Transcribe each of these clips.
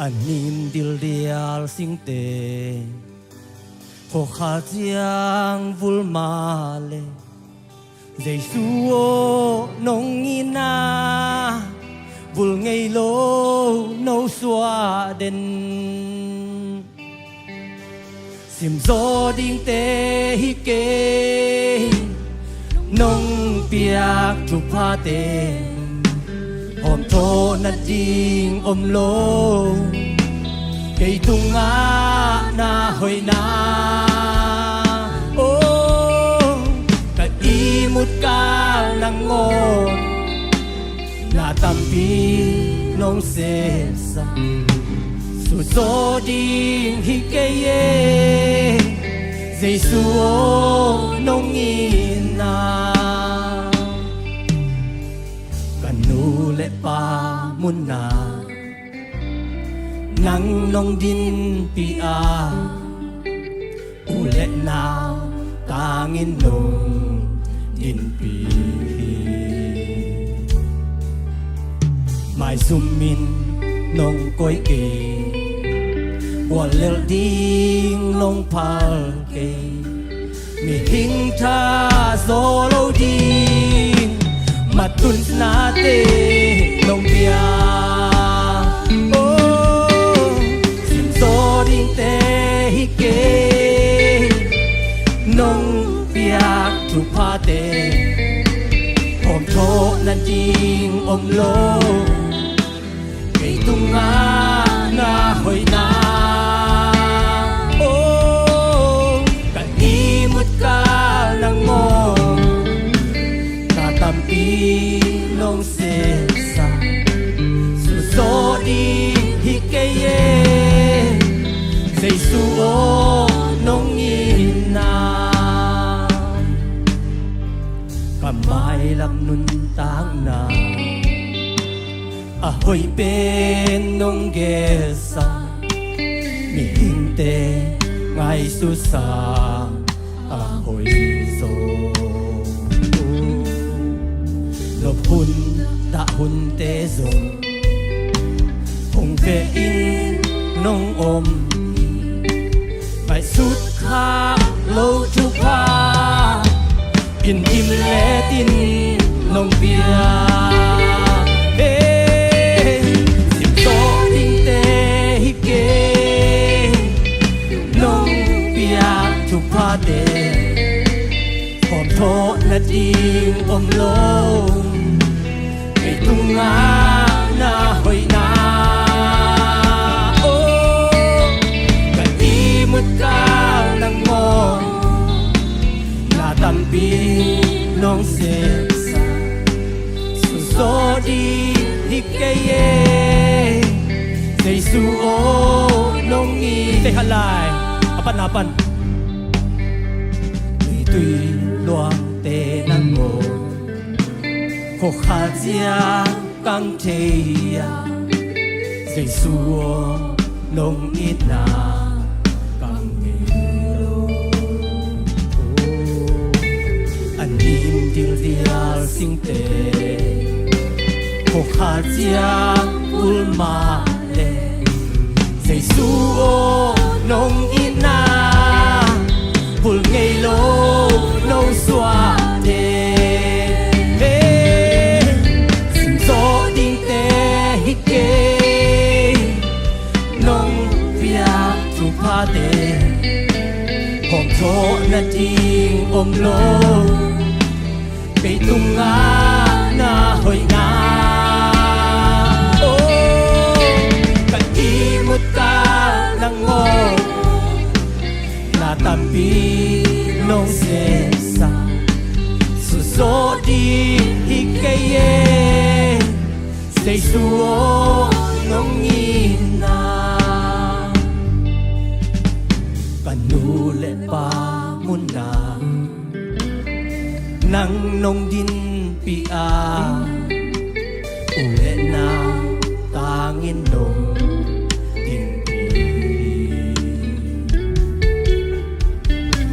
anh nín điều đial sinh tê khô khát giang vul ma lê Giêsu nông ina vul ngày lô nâu xóa đen sim gió đinh tê hi kê nông piak chụp ha tê hôm thô na ding lô cây tung á na hồi na ô cả y một ca nang ngon na tampi nông se sa su gió ding hi kê ye Giêsu nông ina nu lệ pa mun na nang nong din pi a u lệ na tangin nong din pi mai sumin nong koi ke wa lel ding nong pal ke mi hing tha zo lo ding matun na te nong bia oh sim so ding te hi ke nong bia tu pa te om tho nan jing lo cây tung na hoi na oh cả đi một ca nang ngô tampi nong se sa su so di hi ke ye Giêsu nong ina kamai lam nun tang na a hoi pen nong ge sa mi hing te ngai su sa a hoi so hun đã hun tê dùng hùng về in nông ôm phải sút kha lâu chu pha in im lẽ tin nông bia dịp gió đinh tê hi kê nông bia chu pha tê hòm thô na ding lâu cây tung na hoi na oh cả đi một ca nang ngon na tampi nong se sa su so di hi ke ye Giêsu nong i te halai apan tùy loang te nang ngon khô khát giang căng thề Giêsu nong ina căng melo anh im dil dial sing te khô khát giang ulma le Giêsu nong ina hul ngày lô nâu xóa đê te hom tho na ding lo cây tung na hoi na oh cả đi một ca nang ngô na tampi nong se sa su so di hi ke ye Giêsu nong ina nu lệ pa mun na nang nong din pi a u lệ na tangin nong din pi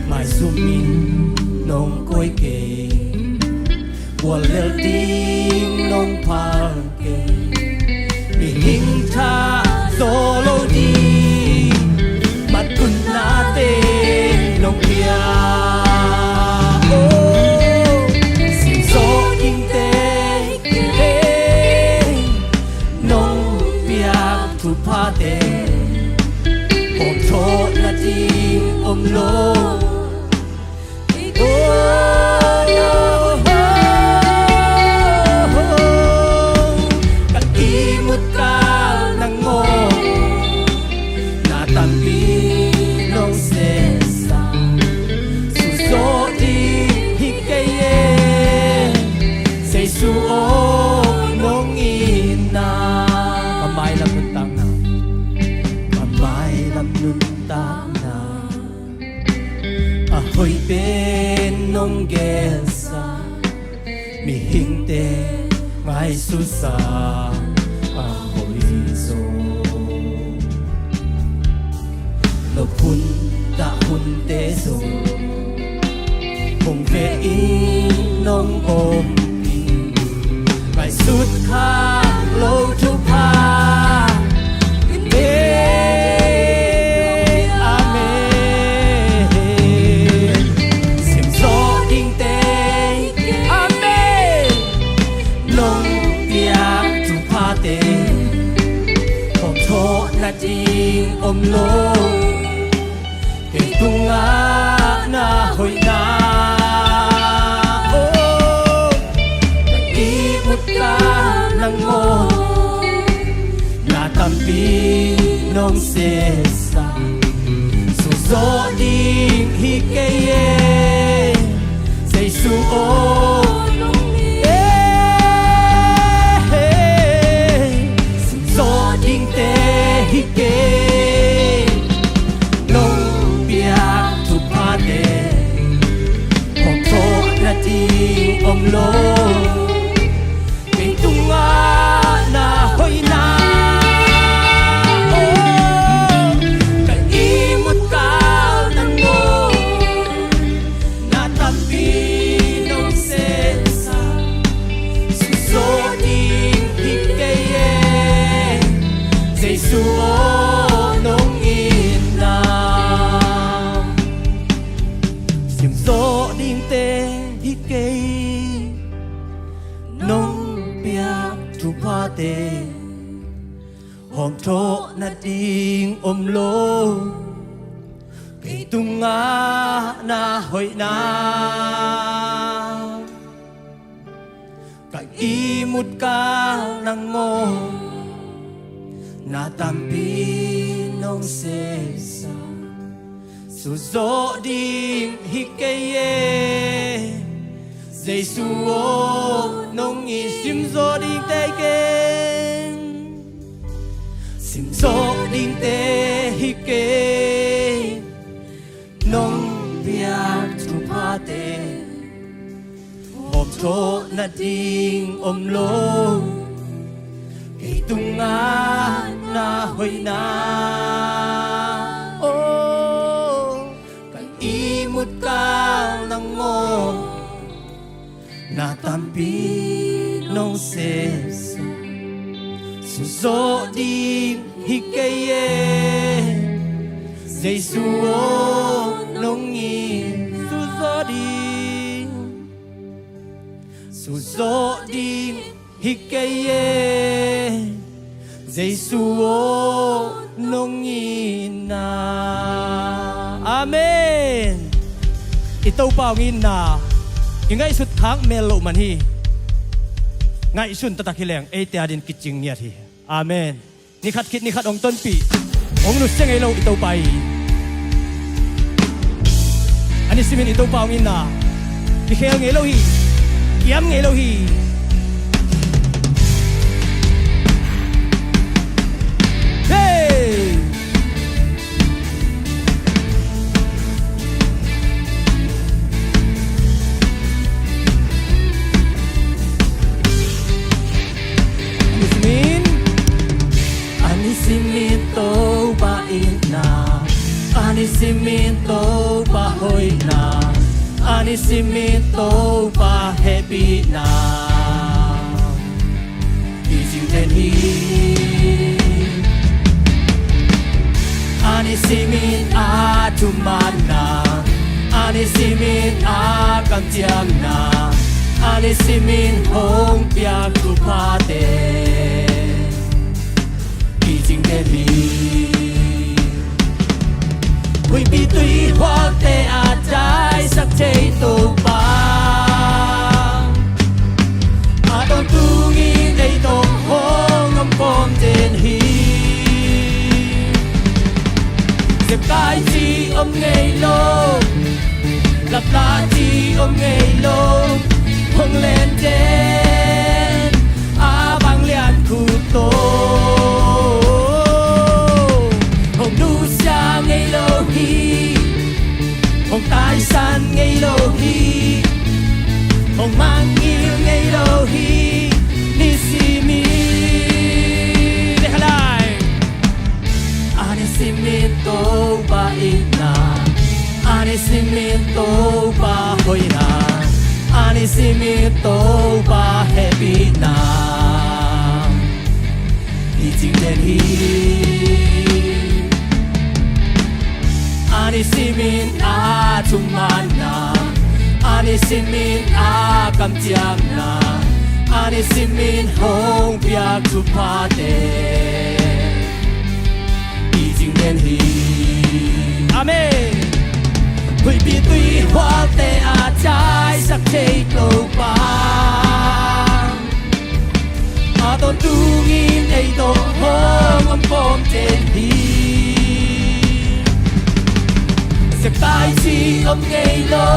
mai sumin nong koi ke wal lel ding nong pal ke mi hing tha zo đình ôm lô các ý một cao nắng ngô na tambi nong se sa su so đi hi cây say su o nong ina kamay lang nuntang na kamay lang nuntang na ahoy bên nong gesa mi hing te ngay su sa ahoy so lo pun ta pun te so kung ve in nong ôm in ngay suốt kha lâu chu pa ding om lo ke tunga na hoi na oh i mut ka nang mo na tampi nong se sa su zo ding hi ke ye say su o om lo kay tunga na hoy na oh kay imot ka nang mo na tampi nong sensa susoding hikaye say suo nong ina simso ding te hikay nong piak chu pa te hom tho na ding om lo kay tunga na hoy na kay imut ka nang mo na tampi nong sesa su zo ding hikaye dây suo nông y sim zo đinh tê kên sim zo đinh tê hi kê nông viak chu pa tê hộp thô na đinh om lô cây tung nga na hoi na ô cái y một cao nang ngô na tampi nong sesa su zo di hikaye dây suo nong i su zo di hikaye dây suo nong i na amen ito pa ngin na ngay suốt tháng melo man hi ngay sun tatak hileng ate adin kitching niya hi amen ni khat kit ni khat ong ton pi ong nu seng elo ito pai ani simin ito pa ong ina ni khel ngelo hi kiam ngelo hi hey Simito ba ina ani simito ba hoy na ani simito ba happy na ising den hi ani simin a tumana ani simin a kam chiam na ani simin hong piak tu pa te Hãy subscribe cho kênh Ghiền Mì Gõ la chi om ngây lô hong lên trên a bang lian khu tô hong nu xa ngây lô hi hong tai san ngây lô hi hong mang yêu ngây lô hi ni si mi để lại ani si mi tô ba ina ani si mi tô ba hoi na ani si mi tô ba happy na đi chinh lên hi ani si mi a chung man na ani si mi a kam chiang na ani si mi hong piak chu pa te đi chinh lên hi amen hui bi tui hoa te a chai sắc chei câu pa a ton tu ngin ei to hong om pom ten hi sek tai chi om ngei lo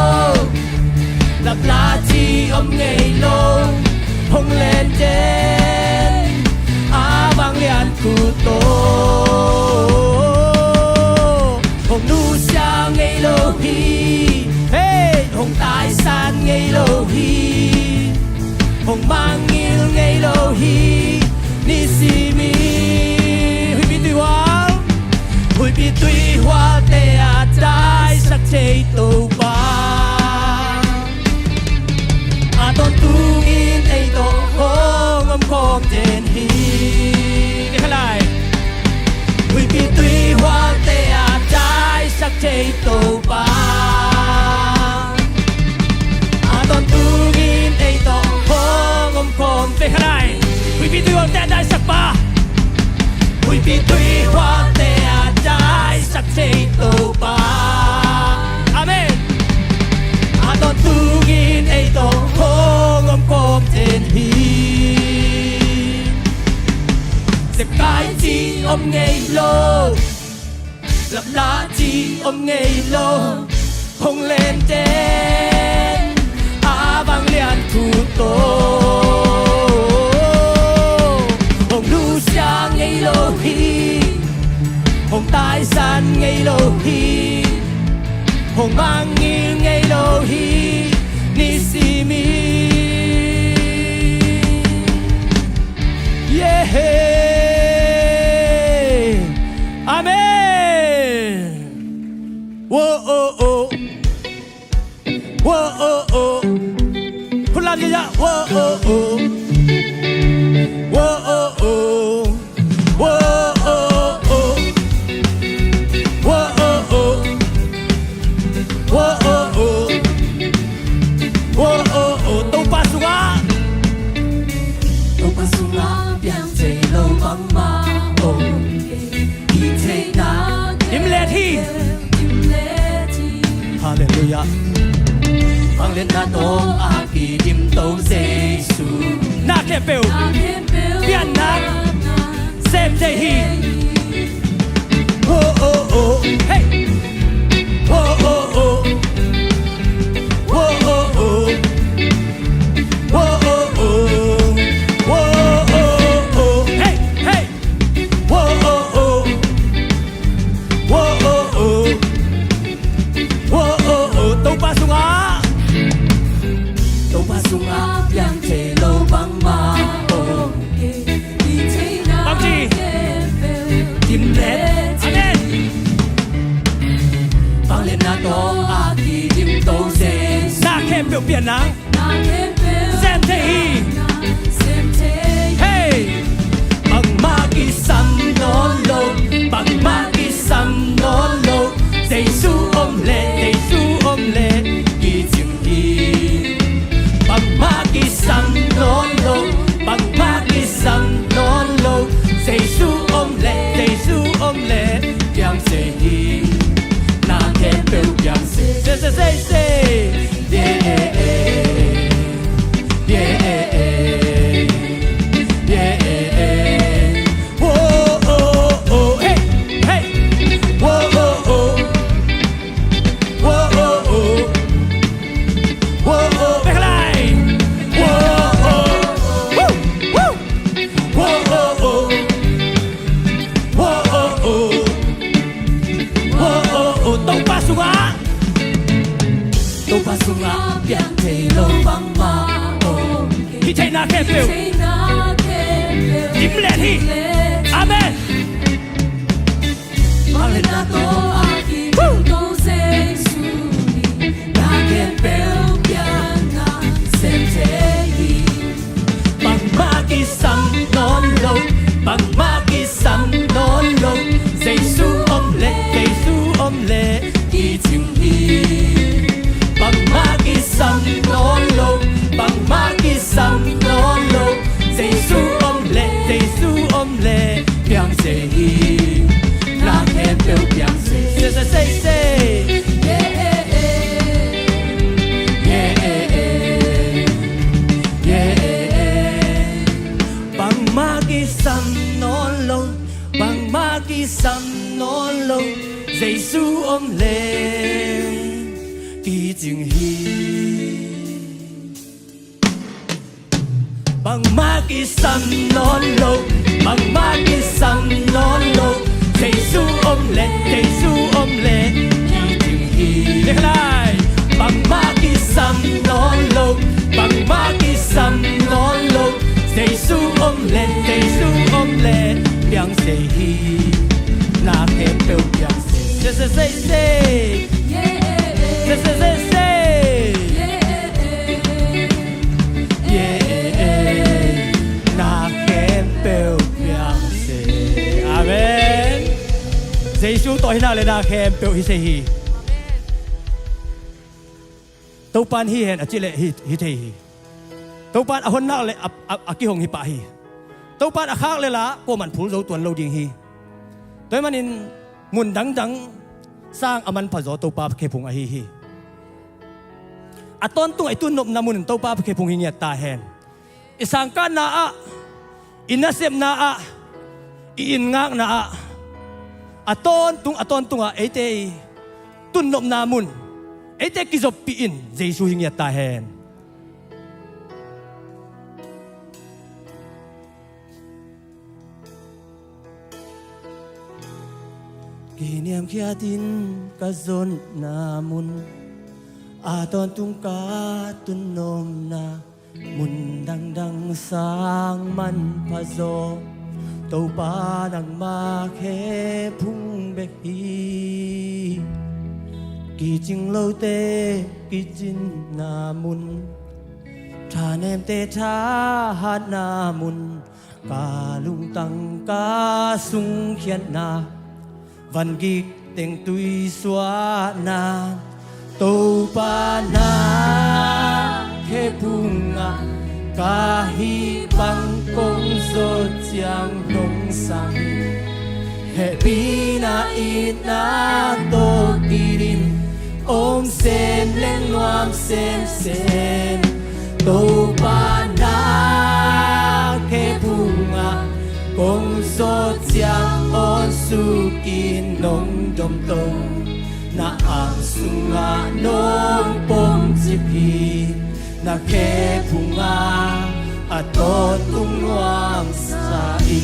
lap la chi om ngei lo hong lên trên a bang lian khu tô hong nu xa ngây lô hi hey hong tai san ngây lô hi hong mang yêu ngây lô hi ni si mi hui bi tui hoa te a tai sắc chei tô ba a ton tu in ei to hong om khom ten hi cái lại hui bi tui hoa te a tai sắc chei tô ba a ton tu in ei to hong om khom te lại hui bi tui hoa te dai sắc ba hui bi tui hoa te a dai sắc chei tô ba amen a ton tu in ei to hong om khom ten hi sek tai chi om ngei lo lap la chi om ngei lo hong lên trên a bang lian khu tô hong nu xa ngây lô hi hong tai san ngây lô hi hong mang yêu ngây lô hi ni si mi yeah amen wo oh oh wo oh ohคุณลาเยอะๆwo oh oh wo oh oh wo oh oh wo oh oh wo oh oh wo oh oh tô pa sunga biang chei lo bang ma oh i chei na im le thi hallelujah bang lên na to a ki dim to jesu na ke peu bian na sem chei hi oh oh oh hey oh oh oh oh oh oh oh oh oh oh oh oh hey hey oh oh oh oh oh oh oh oh oh tô pa sunga biang chei lo bang ma oh bang chi tim le amen bang lên na to a ki dim to se na kem biểu biển nắng xem thế hi hey bằng ma ki sam non lo bằng ma ki sam non lo Giêsu ôm lệ ki chừng hi bằng ma ki sam non lo bằng ma ki sam non lo Giêsu ôm lệ biang se hi na kem biểu biang se yeah แค่เปลวยิ้มแหลนที่อาเมนมาเลยนะโตบังมากิสัมนอนลงบังมากิสัมนอนลงใจสู้อมเละใจสู้อมเละที่จริงฮีบังมากิสัมนอนลงบังมากิสัมนอนลงใจสู้อมเละใจสู้อมเละเพียงเสียฮีรักแค่เปลวเพียงเสียเสีสัมนอนลงบังมากิสัมนอนลงใจสู้อมเลที่จริงฮีบังมากิสัมนอนลงบังมากิสัมนอนลงใจสู้อมเลใจสู้อมเลที่จริงฮีเรียกอะไรบังมากิสัมนอนลงบังมากิสัมนอนลงใจสู้อมเลใจสู้อมเลเพียงเสียฮีนาแค่เปลวเพียงเสียเสียเสียเสียเสียเสียเสียนาแค่เปลวเพียงเสียอาเมนใจสู้ต่อให้นาเลยนาแค่เปลวฮิเซฮีตัวปานฮีเห็นอจิเลฮิเทฮีตัวปานอหนนักเลยอากิหงฮิปะฮีตัวปานอาคากเลยละก็มันผูเราตัวเราดิงฮีตัวมันอินมุนดังสร้างอมันผจญตัวปาเคพงอาฮีตอนตัวไอตุนนบนามุนตัวปาเคพงฮิเนียตาแหนอิสังกันนาอินเซมนาอินงักนาตอนตุงไอเตตุนนบนามุนไอเตกิจบปีอินเจสูฮิเนียตาแหนกินยามเขียดินกะซนนามุนตอนตุงกาตุนนมนามุนดังสร้างมันพะโซเต้าปานังมาแค่พุ่งเบกฮีกีจิงโลเตกีจินนามุนทาเนมเตทาหานามุนกาลุงตังกาสุงเขียนนาวันกิกเต็งตุยสวานาตูปานาเคพุงกาฮิบังกงโซเจียงลงสังเฮปีนาอีนาโตกิริมอมเซมเล่งนวมเซมตูปานาเคพุงกงโซเจียงออนสุกินนงดมตงนาอังสุงานงปมจิพีนาเคพุงโตตุงวามสาอี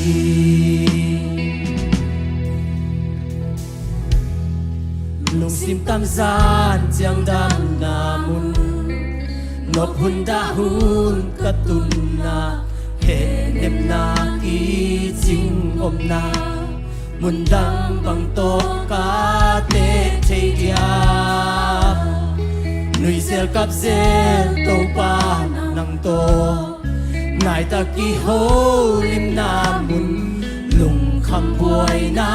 ลงซิมตามซานเจียงดำนามุนนกหุนดาหุนกะตุนนาเห็นเน็บนากีจิงอมนามุนดังบังโตกาเตเทียนุยเซลกับเซลโตปานังโตนายตะกี้โฮลิมนามุนลุงคำบวยนา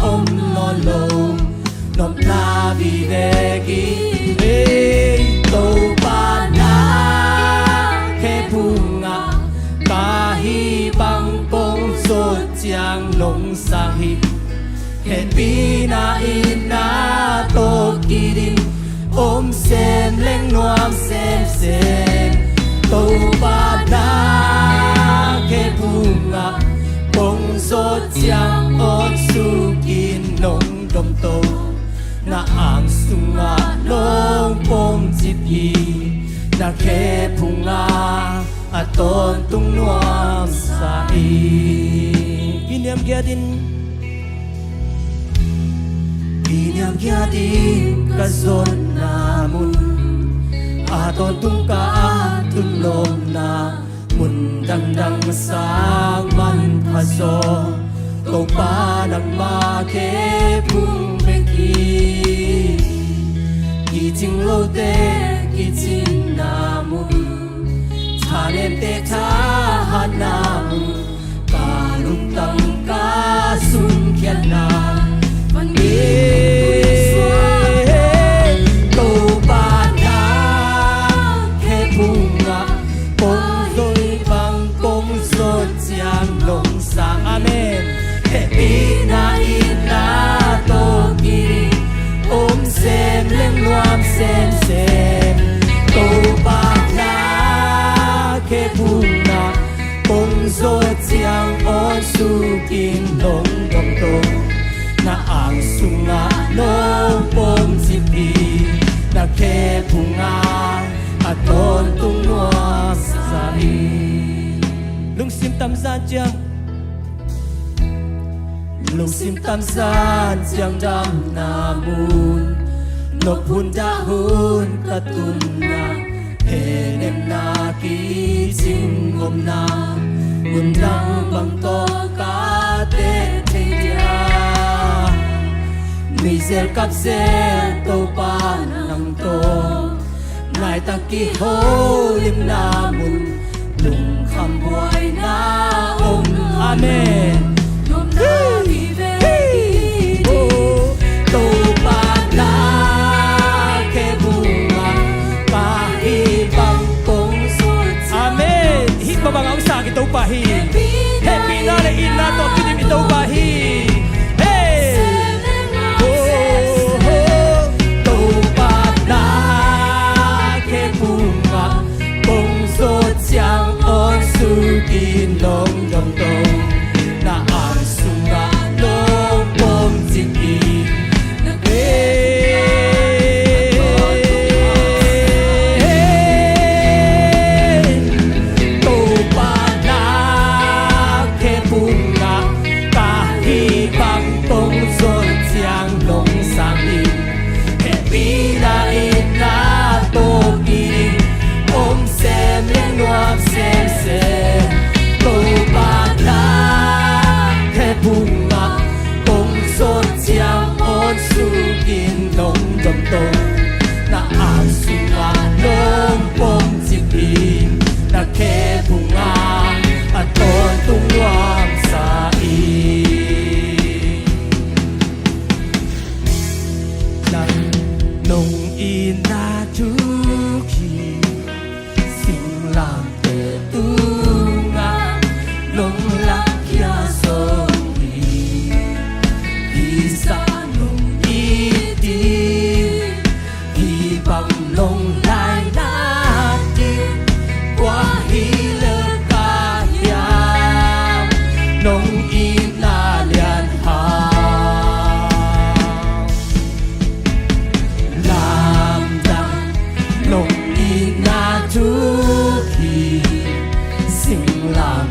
อมนอนลมนบนาบีเวกีเอโตปานาเคพุงกาฮีบังปงโซเจียงลงสาหิเห็นปีนาอินาโตกิรินอมเซมเล่งนวมเซมโตปานาเคพุงปงโซเจียงอดสุกินนงดมโตนาอ่างสุงาลงปมจิพีนาเคพุงตอนตุงนวมสาอีกินยามเกียดินกะซนนามุนตอนตุงกาตุนลมนา มุนดังสางมันผสมตกปานักมาเคพุงเบกีกีจิงโลเตกีจิงนามุชาเลมเตทาหานามุกาลุตังกาสุนเขียนนามันดีโตปานาเคพุงอะปงโดยบังปงสดเจียงลงสาอาเมนเฮปีนาอินาโตกีอมเซมเล่งรวมเซมเซมโตปานาเคพุงอะปงสดเจียงออนสุกินลงดงตงนาอ่างสุงาโลปงสิปีนาเคพุงาอาตนตุงนัวสามีลุงซิมตำซานเจียงลุงซิมตำซานเจียงดำนามูนนกพุนดาหุนกระตุนนาเฮเนมนากีจิงงมนาบุญดังบังโตกาเตเทียมีเซลกับเซลโตปานังโตนายตะกี้โหลิมนามุนลุงคำบวยนาอมอาเมนลมนาดีเวกีโตปานาเคบุงาปาฮีบังปงสุดอาเมนฮิตbabang ang sakit o pahi happy na le ina to kidim ito pahiกินลงดงตงนาอ่างสุงาโลปมจิกีนาเกโตปานาเคปุงงาตาฮีบังปงโซนเจียงลงสามีเฮปีนาอินาโตกีอมเซมเลี้ยงนวมเซมเซโตปานาแค่พุงมาปงโซนเจียงออนสุกินลงดมตงนาอ่างสุมาลงปงจิปีนาแค่พุงมาอาตอนตุงวางสาอีนังนงอีนาทุกีสิงลางเตตูLong lakya soi Isa nung iti Hi bang long lai nati Qua hi lơ kaya Nung ina lian hao Lam dang nung ina tu hi Sing lam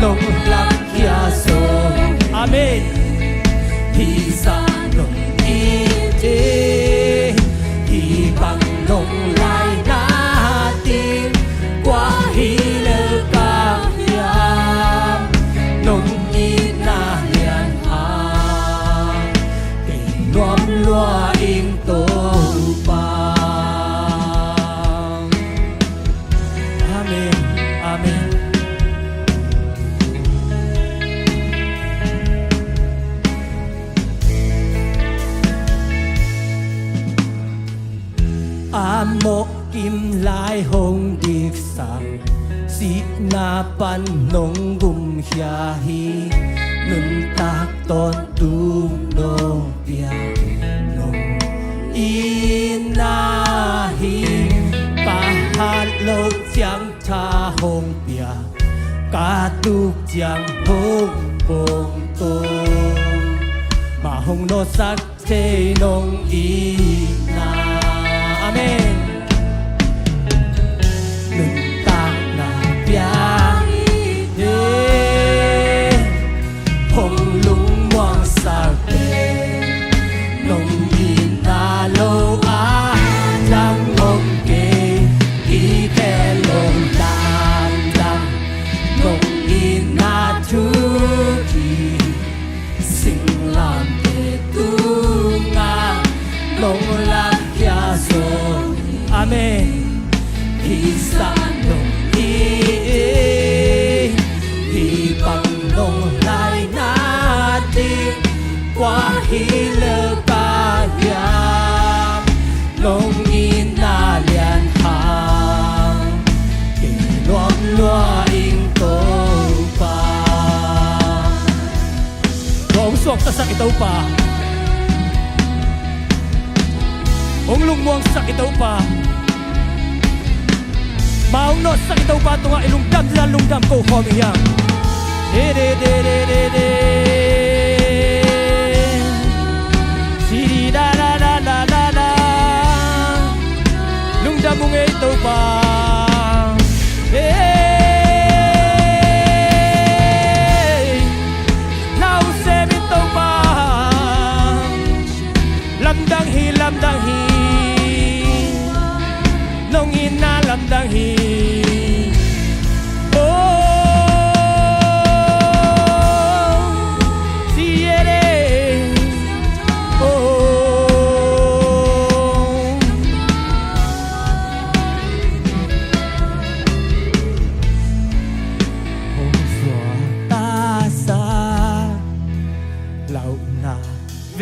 Long lakya so Amen Hisa nong ite Hi bang nong lai natin Qua hi lơ kaya Nong ina lian ha Tình nuam loa in tô pa Amen Amen Amo kim lai hong dik sang Si na pan nong gum hia hi Nun tak ton tu no pia Nong ina hi Pahat lok chiang cha hong pia Ka tuk chiang hong bong tong Ma hong no sak te nong ina Amen Nung tak na biang Hong lung muang sa te Nung ina lo a Jang hong ke Ki te hi lơ ca ya nông in na lian hàng kỳ loam loa in tô pa ông suộc ta sắc ito pa ông lung muang sắc ito pa maung not sắc ito pa tunga ilung dam ko khom yang de de de de de de si da da da da da da lung dam mung ito pa now se ito pa lam dang hi nong ina lam dang hi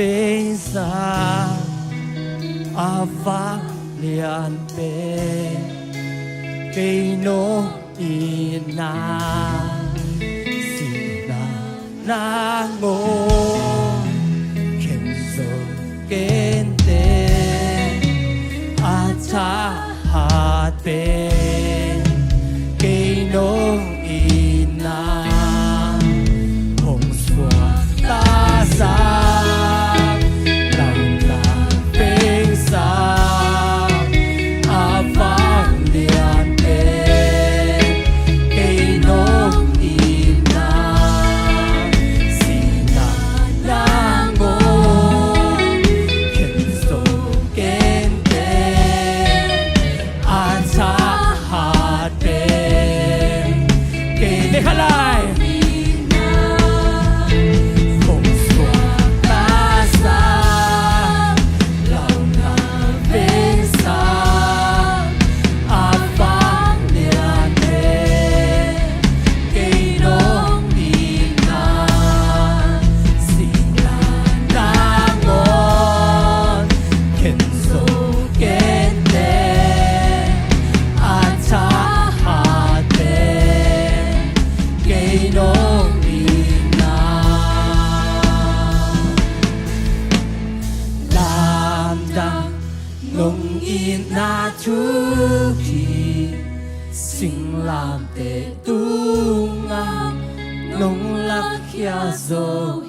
về xa ava lian pe cây nô ina si na ngô khen zo ken te a cha ha pe cây nô ina hong xua ta sa sinh làm tệ tu ngang nông lạc khia dô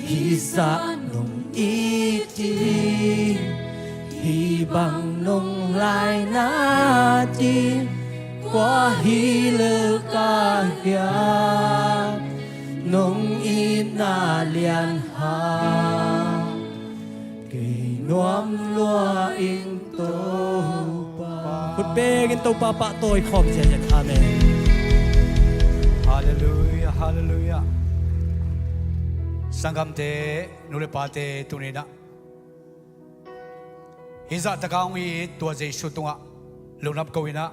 hi sa nông ít đi hi bằng nông lại na đi qua hi lơ ca ya nông ít na lian ha kỳ nuam lua in tô Phật bê in tô pa pa tôi khom che che amen Hallelujah hallelujah Sangam te nule pa te tunina Hiza takawi tua Jesu tunga lunap kawina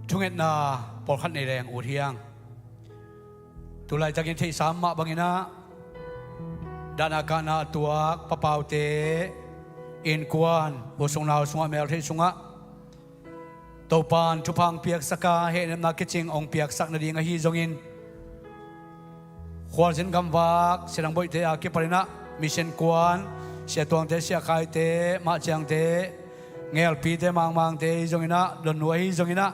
Tunget na polkhat nei reng ut hiang Tulai takin thei sama bangina Dana kana tuak papau te in kuan bosong naw sunga mel thei sunga Topan tupang piak saka he na kiching ong piak sak na ding a hi zongin Khwal sin gamwak silang boy te a ki parina mission kuan sia tuang te sia khai te ma chang te ngel pi te mang te zongina don nuai zongina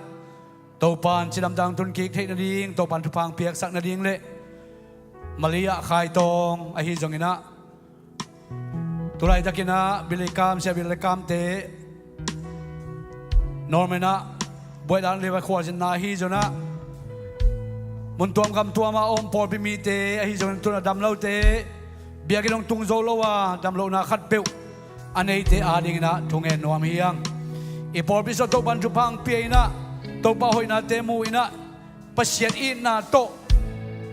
Topan chilam dang tun ki thei na ding topan tupang piak sak na ding le Malia khai tong a hi zongina Tulai takina bilikam sia bilikam te Normena buat dan lewa khwajin na hi zona mun tuam kam tuama om por bimi te a hi zona tuna damlo te biaginong tungzo lowa damlo na khat peu anei te ading na thungen nuam hiang I por biso to ban jupang piena to pa hoina te mu ina pasiat in na to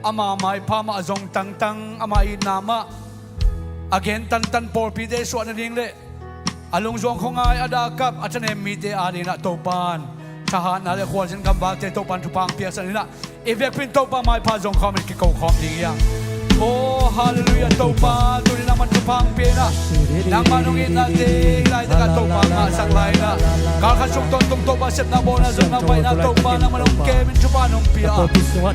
ama mai phama azong tang tang ama I nama again tan por pi de so na ding le Alung zong khongai adakap atanem mi te ading na topan ทหารอะไรควรฉันกำบังเตโตปันทุพังเปียสันนะอีเวกพินโตปาไม้พาจงคอมันกิโกคอมดีอย่างโอ้ฮาเลลูยาโตปาตุนินามันทุพังเปียนะนางมานุงินนาเตไลตะกะโตปางาสังไลนะกาลขัดสุกตนตุงโตปาเสพนาโบนาจงนาไวนาโตปานางมานุงเกมินจุปานงเปีย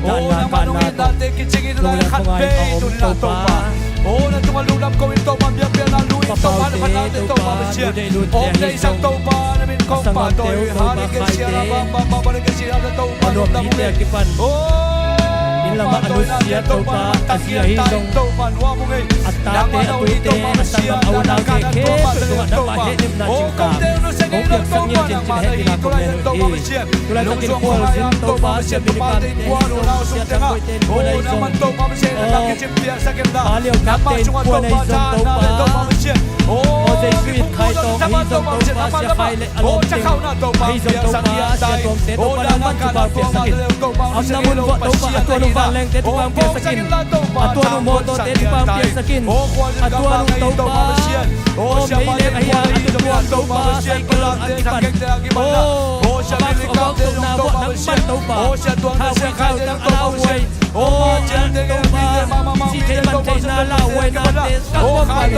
โอ้นางมานุงินนาเตกิจิงินไลขัดเบตุนินาโตปาโอ้นั่นตัวลูกดำก็วินโตมาเบียเบียนาลุยโตมาในพันนาเตโตมาเชียโอ้ในสักโตมาในมินคงปาโตยฮาริเกเชียราบาบาริเกเชียราโตมาลูกดำเลยโอ้Ila manusia topa asiyahidong atate atuite asang auna keke tuwa na pahenim na chingka Opiak sangya jinjinhe ina komeno tulad sa kinkual sin topa asya binipante siya tangoite kuwa na isong aliyaw kapten kuwa na isong topa o jay suit kay tong hizong topa asya kaile alomting hizong topa asya tuwang teto palaman tupa piya sakin am namun po topa ato nung valeng teto pang piya sakin ato nung moto teto pang piya sakin ato nung topa o meile kaya ato tuwang topa sa ikalong akipan o abang tuk na po ng man topa hawin kao ng alaway o topa si Kaiman kay nalaway natin kapag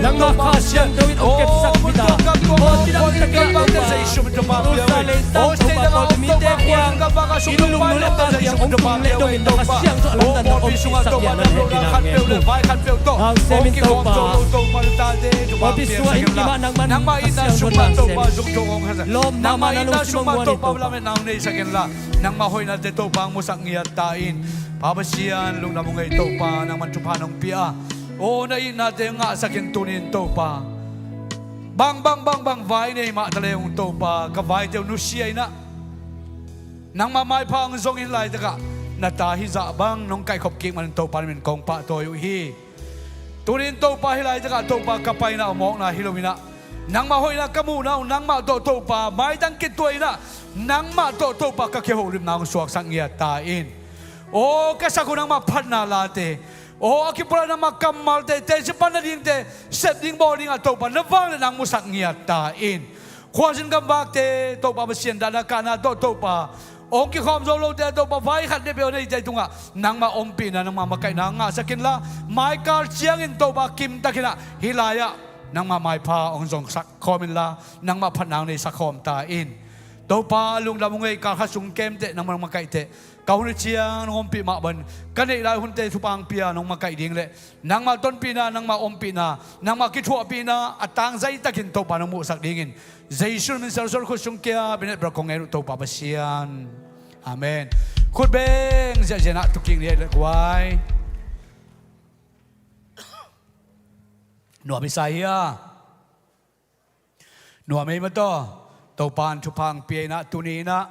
nang makasyan gawin o kepsak kita o tinagtagal topa Rosalay sang topa pagmite kwang inulong nulit ang tiyang ongkong leto min nakasyang to alam na na sakyan na pinangin ang semin topa o piswa intima ng man kasyang to ng semin lom mama na nung simangwan ito nang mahoy na dito pa ang musak ngiyatain papasyan lung na mga ito pa nang mantupanong pia o nain natin nga sa kintunin ito pa bang vai na ima tala yung ito pa kavay tayo nusiyay na nang mamay pa ang zong inlay taka natahi za bang nung kay kopking man ito pa namin kong pa toyo hi tunin ito pa hilay taka ito pa kapay na umok na hilumina nang mahoy na kamunaw nang matoto pa may tangkitoy na nang matoto pa kakiholim na ang suwak sang iyatain o kasako nang mapad na late o akipura na makamal te si panading te setting boarding ato pa navang na nang musak iyatain kwasin gambak te to pa masyan dana ka na to pa o kikom zolo te to pa vai khat de pe na ite tunga nang maompi na nang mamakay na nga sakin la Michael Chiang in to pa kim takina hilaya nang mamay pa ang zong sak komin la nang mapanang ni sakom tain to pa lung damungay kakasung kemte nang makaite kahunit siya nung ompi maban kanila hunte supang pia nung makaiding le nang maton pina nang maompi na nang makitwa pina at tang zay takin to pa nang musak dingin zaysun min sarsor kusung kya binet brakong ero to pa basyan amen kutbeng zayana tuking ni kwai Nua Bisaya Nua may mato Taupan tupang piyay na tunina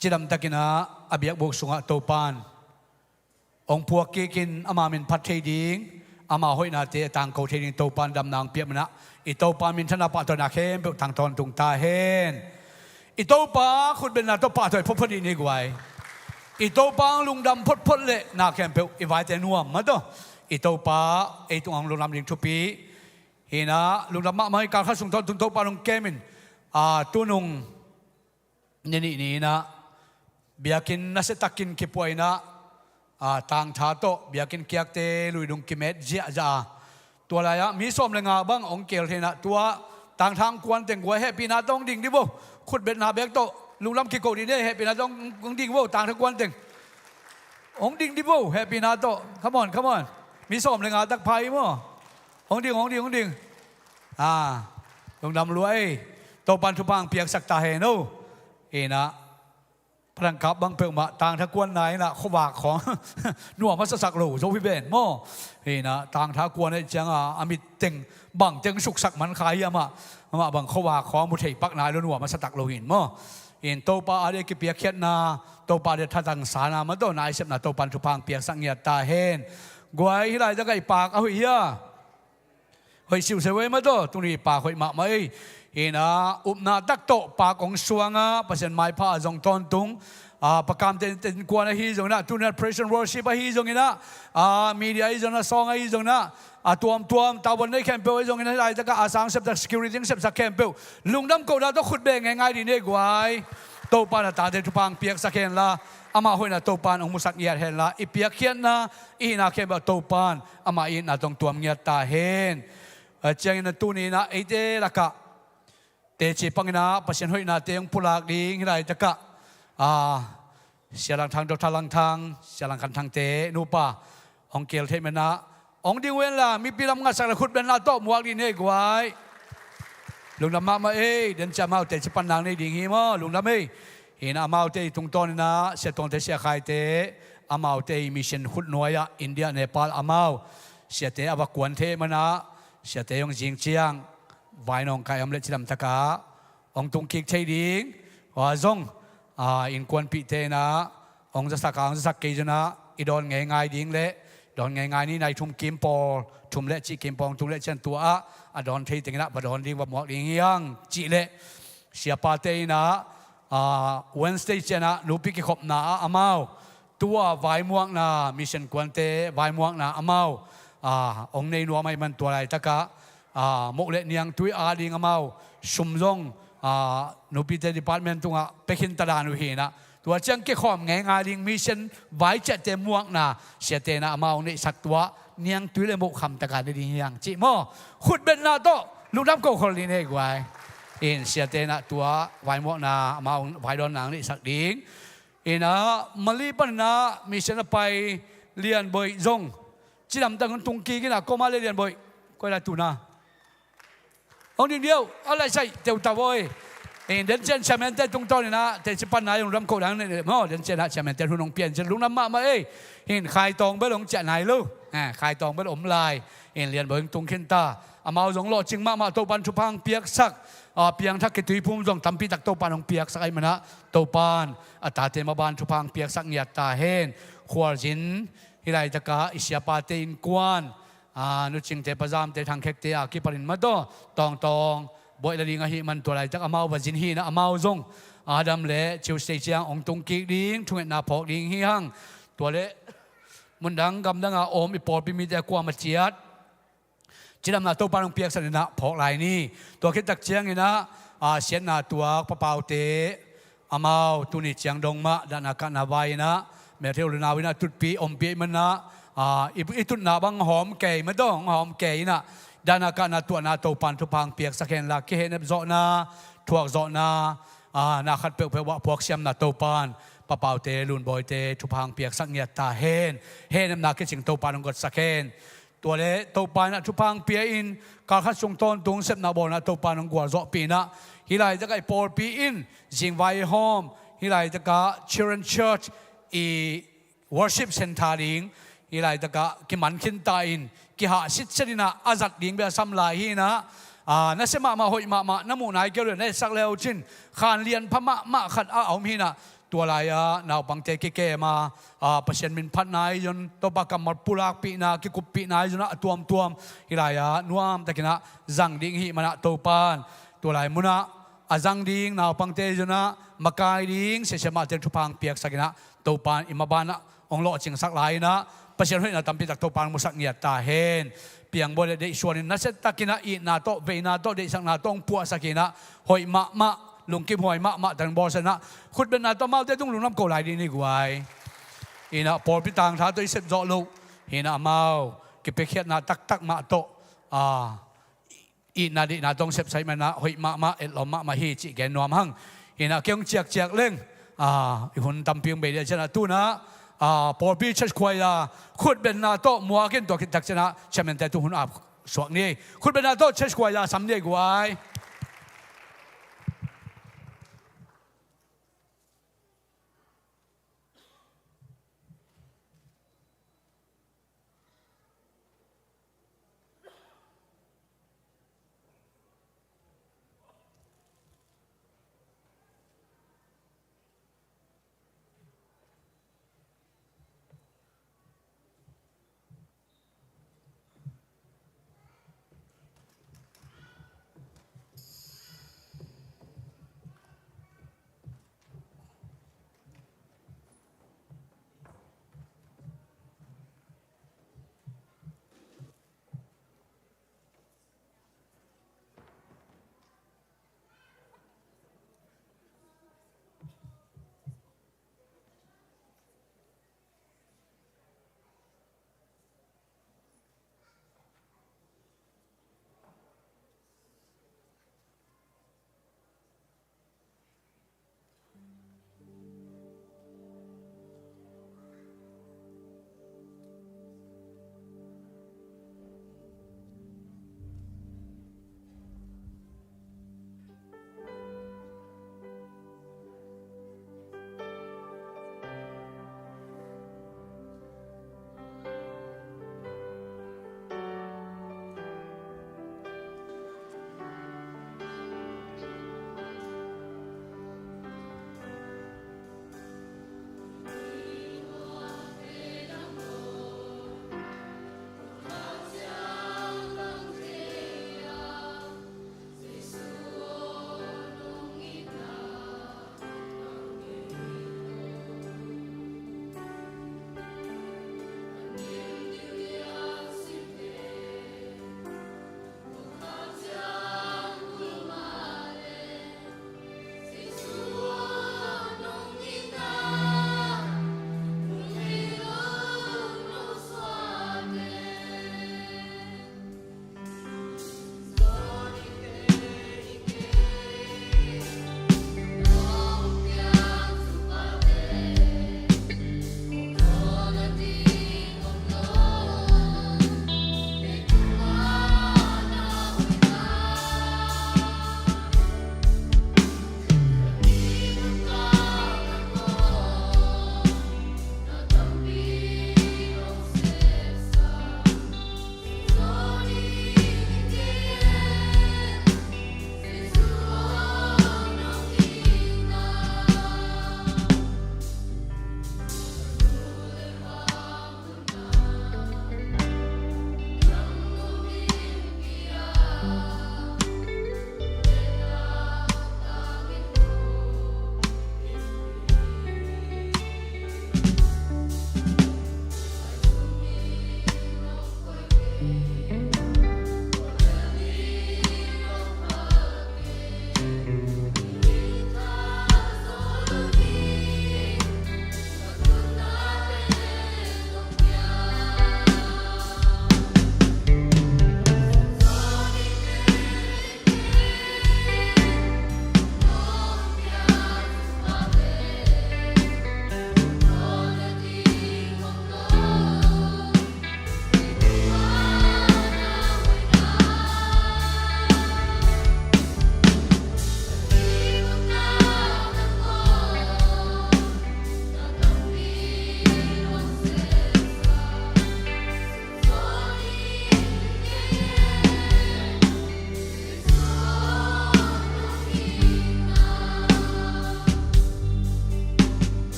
Chidam takina abiyak buksunga taupan Ong puwak kikin amamin patay ding Amahoy nati tangkaw tining taupan damnang piyam na Itaupan min tanapa ito nakin Tang ton tung tahin Itaupa kutben na ito patoy pupaninigway Ito pa ang lungdam pot le na kempe invite nuam mato ito pa itong ang lungdam ling tupi hina lungdam ma mai ka khasung ton tunto pa nung kemin tunong ni na biakin na setakin kipuay na tang thato biakin kiakte luidong kimet jia ja tualaya mi som le nga bang ong kel hina tua tang thang kwan teng gwa happy na tong ding di bo khut bet na bek to lung lam kiko di ne happy na tong ong ding bo tang thang kwan teng ong ding di bo happy na to come on mi som le nga tak pai mo ong ding lung dam luai to pan thu pang piak sak ta he no inaพลังขับบางเปิงมาต่างทักวนไหนนะขวากของนัวมาสักโหลโจพิเบนโม่เฮ้นะต่างทักวนไอ้จังอามิเต็งบังเต็งสุกสักมันขายมาบังขวากของมุทัยปักนายแล้วนัวมาสักโหลหินโม่เห็นโตปาอะไรกิเปียกเขียนนาโตปาเดทัตังสานามันโตนายเสพนาโตปันทุพังเปียกสังเงียตาเฮนกวยที่ไรจะไก่ปากเอาเฮียเฮ้ยสิวเสวยมาโตตรงนี้ปากเฮ้ยมาไม่เห็นอุปนาตักโตปากของสวงปัจจัยไม้ผ้าจงตอนตุง ประกามเต็นกวนฮีจงนะตุนัด praise and worship ฮีจงนะmedia ฮีจงนะ song ฮีจงนะตัวตาวันในแคมเปญฮีจงนะอะไรจะก็อาสาเสพจาก security เสพจากแคมเปญลุงดำกูน่าต้องขุดเบ่งง่ายๆดีเนี่ยกวยโตปานตาเดทุพังเปียกสักเห็นละอามาหอยน่ะโตปานองมุสักเงียดเห็นละอีเปียกเขียนนะอีน่าเข้มแบบโตปานอามาอีน่าต้องตัวเงียดตาเห็นเจียงนั่นตัวนี้นะไอเดละกะเตจิปังนะปัศยันหอยน่ะเตียงพุลากดิ้งอะไรจะกะเสียหลังทางดอกทางหลังทางเสียหลังคันทางเตนูป่าองเกลเทมนะองดิเวนล่ะมีปีลำงัดสักละขุดเป็นลาโตมวกดีเนี่ยกวยลุงดำมาเดินจะมาเตจิปันนางในดิ่งหิมะลุงดำเห็นอามาเตตรงต้นนะเสียตรงเตเสียใครเตอามาเตมิชันขุดน้อยอินเดียเนปาลอามาเสียเตอวกวนเทมันนะเสียเตยงจิงเจียงไว้น้องกายอมเล็ดจิลำตะกาองตุงกิกเทดิ่งว่าจงอินกวนปีเตนะองจะสักเกจนะอีดอนง่ายดิ่งเละดอนง่ายนี่ในทุ่มกิมปอทุ่มเละจีกิมปองทุ่มเละเช่นตัวดอนเทติงนะบดอนดิ่งว่าหมอกดิ่งยังจีเละเสียปาเตนะWednesday เจนะลูปิกิขบนาอามาตัวไวม่วงนามิชันกวนเตไวม่วงนาอามาองในนัวไม่มันตัวอะไรตะกะมกเละเนียงตุยอาดิงอามาชุมจงนูปิเตดีพาร์ตเมนต์ตรงเปกินตลาดนูเห็นนะตัวเจ้าเกี่ยขอมไงงาดิงมิชันไวเจเตม่วงนาเสียเตนะอามาในสักตัวเนียงตุยเลยมกคำตะการได้ดีอย่างจิโมขุดเป็นนาโตลูกน้ำโกคนลีเนกไว้อินเสียเตนะตัวไวมวนามาไวดอนหนังนี่สักดิ้งอินะมาลีปันนะมีเสนไปเรียนบ่อยจงจีนำตั้งตุงกีกินะก็มาเรียนบ่อยก็ได้ตุนะองเดียวอะไรใช่เจ้าตาบ่อยอินเดินเจนเชมเนเตตุงต้นนี่นะแต่สิปันนายงรำโกดังนี่มั้งเดินเจนเชมเนเตทุนงเปลี่ยนจะลุงน้ำมาอินขายตองเบลงจะไหนลูกขายตองเบลอมลายอินเรียนบ่อยตุงขึ้นตาอามาจงโลจิงมาโตปันชุพังเปียกสักเปียงทักกิตุยพุ่มจงทำพิทักโตปานของเปียกสักไอ้มันนะโตปานตาเตมาบานชุพังเปียกสักเงียตาเฮนขวาจินฮิไลตะกาอิสยาปาเตอินกวนนุจิงเตปะจามเตทางเค็กเตอากิปรินมาโตตองบ่อยละดิงหิมันตัวไรจักอามาบจินฮีนะอามาจงอาดัมเละชิวเซจียงองตุงกิดิงทุ่งนาพอกดิงฮีหังตัวเละมันดังกำดังอาอมอีปอดพิมิเตกวามาเจียดจีนำนาตัวปานองเปียกสันนะพอกลายนี่ตัวคิดตักเชียงนี่นะเสียนนาตัวปะเปาเตอามาตุนิเชียงดงมะดานาคานาไวนะเมเทลนาวินะตุดปีอมเปียมันนะอีตุนนาบังหอมแก่มาดองหอมแก่นะดานาคานาตัวนาตัวปานทุพังเปียกสักเห็นละเกเห็นเจาะนาทวกเจาะนานาขัดเปลวะพวกเสียมนาตัวปานปะเปาเตลุนบอยเตทุพังเปียกสักเงียตาเห็นน้ำนาคิดจิงตัวปานองกดสักเห็นตัวเล่ตัวปานะทุพังเปียอินการขัดส่งตอนตุงเสพนาบอนะตัวปานองกัวโจปีนะฮิไลจะไก่ปอลปีอินจิงไวโฮมฮิไลจะกะ Children Church worship center ดิงฮิไลจะกะกิมันขินตาอินกิหาสิทธิ์ดินะอาจัดดิงเบียสัมลายฮีนะนั่นเสมาหอยมาน้ำมูนายเกลือในสักเลวจินขานเลียนพม่าขัดเอาฮีนะตัวลายนาวปังเจเกมาเปอร์เซ็นต์มินพันนายจนตัวปากกำมัดปุรักปีนากิกุปีนายจนตัวมฮิลายนัวมตะกินะจังดิ่งหิมันตัวปานตัวลายมุนะจังดิ่งนาวปังเจจนะมากายดิ่งเสียมาเจทุพังเปียกสักนะตัวปานอิมาบานะองโลจิงสักลายนะเปอร์เซ็นต์ให้นาตั้มปีตักตัวปานมุสักเงียตาเฮนเปียงบริเดชวนินนัสตะกินะอีนาโตเวนาโตเดสังนาตงปัวสักนะหอยมาลุงกิมหอยมาแต่งบอสนะขุดเป็นนาตัวเมาแต่ต้องลุงน้ำโกไหลดีนี่กว่าอีน่ะพอพิตังท้าตัวเสพเจาะลูกอีน่ะเมากิไปเขียนนาตักมาโตอีน่ะดิน่ะต้องเสพใส่มันนะหอยมาเอ็ดหลอมมาฮีจิแกนนวมหังอีน่ะเกี่ยงเจียกเล่งอีคนตำเพียงเบียดชนะตู้นะพอพิชัดควายขุดเป็นนาโตมัวกินตัวกินตักชนะเชื่อมันแต่ตู้หุ่นอาบสวกนี่ขุดเป็นนาโตชัดควายสำเนียกว่า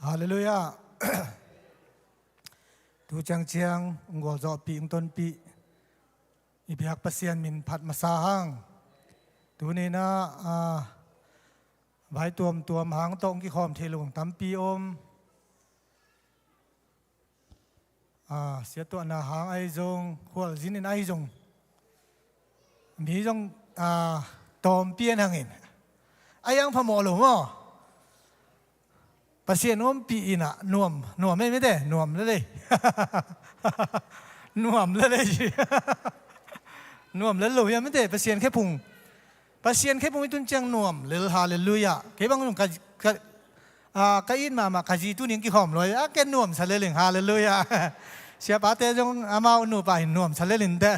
ฮาเลลูยาดูจังเจียงงอจอปีต้นปีอีพิฮักเปเซียนมินผัดมาซาหังดูนี่นะใบตัวหางตรงกี่คอมเทลุงตั้มปีอมเสียตัวนาหางไอจงขวดจินไอจงมีจงตอมเปียนหางเงินไอยังพมอหรือมั้งปัสเซียนวมปีน่ะนวมไม่ได้นวมเลยนวมเลยนวมแล้วลุยไม่ได้ปัสเซียนแค่พุงปัสเซียนแค่พุงไม่ตุนจังนวมเลยฮาเลลูยาแค่บางคนก็อินมาขจีตุนิงกี่หอมเลยแค่นวมซะเลยฮาเลลูยาเสียป้าเตจงอามาอุนุไปนวมซะเลยเด้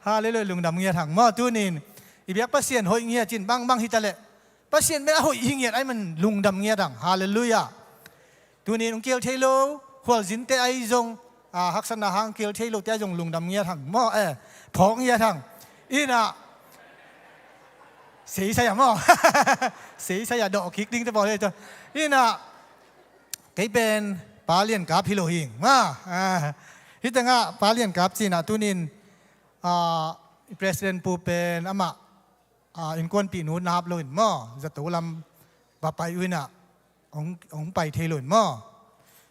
ฮาเลลูยาลุงดำเงียถังหม้อตุนินอีเบียกปัสเซียนหอยเงียจินบางฮิตาเล่ปัสเซียนไม่เอาหิงเงียไอ้มันลุงดำเงียดังฮาเลลูยาตัวนี้องเกียวเทโลขวดจินเตไอจงฮักษณะหางเกียวเทโลเตจงลุงดำเงียถังหม้อพองเงียถังอีน่ะสีใส่หม้อสีใส่ดอกคิกดิ้งจะบอกเลยจ้ะอีน่ะไก่เป็นปลาเลี้ยนกับพิโลหิงมาฮิตงะปลาเลี้ยนกับจีน่ะตัวนี้ประธานปูเป็นอามาอินกวนปีนูนับเลยมั้งจะตัวลำบาไปอุ่นอ่ะองไปเทลุนมั้ง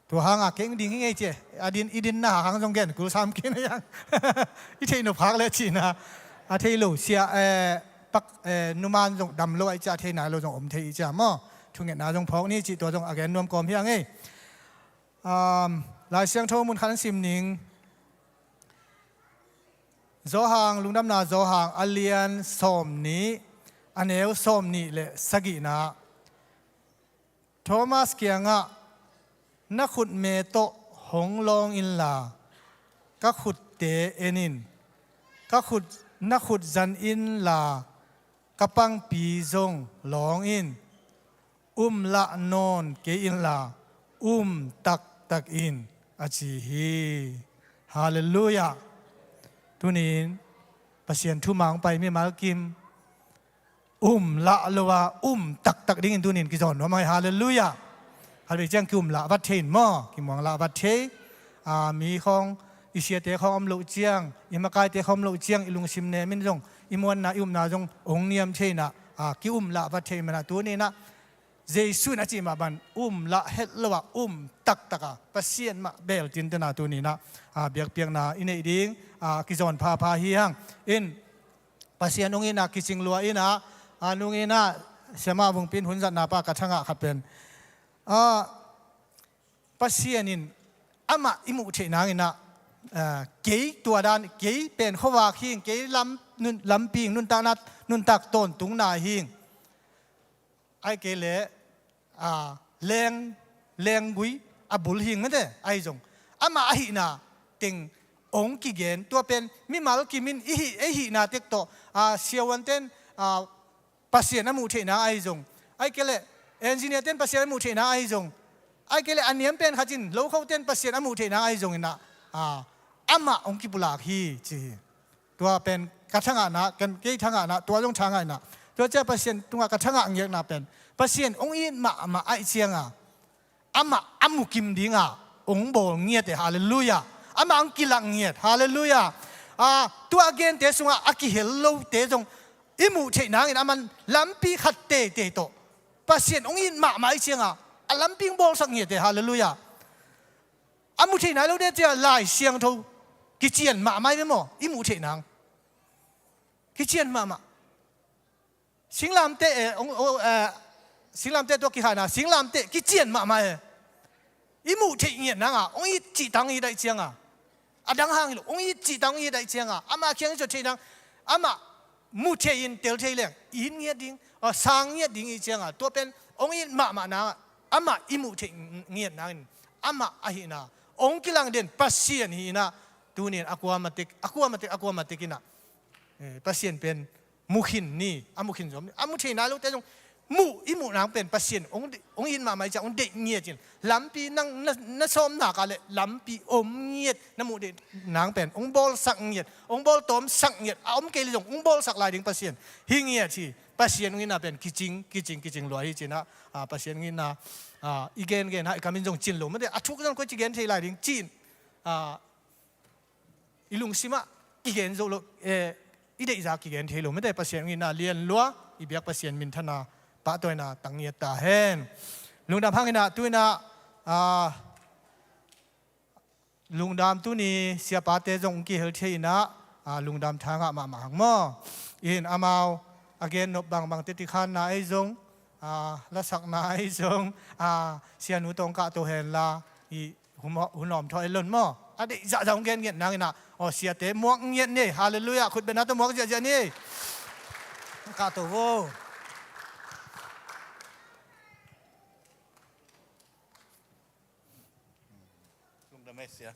ตัวหางเก่งดิ้งไงเจ้อีดินหน้าหางจงเกนกูซ้ำกินยังอีเทนุพักเลยจีน่ะเทลุเสียปักนุมานจงดำลอยจะเทไหนเราจงอมเทอีจ้ามั้งทุกเงี้ยนาจงพอกนี่จีตัวจงอาแกนนวมกลมเพียงไงลายเสียงโทมุนขันซิมนิงโจหางลุงดำนาโจหางอเลียนสมนี้อันเอวสมนี้เลสกินาโทมัสเกียงะนักขุดเมโตหงลองอินลาก็ขุดเตเอนินก็ขุดนักขุดจันอินลากระปังปีจงลองอินละนอนเกอินลาตักอินอาชีฮีฮาเลลูยาทุนี้ปัสเซียนทุมังไปไม่มากิมละลวาตักดิ้งทุนี้กิจอนว่าไม่ฮาเลลูยา ฮัลโหลจังกุมละวัดเทนหม้อกิมวงละวัดเทมีของอิเชียเตของอมโลเจียงอิมากายเตของอมโลเจียงอิลุงซิมเนมินจงอิมวนนาอิมนาจงองเนียมเชนะกิอุมละวัดเทมันนะตัวนี้นะเจสุนะจิมาบันละเฮลละวะตักตักปัสเซียนมาเบลจินตนาตัวนี้นะเบียกเปียงนาอินเอดิงกิจวันพาเฮียงอินปัสเซียนองอินะกิจิงลัวอินะนุงอินะเสมาบุงปินหุนจันนาปากระชังขัดเป็นปัสเซียนินอามาอิมุเชนางอินะเกยตัวด้านเกยเป็นขวาขิงเกยลำปิงนุนตานัดนุนตักต้นตุงนาหิงไอเกลเลแรงกุยบุลหิงนั่นเองไอจงอามาหินาติงองกิเกนตัวเป็นมิมาลกิมินหินาเต็กโตเสียวันเต้นปัสเซียนมุเชนาไอจงไอเกลเอนจิเนียร์เต้นปัสเซียนมุเชนาไอจงไอเกลอันเนียมเป็นขจินโลเขาเต้นปัสเซียนมุเชนาไอจงนะอามาองกิบุลาฮีจีตัวเป็นกระชังอานะกันเกยชังอานะตัวจงชังอานะตัวเจ้าปัสเซียนตัวกระชังอาเงียนาเป็นปัสเซียนองอินมาไอเชียงอามาอามุกิมดิงองโบเงียดฮาเลลูยาอามาองกิลังเงียดฮาเลลูยาตัวเกนเตสุงอากิเฮลโลเตจงอิมุเชนางอินอามันลัมปีขัดเตโตปัสเซียนองอินมาไอเชียงลัมปิงโบสักเงียดฮาเลลูยาอามุเชนางเราเดจะไล่เสียงทูกิเจียนมาไม่เป็นหมออิมุเชนางกิเจียนมาสิงลามเตสิงลามเตตัวกี่หานะสิงลามเตกิเจียนมาไม่อิมุเชนเงียนนางองค์จีตังอีได้เจียงดังหางอีองค์จีตังอีได้เจียงอามาเคียงจะเชนางอามามุเชยินเตลเทเลงอินเงียดิ้งสางเงียดิ้งอีเจียงตัวเป็นองค์มานางอามาอิมุเชเงียนนางอามาอหินาองค์กิลังเด่นปัสเซียนหินาตัวนี้อากวามาติกินะปัสเซียนเป็นมุขินนี่มุขินสมมุเชนาลูกแต่จงอิมุนางเป็นปัสเซียนองอินมาไม่จะองเด็กเงียจินลำปีนั่งซ้อมหนักอะไรลำปีอมเงียดน้ำมูเด็กนางเป็นองบอลสักเงียดองบอลต้มสักเงียดอมเกลิจงองบอลสักลายดิ่งปัสเซียนหิเงียที่ปัสเซียนงินะเป็นกิจิงรวยจินะปัสเซียนงินะอีเกนนะกามินจงจินหลงไม่ได้ทุกคนก็จิเกนที่ลายดิ่งจินอีลุงซิมาอีเกนโจโลอีเด็กจากอีเกนที่หลงไม่ได้ปัสเซียนงินะเรียนลัวอีเบียกปัสเซียนมินทนาปะตัวน่ะตั้งเงียตาเห็นลุงดำพังน่ะตัวน่ะลุงดำตัวนี้เสียปาเตจงกี่เฮลเทียนะลุงดำทางมาหังหม้ออินอามาวอเกนนบบางติติขันนาไอจงละสักนาไอจงเสียหนูตรงกะตัวเห็นละอีหุ่นหอมทอยล้นหม้ออดีจะจงเงียนนางน่ะเสียเตมวกเงียนนี่ฮาเลลูยาคุณเป็นนักตมวกเจนี่กะตัวโวไม่เสีย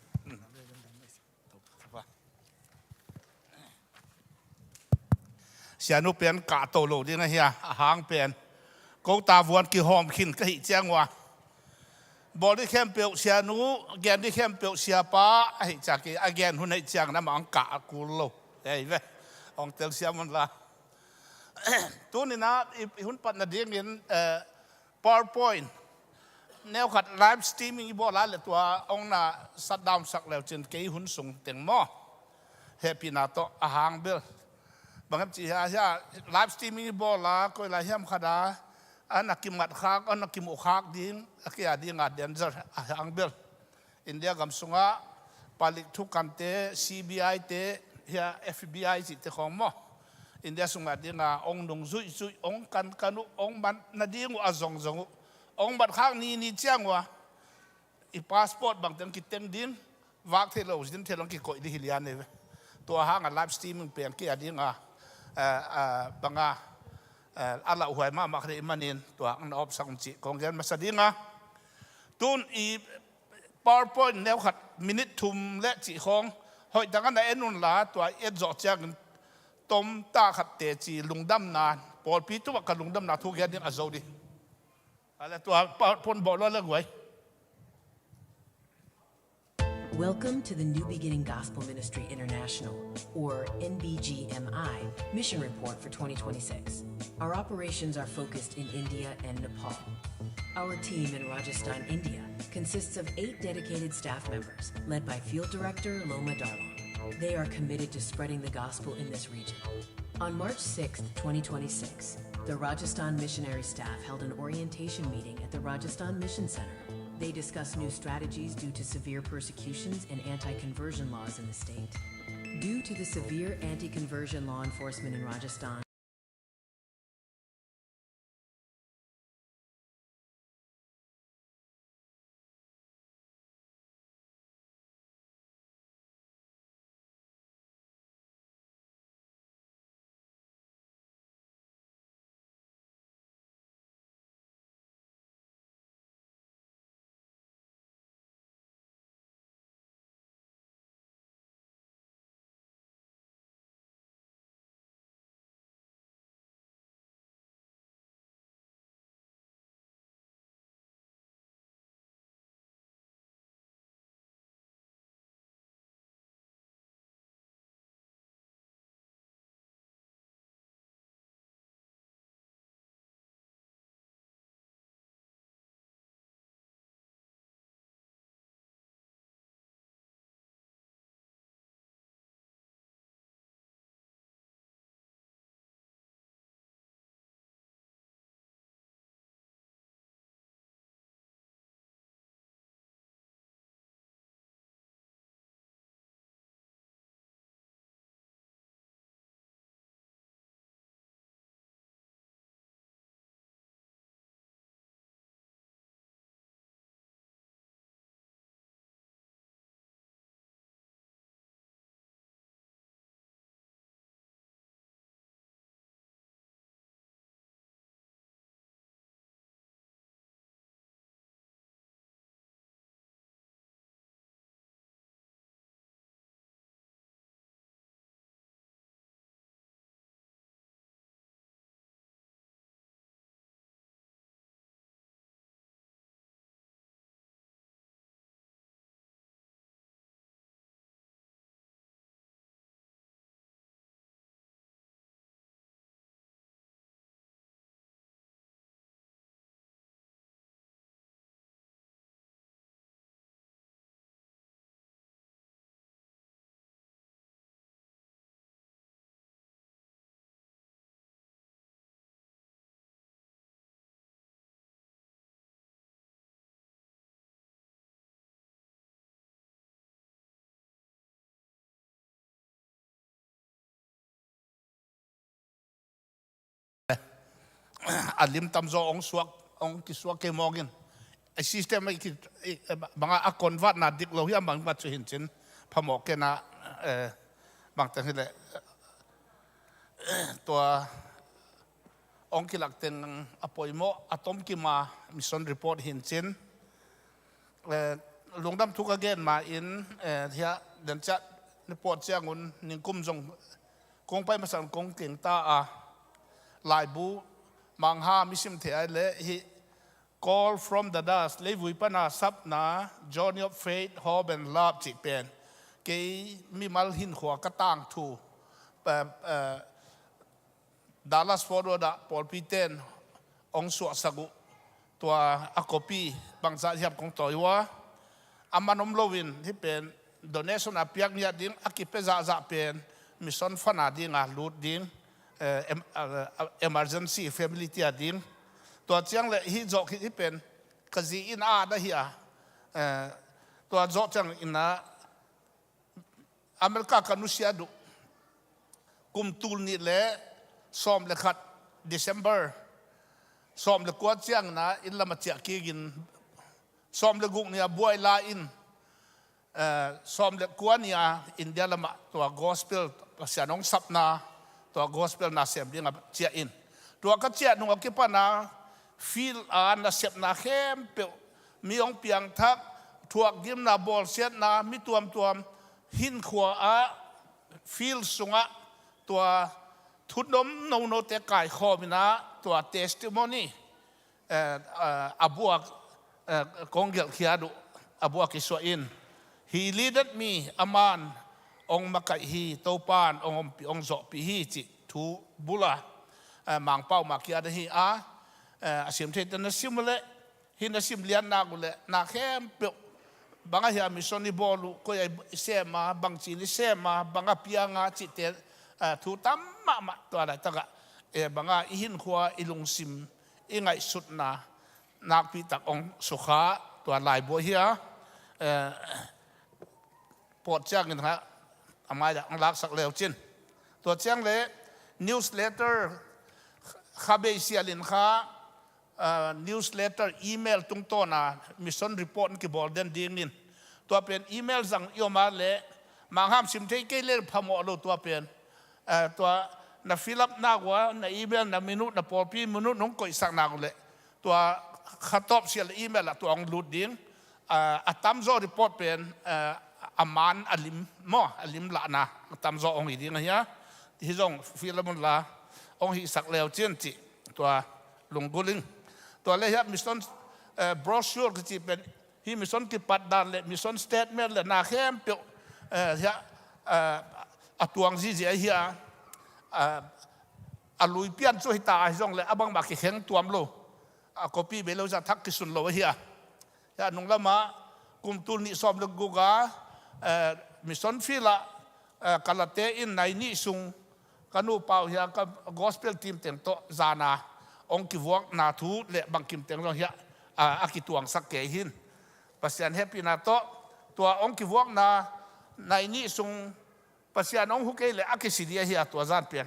เสียนุเปลี่ยนกะโตโลดีนะเฮียหางเปลี่ยนกูตาวนกี่หอมขินก็หิเจียงวะบอดี้เข้มเปียวเสียนุแกนที่เข้มเปียวเสียป้าไอ้จากกี่แกนหุ่นไอ้เจียงน้ำมังกะกูโลเฮ้ยเว้ยองเตลเสียมันละตัวนี้นะหุ่นปัดนาเดียงเงินPowerPointแนวขัดไลฟ์สตรีมมิ่งบ่ละเลยตัวองน่ะสัดดาวสักแล้วจนเกี่ยหุ่นส่งเต็งหม้อเฮปีนาโตอาหางเบลบางครั้งจีฮะไลฟ์สตรีมมิ่งบ่ละก็เลยเฮียมขดาอันนักกิมมัดขากอันนักกิมอุขากดิ้งอักยาดิ้งอัดเดนเซอร์อาหางเบลอินเดียกำสุงะผลิตทุกกันเต CBI เตเฮีย FBI จิตของหม้ออินเดียสุงะดิ้งองดงซุยองกันกันุองมันนาดิ้งอาซงองบัดข้างนี้เจ้างวะอีพาสปอร์ตบางทีกิเต็งดิ้งวักเทโลดิ้งเทลงกิโกยดิฮิลียนเนี่ยตัวห้างไลฟ์สตรีมมิ่งเปลี่ยนกี่ดิ้งบางอะไรหัวมามักเรียมันเองตัวอันออฟสังจิของเงินมาสดิ้งตุนอีPowerPoint แนวขัดมินิทุ่มและจีของหอยดังนั้นในนุนลาตัวจอดจากต้มตาขัดเตจีลุงดำนานปอลปีตัวกับลุงดำนาทุกอย่างดิ้งอาโจดีอะไรตัวพลบอกว่าเรื่องไว้ Welcome to the New Beginning Gospel Ministry International, or NBGMI, Mission Report for 2026. Our operations are focused in India and Nepal. Our team in Rajasthan, India, consists of 8 dedicated staff members, led by Field Director Loma Darlong. They are committed to spreading the gospel in this region. On March 6, 2026, the Rajasthan missionary staff held an orientation meeting at the Rajasthan Mission Center. They discussed new strategies due to severe persecutions and anti-conversion laws in the state. Due to the severe anti-conversion law enforcement in Rajasthan, alim tamzo ong suak ong kiswak ke mogin ai system ai ki banga akon wat na dik lo hiam bang bat hin chin phamok ke na bang tan heleตัวองค์กิลักเต็งอปอยโมอะตอมกิมามิชชั่นรีพอร์ตหินจินลงดำทุกเกณฑ์มาอินเทียเดินจัดรีพอร์ตเชียงุนนิงกุมจงกงไปมาสั่งกงเก่งตาลายบูมังฮามิสิมเทียเลฮิ call from the dust เลยวุยปนาซับนา journey of faith hope and love จิเป็นเกยมีมัลหินหัวกระต่างทูดาลัสฟอร์ดปอลปีเตนองสวสกุตัวอากปีบางจากยับของตัวว่าอามันอมโลวินที่เป็นโดเนชั่นอาเปียกเนี่ยดิ้งอากิเปจะเป็นมิชชั่นฟันดิ้งลูดดิ้งemergency family ที่ดิ้งตัวเจียงเลยฮิจอกที่เป็นกษีอินอาได้เฮียตัวจอกจังอินนะอเมริกากันุเซียดุกุมตูลนี่แหละซ้อมเลยขัด December ซ้อมเลยกวาดเจียงนะอินละมาเจียกีกินซ้อมเลยกุกเนี่ยบวยลาอินซ้อมเลยกวาเนี่ยอินเดียละมาตัว gospel ภาษาน้องซับนาตัว gospel นาเสียมดิ้งเจียอินตัวก็เจียนุ่งกิปนาฟีลนาเสียบนาเข้มเปียวมีองเปียงทักถั่วกิมนาบอลเสียนามีตัวหินขวาฟีลสุงะตัวทุดนมโนเตกายข้อมินะตัว testimony อบัวกงเกลเขียดุอบัวกิสวอิน he leaded me aman ong makai hi topan ong zo pi hi chi thu bula mang pau makia de hi asim the na simule hi na sim lian na gule na khem pe banga hi mission ni bolu ko ai sema bang chi ni sema banga pianga chi te thu tam ma to ala taka banga ihin khwa ilung sim ingai sut na nak pi tak ong sukha to lai bo hi port chang ni ha amai da ang lak sak leo chin to chang le newsletter khabe sialin kha newsletter email tung to na mission report ki bol den ding nin to pen email zang yoma le mangham sim thei ke le phamo lo to pen to na fill up na wa na email na minute na por pi minute nong koi sak na le to khatop sial email la to ang lut ding atam zo report pen aman alim mo alim la na atam zo ong iding ya hi zong fill up la ong hi sak leo chen chi to lunggulingตัวเลขมิชชั่นbrochure ก็จะเป็นที่มิชชั่นที่ปัดดานเลยมิชชั่น statement เลยนาเข้มเปียวตัวงซีเจียเฮียลุยเปียนช่วยตาให้ส่งเลยบังบักแข็งตัวมโลcopy เบลจะทักกิสุนโลเฮียนุ่งละมากุมตุลนิสอมลกูกามิชชั่นฟิละกาลเตอินในนิสุงกันูเปาเฮียกับ gospel team เต็มโตจานาองค์กิวกนาทูและบังกิมเต็งเราเฮียอากิตวงสักเกหินปัสยานเฮปีนาโตตัวองค์กิวกนาในนี้ทรงปัสยานองหุกเกและอากิสิเดียเฮียตัวจานเปลี่ยน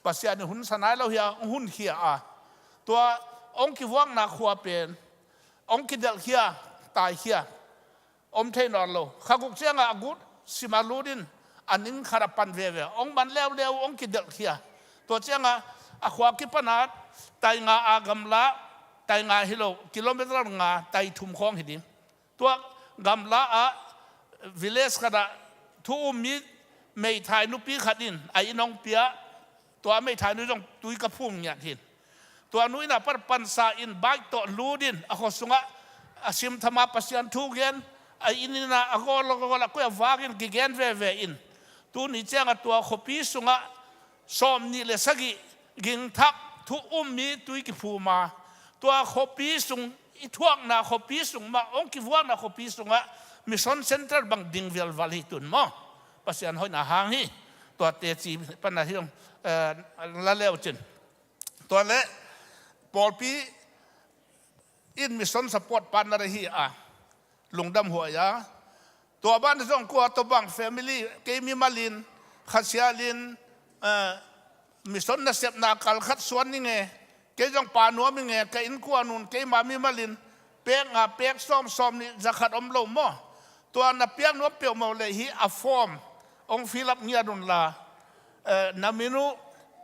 ปัสยานหุ่นสนายเราเฮียหุ่นเฮียตัวองค์กิวกนาขวาเปลี่ยนองค์กิเดลเฮียตายเฮียอมเทนอนโลข้ากุกเชียงอากุดสิมาลูดินอันนิงคาราปันเวเวองค์บันเลวเลวองค์กิเดลเฮียตัวเชียงอาขวากิปนาดไตงาอากำละไตงาฮิโลกิโลเมตรงาไตทุ่มคลองหิดิตัวกำละวิเลสขณะทุ่มมีไม่ถ่ายนุปีขัดินไอ้น้องเปียตัวไม่ถ่ายนุต้องตุยกระพุ่งเนี่ยทินตัวนุ้ยน่ะปันปันซาอินใบตัวลูดินอโคสุงะสิมธรรมปัสยันทุกเย็นไอ้อินน่ะอโคลก็ละก็วากินกิเกนเวเวอินตัวนี้เจ้าตัวขบีสุงะสอมนี่เลสกิกิงทักทุมีตุยกิภูมาตัวขบีสุงอีทวงนาขบีสุงมาองค์กิวงนาขบีสุงะมิชชั่นเซ็นเตอร์บังดิงเวลวาลีตุนมอปัสยันหอยนาหางนี่ตัวเตจีปัญหาที่ตรงละเลวจินตัวเละปอลปีอินมิชชั่นสปอร์ตปันอะไรฮีลุงดำหัวยาตัวบ้านที่ต้องกลัวตัวบังแฟมิลี่เกมีมาลินขัดเสียลินมิสนนัสเซบนาคัลขัดสวนนี่ไงเกยจงปานัวมิไงเกอินกวนุนเกยมามีมาลินเปียกเปียกซ้อมนี่จะขัดอมลมมั้ตัวนับเปียกนัวเปียวมาเลยฮีอัฟฟอร์มองฟิลับเงียดุนลานามินุ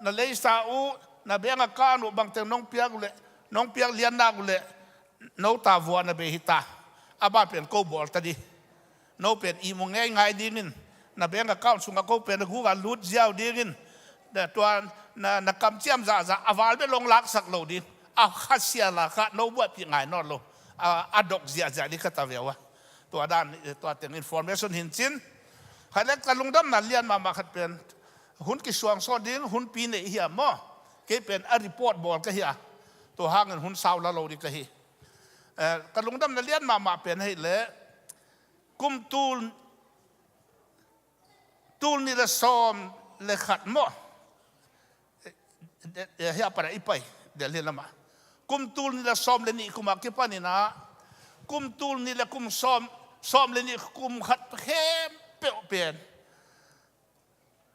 นาเลซาอูนาเบียงกานุบางเตงน้องเปียกเลยน้องเปียกเลียนนากุเลยน้องตาวัวนาเบฮิตาอาบ้าเป็นโกบอลตาดีน้องเป็นอีมงง่ายดีนินนาเบียงกาสุงกโกเป็นกูกันลุดเจ้าดีนินแต่ตัวนักกำเชี่ยมจะอวาลไปลงลักสักโลดิเอาข้าเสียละข้าโน้บว่าปีง่ายนอนโลอดอกเสียใจนี่ข้าตาเวียวะตัวด้านตัวเต็งอินฟอร์เมชันหินจินใครเล็กกันลงดำนั่นเลียนมาขัดเป็นหุ่นกิสวงโซดินหุ่นปีนี่เฮียมั้งเก็เป็นรีพอร์ตบอลก็เฮียตัวห่างเงินหุ่นสาวละโลดิก็เฮียกันลงดำนั่นเลียนมาเป็นให้เละกุมตูลนี่ละซ้อมเลยขัดมั้งเฮียปะไรไปเดี๋ยวเรียนละมากุมตูลนี่ละซ้อมเลยนี่กุมอากิปานี่นะกุมตูลนี่ละกุมซ้อมเลยนี่กุมขัดเข้มเปลี่ยน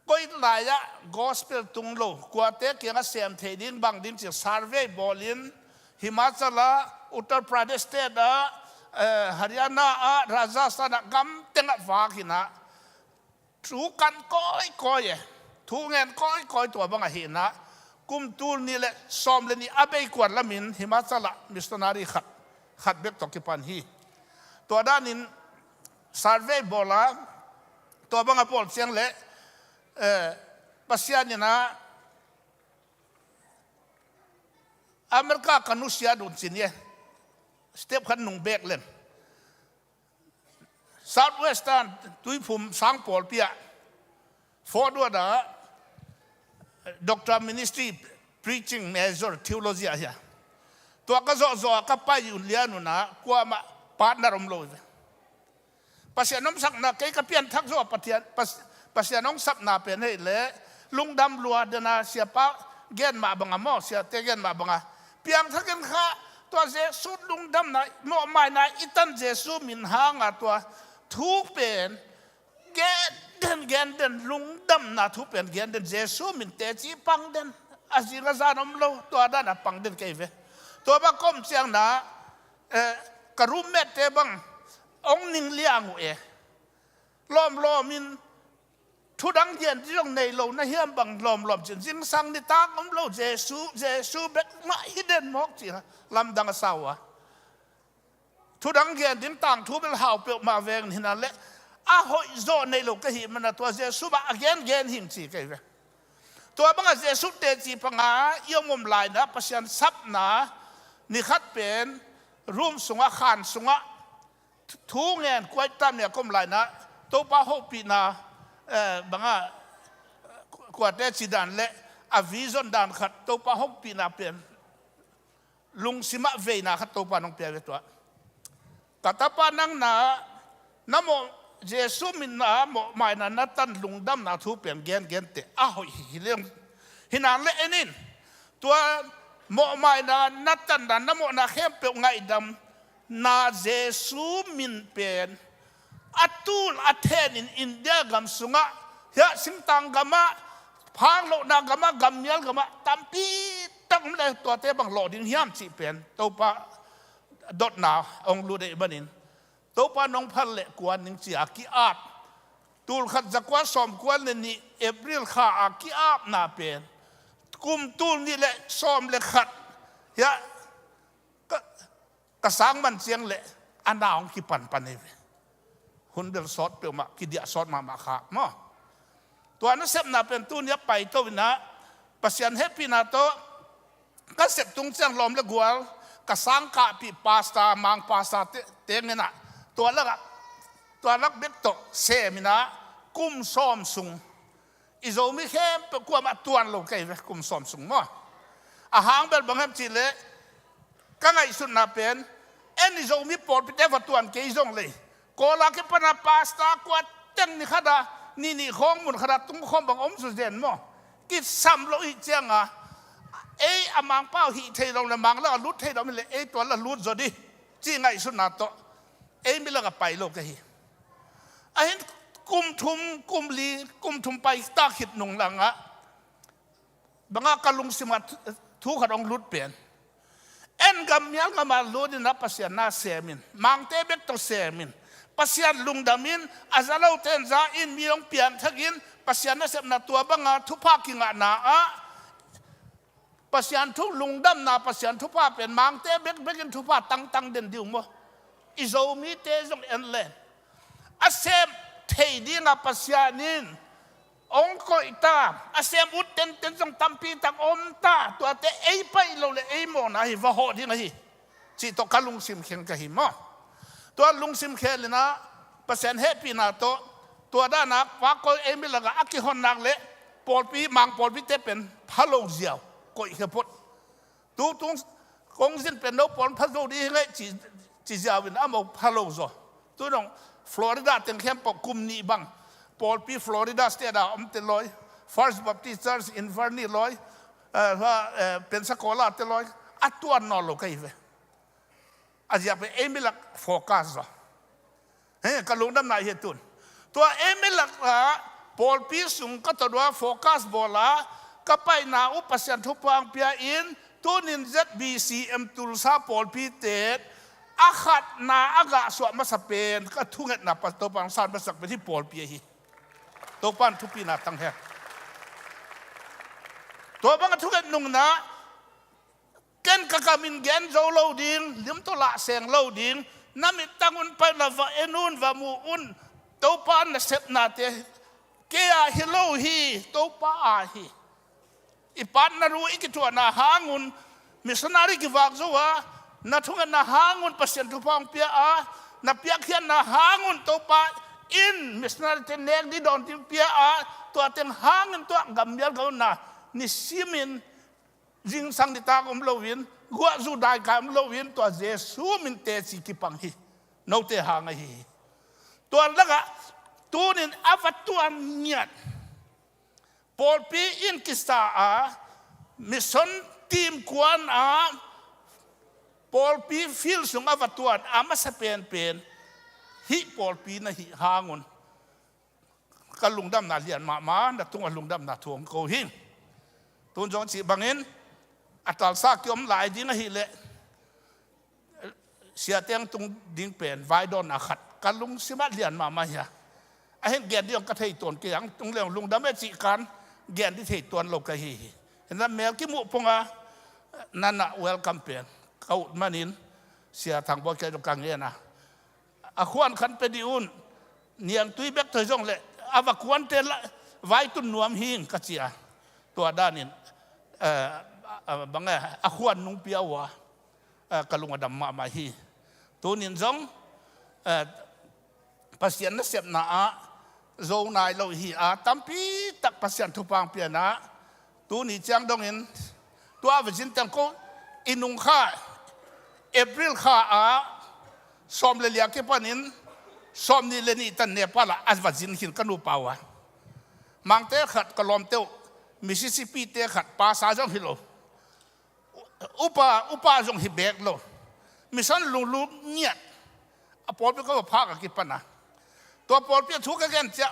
ก็อีกหลายอะกอสเปลตุงโลกว่าเตะเกี่ยงเสียมเทดินบางดินจากซาร์เวย์บอลินหิมาชลาอุตรประเทศเตดะฮาริยานาราชสานกัมเต็งฟ้ากินะถูกันก้อยถูเงินก้อยตัวบางเห็นนะกุมตูลนี่แหละซ้อมเลยนี่อาเบยกวนละมินหิมาชลามิสตนารีขัดเบกตอกิปันฮีตัวด้านนี้ซาร์เวย์บอลาตัวบางปอลเสียงเละปัสยานี่นะอเมริกากันุสยาดุนสินเย่สเต็ปขันนุ่งเบกเล่น Southwestern ตุยภูมิสังปอลเปียฟอร์ดว่านะ Doctor Ministry Preaching Major Theology เฮียตัวก็จ่อก็ไปอยู่เลียนุนะกว่ามาปาดนารมโลยภาษาน้องสักนาเกยกับเพียนทักจ่อปะเทียนภาษาน้องสับนาเป็นให้เละลุงดำลัวเดนาเสียปะเกณฑ์มาบังอ่ะมอเสียเตเกณฑ์มาบังอ่ะเพียงทักกันข้าตัวเจสุลุงดำนะมอไม่นะอิตันเจสุมินหางอ่ะตัวทุกเป็นเกณฑ์ลุงดำนะทุกเป็นเกณฑ์เจสุมินเตจีปังเดนอาศิกาซานอมโลตัวด้านน่ะปังเดนเกยเวตัวบังคมเสียงนะกระรุมเม็ดเตบังองนิงเลียงเอล้อมมินทุดังเย็นที่ตรงในโลนะเฮียมบังล้อมจริงสังนิตาอมโลเจซูเบ็ดมาฮิเดนมอกจีลำดังสาวะทุดังเย็นดินต่างทุเป็นหาวเปียวมาเวงหินันเละอาหอยโซในโลก็หิมันตัวเจซูบะเกนหิมจีกันเวตัวบังเจซูเตจีปังอายงมลายนะปัศยันซับนะนิคัดเป็นรูมสงะขานสงะทูเงินกวยตั้มเนี่ยก็มลายนะตัวป้าหกปีนะบังกว่าแต่จีดันเละอวิจนดันขัดตัวป้าหกปีนะเป็นลุงสิมะเวนะขัดตัวป้าน้องเปียตัวกัตป้านั่งนะน้ำโมเจสุมินนะโมไม่นะนัตันลุงดำนะทูเป็นเกนเตะอ้าวฮิเลงฮินันเละนินตัวโมไม่นะนัตันนะน้ำโมนะเข้มเปียไงดำนาเจสุมินเป็นอัตุลอัเทนอินเดียกัมสุงะเฮสิงตังกัมะพังโลนากัมะกัมเมียลกัมะตัมปีตั้งเลยตัวเตบังโลดินเฮียมสิเป็นตัวปะดดนาองลูเดบันินตัวปะน้องพันเละกวนนิงจีอากิอาบตูลขัดจักว่าสอมกวนนี่เอพริลข้าอากิอาบนาเป็นกุมตูลนี่แหละสอมเละขัดเฮกระสังมันเสียงเละอันดาองกิปันเอเวหุ่นเดือดสดเปลี่ยวมากิเดียสดมาขาหม้อตัวนั้นเสพนาเป็นตู้เนี้ยไปตัววินะปัศยันเฮปีนาโตก็เสพตุงเสียงลมและกัวกระสังกะปีปาสตามังปาสตาเตียงนี่นะตัวลักเบ็ดโตเซมินะกุมซ้อมสุงอิโซมิเข้มกว่ามาตัวลงไกลกุมซ้อมสุงหม้ออาหารเป็นบางแห่งจีเล่ก็ไงสุดนาเป็นเอ็นอิโซมิปอดไปเทวตัวเกยซงเลยก็ลักปนาปาสตากว่าเต็งนี่ขดานี่ของมุนขดาตุ้งของบางอมสุดเด่นมั้งกิดซ้ำโลหิตเจียงอ่ะอามังเป้าหิเทลงละมังแล้วลุดเทลงไม่เลยตัวละลุดจดีจีไงสุดนาโตไม่ละกับไปโลกกันฮีเห็นกุมทุมไปตาขิดหนุ่งหลังอ่ะบางกะลุงสิมาทุกขดองลุดเปลี่ยนกัมยัลกัมาลุดินะปัสยานาเซมินมังเตเบกโตเซมินปัสยานลุงดามินอาซาเลาเทนซาอินมีองเปลี่ยนทักินปัสยานาเซมนาตัวบางทุพากิงานาอะปัสยานทุลุงดำนาปัสยานทุพาเป็นมังเตเบกินทุพาตั้งเด่นดิวมั้งอิโซมีเตจงเอ็นเลนอาเซมเทดีนาปัสยานินองค์ก็อิตาอาเซมอุดเต็นจงตัมปีตังอมตาตัวเตไปเราเลยโมนะฮิวะโหดีนะฮิจิตกัลุงซิมเขียงกันฮิมอตัวลุงซิมเขียนเลยนะเปอร์เซ็นต์เฮปีนาโตตัวด้านนักว่าก็ไม่ละก็อักขิฮอนนักเละปอดปีมังปอดปีเตเป็นพะโลเจียวก็อีกพดตุ้งกงสินเป็นนกปอนพะโลดีเลยจีเจียวเป็นอ้าวพะโลโซตัวน้องฟลอริดาเต็งเข้มปกุมนี่บังปอลปีฟลอริดาสเตดาอมเตลอย First Baptist Church in Fernie ลอยเป็นสกอลาเตลอยอัตัวนอลโลกอีเวอาจจะเป็นไม่หลักโฟกัสกลุงดำนายเหตุนตัวไม่หลักปอลปีสุงก็ตัวโฟกัสบอลาก็ไปนาอุปสรรคทุพางเปียอินตัวนินเจ็ด BCM ตุลซาปอลปีเตดอาขัดนาอากาศสวมมาสเปนก็ทุ่งเงินนับตัวปังซานมาสักไปที่ปอลปีฮีตัวปั้นทุกปีนาตั้งแห่ตัวบังทุกเงินนุ่งนะเกณฑ์กากามินเกณฑ์โจโลดิงเลี้ยมตัวละเสียงโลดิงน้ำมิตังอุนไปละว่าเอนุนว่ามูอุนตัวปั้นเสพนาเตเกียฮิโลฮีตัวป้าฮีอีปั้นนรู้อีกตัวนาหาnguนมิสนาริกิวักซัว na thungan na hangun pasien tu pang pia a na pia khian na hangun to pa in missionary ten nek di don tim pia a to ateng hangun to gambial go na ni simin jing sang di ta kom lovin gua zu dai kam lovin to jesu min te si ki pang hi no te hanga hi to laga tunin avatuan niat Paul pi in kista a mission team kuan a Paul pi feel sung avatuan ama sa pen hi Paul pi na hi hangun kalungdam na lian ma na tung alungdam na thuam ko hin tun jong chi bangin atal sa kyom lai ding hi le sia teng tung ding pen vai don a khat kalung sima lian ma ya a hen gen diong ka thei ton ke yang tung le lungdam e chi kan gen di thei ton lo ka hi na mel ki mu ponga nana welcome pen kau manin sia thang bo ke kang ye na a khwan khan pe di un niang tui bek thoi jong le ava kwan te vai tun nuam hing ka chia to danin banga a khwan nung piawa kalung adam ma hi to nin jong pasien na sep na a zo nai lo hi a tampi tak pasien thu pang pia na tu ni chang dong in tu a vin tan ko inung kha April kha a som le lia ke panin som ni le ni tan Nepal as vajin hin kanu pawa mang te khat kalom teu Mississippi te khat pa sa jong hilo upa jong hi bek lo mission lu niat a pol pe ko pha ka ki pana to pol pe thu ka gen cha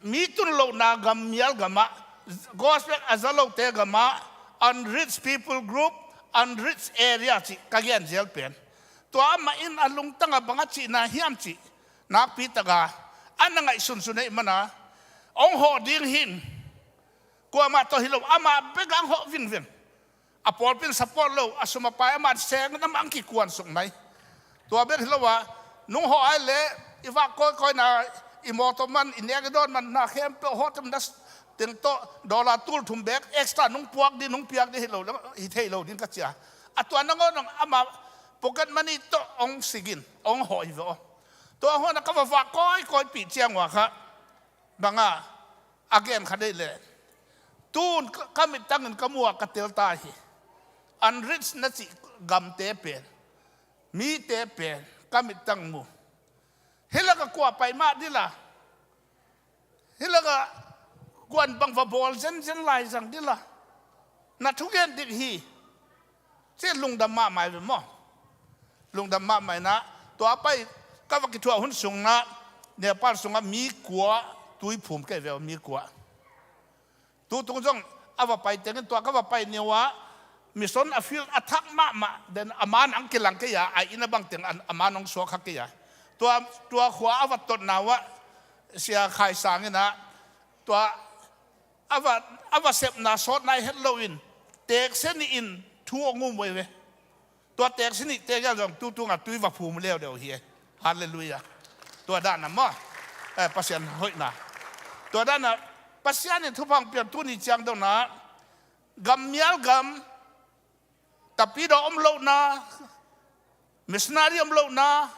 mi tun lo na gam mial gama gospel azalo te gama unrich people group unrich area chi ka gen jel pen to ama in alung tanga banga chi na hiam chi na pi taga ananga isun sunai mana ong ho ding hin ko ma to hilo ama begang ho vin a pol pin support lo asuma pa ama seng na mang ki kwan sung mai to be hilo wa nung ho ai le iwa ko na imoto man ineg don man na khem pe ho tam das ten to dollar tul thum bek extra nung puak di nung piak di hilo hi thei lo din ka chia atwa na ngon ama pocket money to ong sigin ong ho i vo to ho na ka wa koi pi chiang wa kha banga again khadai le tun kamit tangen kamua katel ta hi unrich na chi gam te pen mi te pen kamit tang mu hilaga kwa pai ma dila hilaga kwan bang va bol zen lai jang dila na thugen dik hi che lungdam ma mai mo lungdam ma mai na to pai ka wa ki thua hun sung na Nepal sunga mi kwa tui phum ke ve mi kwa tu tung jong awa pai tengen to ka wa pai newa mission a field attack ma den aman ang kilang ke ya ai ina bang teng amanong so kha ke ya to khwa awa tot na wa sia khai sang na to awa sep na sot nai hello in tek sen in thu ngum we to tek sen ni te ya jong tu nga tui wa phum leo deu hi hallelujah to da na ma pasien hoi na to da na pasien ni thu pang pian tu ni chang dong na gam mial gam tapi do om lo na missionary om lo na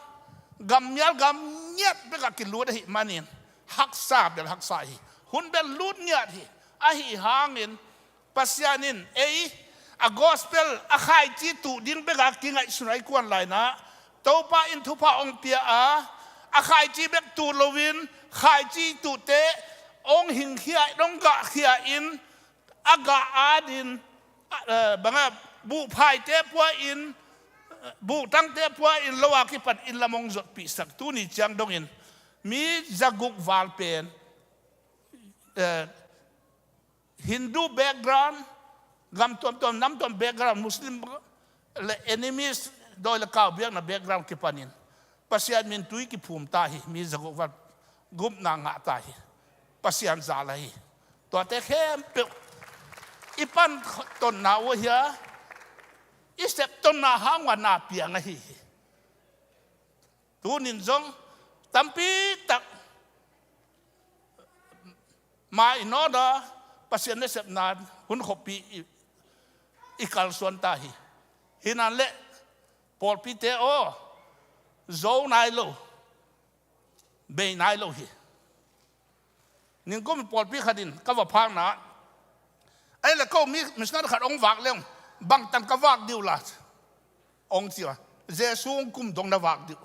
gam mial gam nyet be ka ki lu da hi manin hak sa bel hak sa hi hun bel lut nyat hi a hi hangin pasianin a gospel a khai chi tu ding be ka ki ngai sunai kwan lai na to pa in thu pa ong pia a khai chi bek tu lovin khai chi tu te ong hing khia dong ga khia in aga adin banga bu phai te pua in bu tang te pua in lowa ki pat in lamong zot pi sak tu ni chang dong in mi zaguk wal pen Hindu background gam tom nam tom background Muslim le enemies do le ka biak na background ki panin pasian min tui ki phum ta hi mi zaguk wal gup na nga ta hi pasian za la hi to te khem pe ipan ton na wo hia isep ton na hang wa na piang hi tu nin jong tampi tak ma inoda pasien ne sep na hun khopi ikal suan ta hi ฮินันเละปอดพิเตโอโจนายโลเบย์นายโลฮีนิ่งก็มีปอดพิขัดินก็ว่าพังนะไอ้แล้วก็มีมิสนาขัดองค์วักเรื่องบางตันก็วักดิวละองค์เสียเจสูงกุมตรงนั้นวักดิว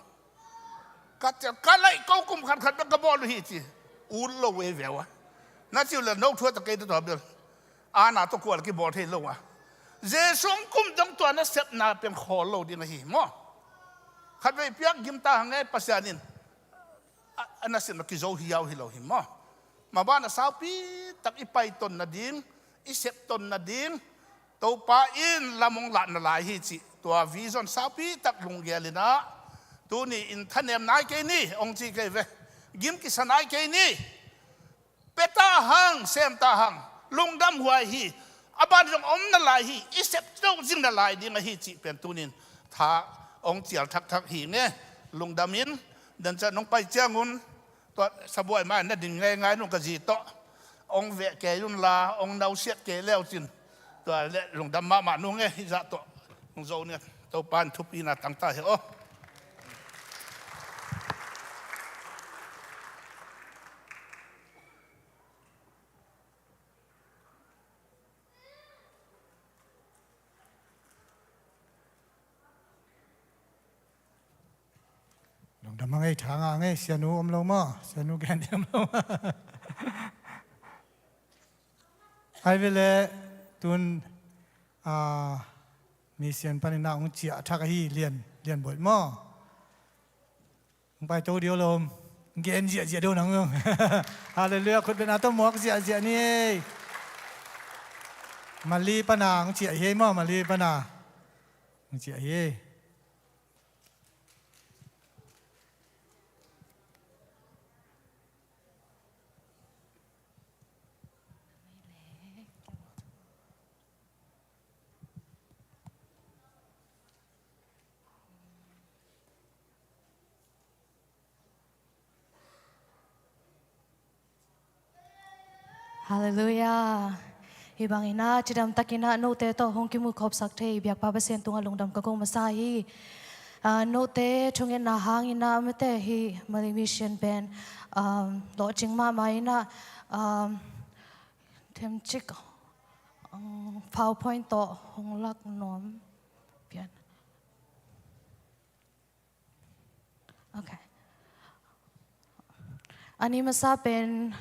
ก็จะกันเลยก็กุมขัดมันก็บอลฮีจีอูโลเวเววะนั่นจิวเลยนกทั่วตะเกียบตัวเดียวอาณาตะกัวกี่บอลเทโลวะเจสูงกุมตรงตัวนั้นเสพนาเป็นคอโลดีนะฮีมั้งขัดไปเปียกยิมตาหังไงปัสยานินอันนั้นสิ่งที่โจฮิยาวฮิโลหิมั้งมาบ้านสาวปีตักอีไปตนนาดิงอีเสพตนนาดิงตัวป้าอินละมงหลานละลายฮิจิตัววิจอนสาวปีตักลุงเกลินะตัวนี้อินทันเนมนายเกนี่องจีเกเวยิมกิสนายเกนี่เปตาหังเซมตาหังลุงดำหัวฮีอาบานจงอมละลายฮีอีเสพเจ้าจิงละลายดิ้งฮิจิเป็นตัวนี้ถ้าองเจียทักฮีเนี่ยลุงดำมินเดินจะน้องไปเจ้างุนตัวสบายมาเนี่ยดิ่งง่ายๆนุ่งกระจีโตองเวะแกยุ่นลาองดาวเสียแกแล้วจินตัวเละลงดำมานุ่งไงฮิจะตัวลงโจเนี่ยตัวปานทุบปีนาตั้งตาเหรอดำมังไอ้ทางไงเสียนูอมลงมาเสียนูแกนเดียมลงมาไอ้เวลาตุนมีเสียนปนินาองเจียทักฮีเรียนบ่อยมั้งไปโตเดียวลมเกนเจียเดียวนังฮาเลลูยาคนเป็นอาตมอกเจียนี่มาลีปนาองเจียเฮมั้งมาลีปนาองเจียเฮHallelujah. Ibang ina, tidam takina no te to hong kimu khop sakte biak pa basen tunga lungdam ka kong masahi. No te tungen na hang ina mete hi mali mission ben lo ching ma ma ina them chik PowerPoint to hong lak nom pian. Okay. Ani masa ben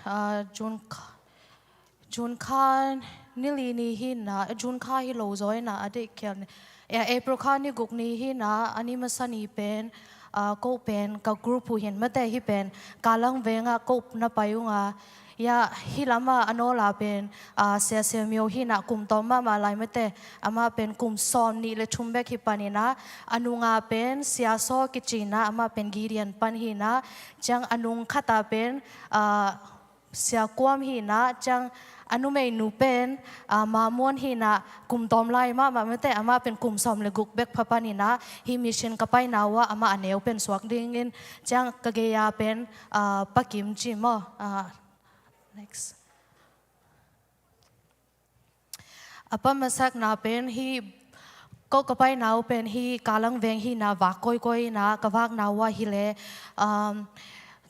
June khan nili ni hi na June kha hi lo zoi na ade kyan April kha ni guk ni hi na ani masani pen ko pen ka group hu hin mate hi pen kalang venga ko na payunga ya hilama anola pen se myo hi na kum to ma lai mate ama pen kum som ni le thumbe ki panina anunga pen sia so kichina ama pen girian pan hi na chang anung khata pen sia kwam hi na chang anu mei nu pen ma mon hi na kum tom lai ma mate ama pen kum som le guk bek phapani na hi mission kapai nawa ama aneu pen swak dingin chang kageya pen pakim chi mo next apa masak na pen hi ko kapai nau pen hi kalang veng hi na wa koi na kawak nawa hi le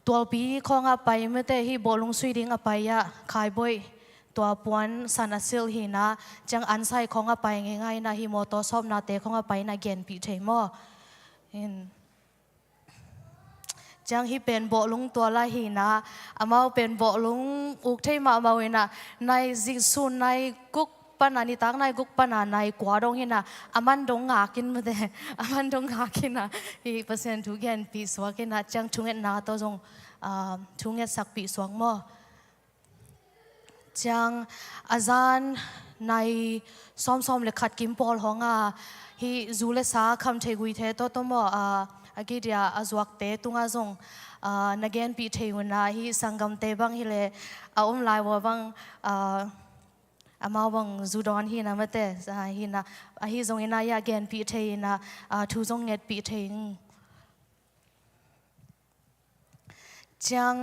12 ปีของอาไปเมื่อแต่ฮีบอลงสวีดิงอาไปยะขายบ่อยตัวปวนสันสิลฮีนะจังอันไซของอาไปง่ายๆนะฮีโมโตซอบนาเตของอาไปนะเกนปีเทมอจังฮีเป็นบอลงตัวละฮีนะอามาเป็นบอลงอุกเทมามาเวนะในจิงซุนในกุกปนานิตักในกุกปนาในกว่าดงฮีนะอามันดงหากินมาแต่อามันดงหากินนะฮีเปอร์เซ็นต์ทุกอย่างปีสวากินนะจังทุงเงินนาตัวจงทุงเงินสักปีสวงมอจังอาจารย์ในซ้อมๆเลยขัดกิมปอลของฮีจูเลสาคำเทกุยเทตัวมออากิเดียอาจวักเตตุงอาจงนักเรียนปีเทวนาฮีสังกัมเตบังฮีเลลายว่าบังอามาบังจูดอนฮีนะมาเตฮีนะฮีจงฮีนะยาเกนปีเทนะทุจงเงตปีเทงจัง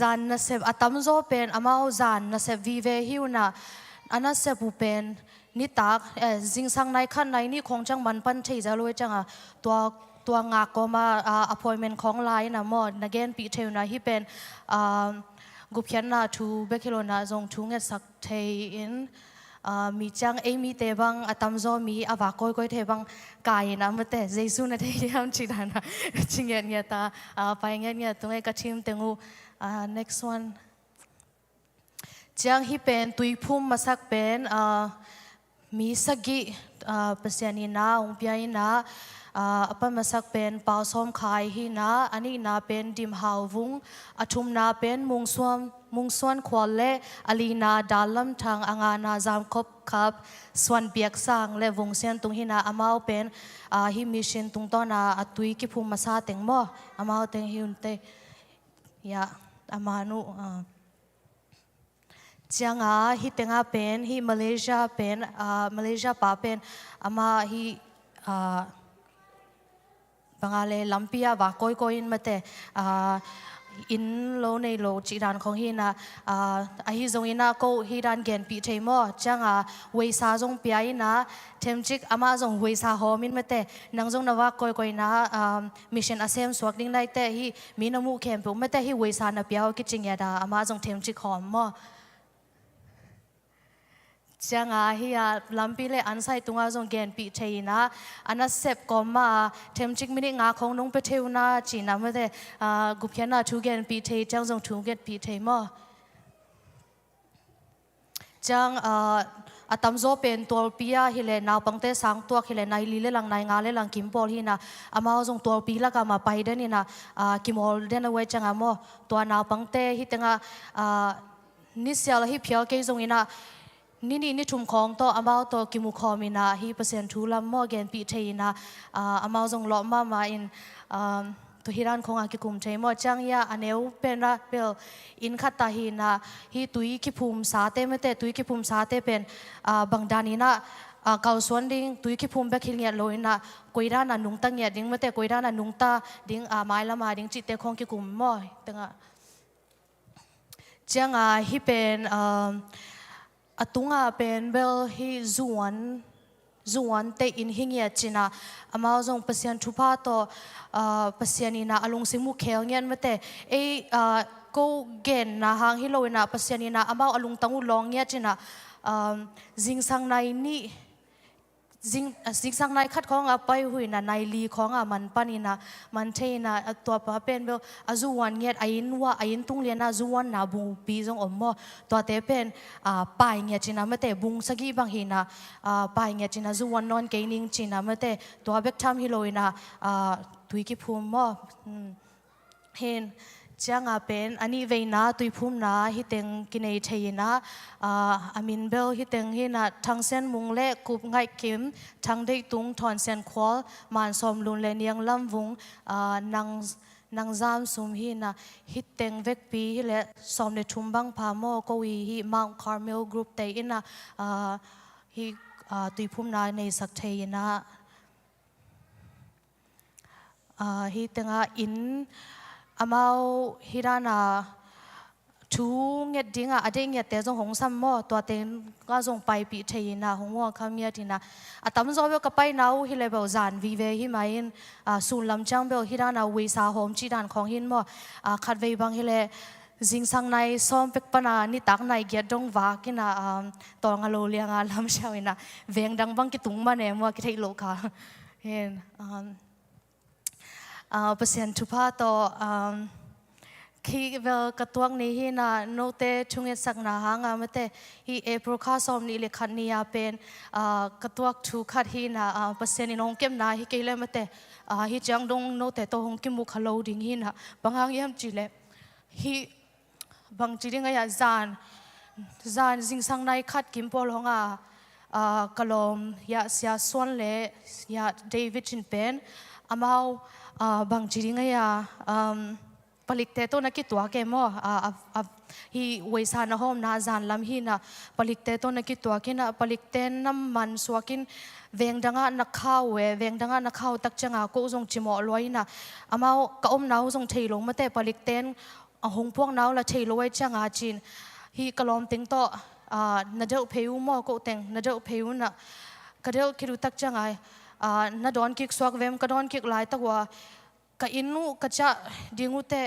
จานนัสเซบอัตมโซเป็นอามาจานนัสเซบวีเวฮิวนะอันนัสเซบุเป็น นี่ตากจิงสังในขั้นในนี่คงจังมันปันที่จะรวยจังตัวงากก็มาappointment ของไลน์นะมอนักเรียนปีเทวนะที่เป็นกุบเขียนนะทูเบคิโลนะจงทูเงสักเทอินมีจังมีเตบังตามโซมีวากอยเทบังกายนะมันแต่เจสุนะเทียมจีดานะจิงเงี้ยตาไปเงี้ยตรงไอ้กระทิมเตงูnext one จังที่เป็นตุยพุ่มมาสักเป็นมีสกิเปอร์เซ็นต์นี่นะองค์พี่นะปันมาสักเป็นเป่าซ้อมขายฮีนะอันนี้นะเป็นดิมหาววุงทุมนะเป็นมุงส่วนควอลเล่อลีนาดาลัมทางงานาจามคบครับส่วนเบียกสร้างและวงเส้นตรงฮีนะอามาเป็นฮิมิชินตรงต้นนะตุยกิพุมมาซาเต็งบ่อามาเต็งฮิอุนเตยาอามานุจังฮิเต็งเป็นฮิมาเลเซียเป็นมาเลเซียป่าเป็นอามาฮิบางอะไรลำปีอะว่าก้อยมาแต่อินโลในโลจีรันของฮินะฮิจงอินะก็ฮิรันเกนปีเทมอจังเวซาจงปีอินะเทมจิกอามาจงเวซาหอมินมาแต่นังจงนว่าก้อยนะมิชชั่นอาเซมสวกดิ้งได้แต่ฮิมีน้ำมูกเข้มปุ่มมาแต่ฮิเวซานะปีเอาคิดจริงยาดาอามาจงเทมจิกหอมมอจังฮิยาลำปีเลอันใส่ตุงจงเกนปีเทนะอันนั้นเสพก็มาเทมจิกมินิงาของน้องไปเทวนาจีนะไม่ได้กุบเขียนนะทูเกนปีเทจังจงทูเกนปีเทมอจังตัมโซเป็นตัวปีอะฮิเลนาวปังเตสังตัวฮิเลนายลีเลลังนายงาเลลังกิมปอลฮินะอามาจงตัวปีละก็มาไปเดนี่นะกิมอลเดนเอาไว้จังมอตัวนาวปังเตฮิตังนิสยาลฮิเพียวเกยจงอินะนี่ทุ่มของตัวอามาตัวกิมุคอมินะฮีเปอร์เซ็นต์ทูลามอเกนปีเทนะอามาจงล้อมาอินตัวฮิรันของอากิคุมเทมอจังยาอันเอวเป็นระเบลอินขัดตาฮีนะฮีตุยกิพุมสาเตไม่เตตุยกิพุมสาเตเป็นบางดานีนะเกาส่วนดิ้งตุยกิพุมเบคิลเนียโลยนะกุยด้านันนุงตั้งเนียดิ้งไม่เตกุยด้านันนุงตาดิ้งไม้ละมาดิ้งจิตเตของกิคุมมอตั้งจังฮีเป็นตุงเป็นเบลฮีจวนเตอินหิงเยจินะอามาจงเปอร์เซ็นต์ทุพาโตเปอร์เซ็นต์นี่นะอารมณ์สิมุเคลเงี้ยไม่แต่ก็เกณฑ์นะหางฮิโลนะเปอร์เซ็นต์นี่นะอามาอารมณ์ตั้งอุลองเงี้ยจินะจิงสังในนี่สิ่งสังในคัดของไปหุยนะในลีของมันปานินะมันเทนะตัวป้าเป็นเบลจวนเงียไอ้นตุงเลียนะจวนนะบุงปีจงอมตัวเตเป็นปายเงียจินะไม่แต่บุงสกีบางหินะปายเงียจินะจวนนอนเกนิงจินะไม่แต่ตัวเบกทำฮิโลนะตุยกิพูมเห็นจังเป็นอันนี้เวน่าตุยพุ่มนะฮิตเองกินไอเทียนะอามินเบลฮิตเองฮินะทั้งเส้นมุงเล่กุบไงคิมทั้งได้ตุงถอนเส้นควอลมันสมลุนเลนียงลำวุงนางจามสุมฮินะฮิตเองเวกปีฮิเลสมในทุ่มบังพาโมก็วีฮิมังคาร์เมลกรุ๊ปเตอินะฮิตุยพุ่มนะในสักเทียนะฮิตเองอินอามาฮิรานาทูเงียดิ้งอดีตเงียแต่จงหงสัมมอตัวเต็งก็จงไปปีเทียนะหงวัวคำเงียทีนะตั้มจอบก็ไปน้าฮิเลเบลจานวีเวฮิมาอินสูนลำจังเบลฮิรานาวิสาโฮมจีดานของหินมอขัดเวบังฮิเลจิงสังในซ้อมเป็กปนานี่ตักในเกียดงวากินะตองอโลเลียงลำเชวินะเวียงดังบังกิตุงมาเนี่ยมัวกิเทโลกาเห็นเปอร์เซ็นต์ทุพาโตคีเวลกระตัวนี้ฮินะโนเตชุงเอสักนาหางาไม่เตฮีเอโปรคาสอมนี่เลขันนี้เป็นกระตัวทุขัดฮินะเปอร์เซ็นต์นองเก็มนาฮิเกลไม่เตฮิจังดงโนเตโตหงกิมุขลาวดิ้งฮินะบางครั้งยังจีเลฮิบางจีดิ้งก็อยากจานจิงสังในขัดกิมพอลงกลมอยากเสียส่วนเล่อยากเดวิดชินเป็นอามาบางจีริงยาผลิตเตโตนักกิตัวเกมฮีเวสานะโฮมนาจานลำฮีนะผลิตเตโตนักกิตัวกินะผลิตเตนน้ำมันสวกินเวียงดังนักข้าวเวียงดังนักข้าวตักจังกูจงจิมอลอยนะอามาก็อมน้าจงเทลงมาแต่ผลิตเตนหงพวกน้าละเทลไว้จังจีนฮีกลอมติงโต na deuh pheu mo ko teng na deuh pheu na ka deuh kiru tak changai na don kik swak vem ka don kik lai takwa ka inu ka cha dingu te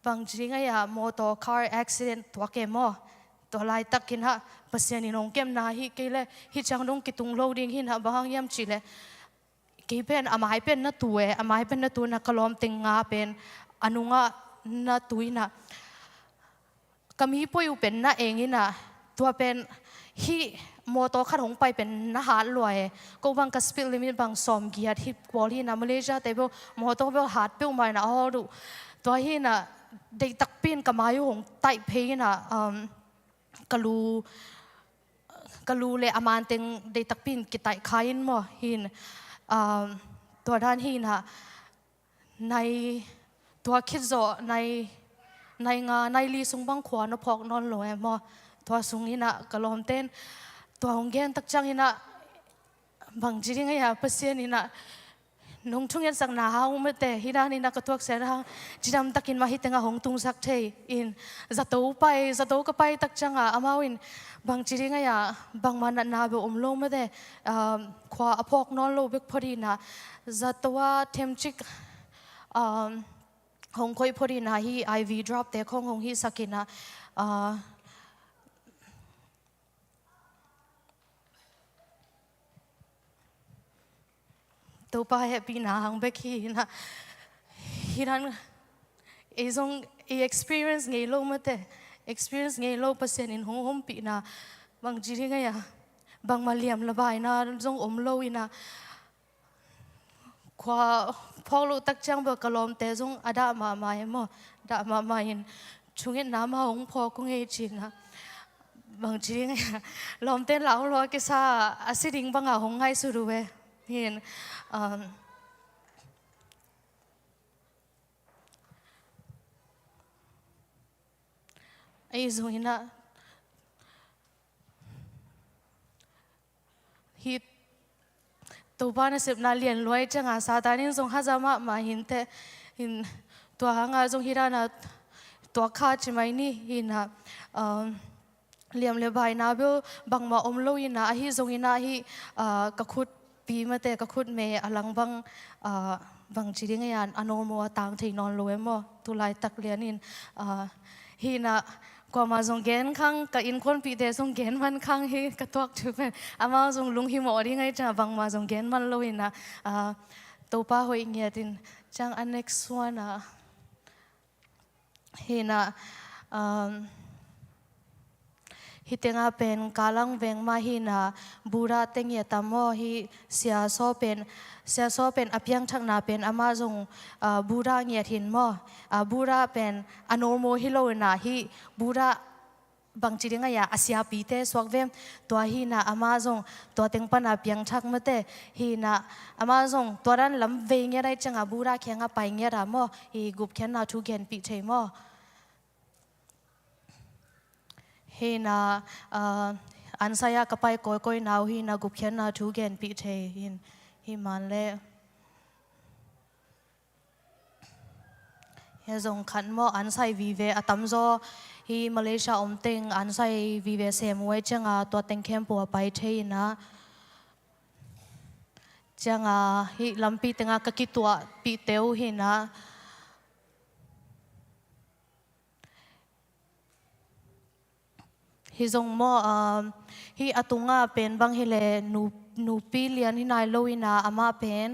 bang jinga ya motor car accident to ke mo to lai takin ha pasien inong kem na hi kele hi chang dong kitung loading hin ha bang yam chile ke pen amai pen na tuwe amai pen na tu na kalom ting nga pen anunga na tuina kami po yu pen na engina tua pen hi motor khat hong pai pen na hat loi ko bang ka speed limit bang som giat hi quality na Malaysia te bo motor bo hat pe mai na ho du to hi na dei tak pin ka mayu hong tai phe na kalu le aman teng dei tak pin ki tai khain mo hinตัวด้านหินฮะในตัวคิดโจในงานในลีสุงบังขวานพอกนอนลอยมอตัวสุงหินะกะลอมเต้นตัวหงเกนตักจังหินะบางจริงไงฮะเปเซียนหินะนุ่งทุ่งยันสังนาฮาวไม่แต่หินะนี่นะกระทวกเสียนะจิดำตักินมาหิตงาหงตุงสักเทอินจะโตไปจะโตก็ไปตักจังอ่ะอามาวินบางจริงไงอ่ะบางมันนาเบอมโลไม่ได้ขวาพอกนอนโลเบกพอดีนะจะตัวเทมจิกหงคอยพอดีนะฮีไอวีดรอปแต่ของหงฮีสักินนะตัวป้าแฮปปี้นะหังเบกฮีนะฮีนั้นไอ้ทรงไอ้ experience ไงโลมาแต่ experience ไงโลเปอร์เซ็นต์อินหงปีนะบางจริงไงอะบางมาเลียมระบายนะทรงโลอินะขวาพอลูกตักจังเบกลอมแต่ทรงอดามาเห็นมั้ยดามาเห็นช่วงนี้น้ำมาหงพอก็ไงจีนะบางจริงไงลอมเต้นเหล่าลอยกิซาอาศิดิงบางหงไงสุดเว้เห็นไอ้ส่วนนั้นฮิตตัวบ้านเสพนาเลียนรวยจังอาซาตานินส่งฮัจมาหินแต่หินตัวหางาส่งฮิรานะตัวข้าใช่ไหมนี่หินนะเลียมเลบายนาเบลบังมาอมโลยินะฮิส่งหินะฮิกะคุดปีมาแต่กะคุดเมอลังบังจีดิงยานอนโมต่างที่นอนรวยมั้งตุลายตักเลียนินฮินะกว่ามาส่งเกณฑ์ข้างกับอินคนปีเดส่งเกณฑ์มันข้างฮีกระทวกถือเป็นอามาส่งลุงฮิโมอดีไงจ้าบางมาส่งเกณฑ์มันเลยนะตัวป้าหอยเงียดินจังอัน next one นะฮีนะฮิตงาเป็นกาลังเวงมาฮีนะบูราเตงเยตามอฮีเสียโซเป็นอภิยังทักนาเป็นอามาส่งบูราเงียทินมอบูราเป็นอโนโมฮิโลนะฮีบูราบางจีดิงายาอาเซียปีเตสวกเวมตัวฮีนะอามาส่งตัวเต็งปันอภิยังทักมาเตฮีนะอามาส่งตัวนั้นลำเวงเงียได้จังอาบูราเขียงอาไปเงียดามอฮีกุบเขียนนาทุเกนปีเทมอเฮนะอันสายกับไปก้อยนาวฮีนะกุบเขียนนาทุเกนปีเทฮิมันเล่เฮซงขันมออันสายวีเวอตัมโซฮีมาเลเซียอมเต็งอันสายวีเวเซมไว้จังตัวเต็งเข้มปัวไปเทนะจังฮีลำปีเต็งกะกิตัวปีเตวฮีนะฮิซงมอฮิอตุงาเป็นบางฮิเลนูปีเลียนฮินายโลวินาอามาเป็น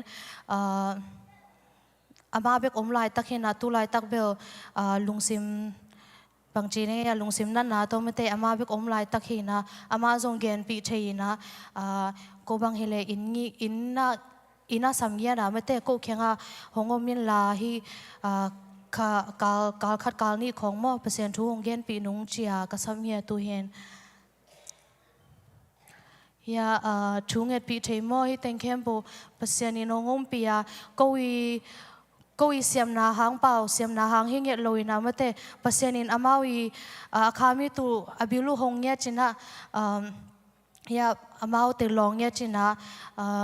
อามาเบกอมลายตักฮินาตุลายตักเบลลุงซิมบางจีเนี่ยลุงซิมนั่นนะตัวไม่เตะอามาเบกอมลายตักฮินาอามาซงเกนปีเทยนะก็บางฮิเลอินน่าสัมเงียนะไม่เตะก็แค่งหงอมินลาฮิการคัดการนี่ของมอเปอร์เซ็นต์ทุกองเกนปีนุงเจียกสัมเงียตัวเห็นยาช่วงเอ็ดปีเทมอให้เต็งเข้มโบเปอร์เซ็นต์นี่น้องงปีก็วีเสียมนาหางเปล่าเสียมนาหางให้เงียดลอยนะไม่แต่เปอร์เซ็นต์นี่อามาวีคามิตูอบิลูหงเงียดจินะยาอามาเตลองเงียดจินะ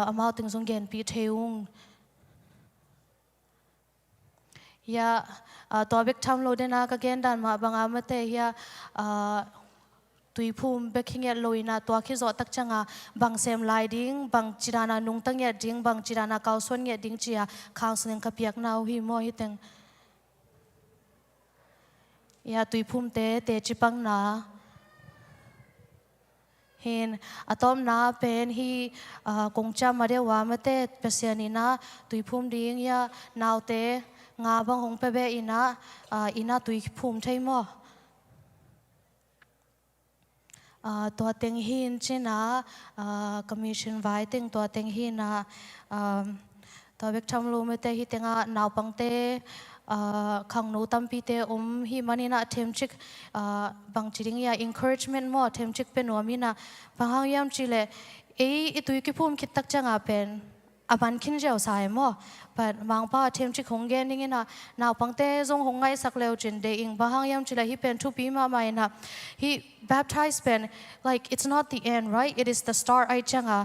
อามาเต็งสงเกนปีเทง ya to bek tham lo de na ka gen dan ma banga mate ya tui phum beking ya loina to khi zo tak changa bang sem lai ding bang chirana nung tang ya ding bang chirana kaw son ya ding chia counseling ka piak nau hi mo hi teng ya tui phum te chipang na hin atom na pen hi kongcha mare wa mate pasiani na tui phum ding ya naw te nga bang hong pe be ina tui phum thei moตัวเต็งหินใช่นะcommission ไว้เต็งตัวเต็งหินนะตัวเบกทำรู้ไม่แต่ฮิตเต็งนาวปังเตขังนูตั้มปีเตฮิมันนี่นะเทมชิกบางจีริงยา encouragement มั่วเทมชิกเป็นหัวมีนะบางครั้งยามจีเลตุยกิพูมคิดตักจังเป็นอาบันคินเจ้าสายมั่วแต่บางป้าเทมชิกของแกนี่นะนาวปังเตจงหงไงสักเลวจินเดอิงบางครั้งยามจีเลฮิเป็นทุปีมาใหม่นะฮิ baptized pen like it's not the end right it is the start I changa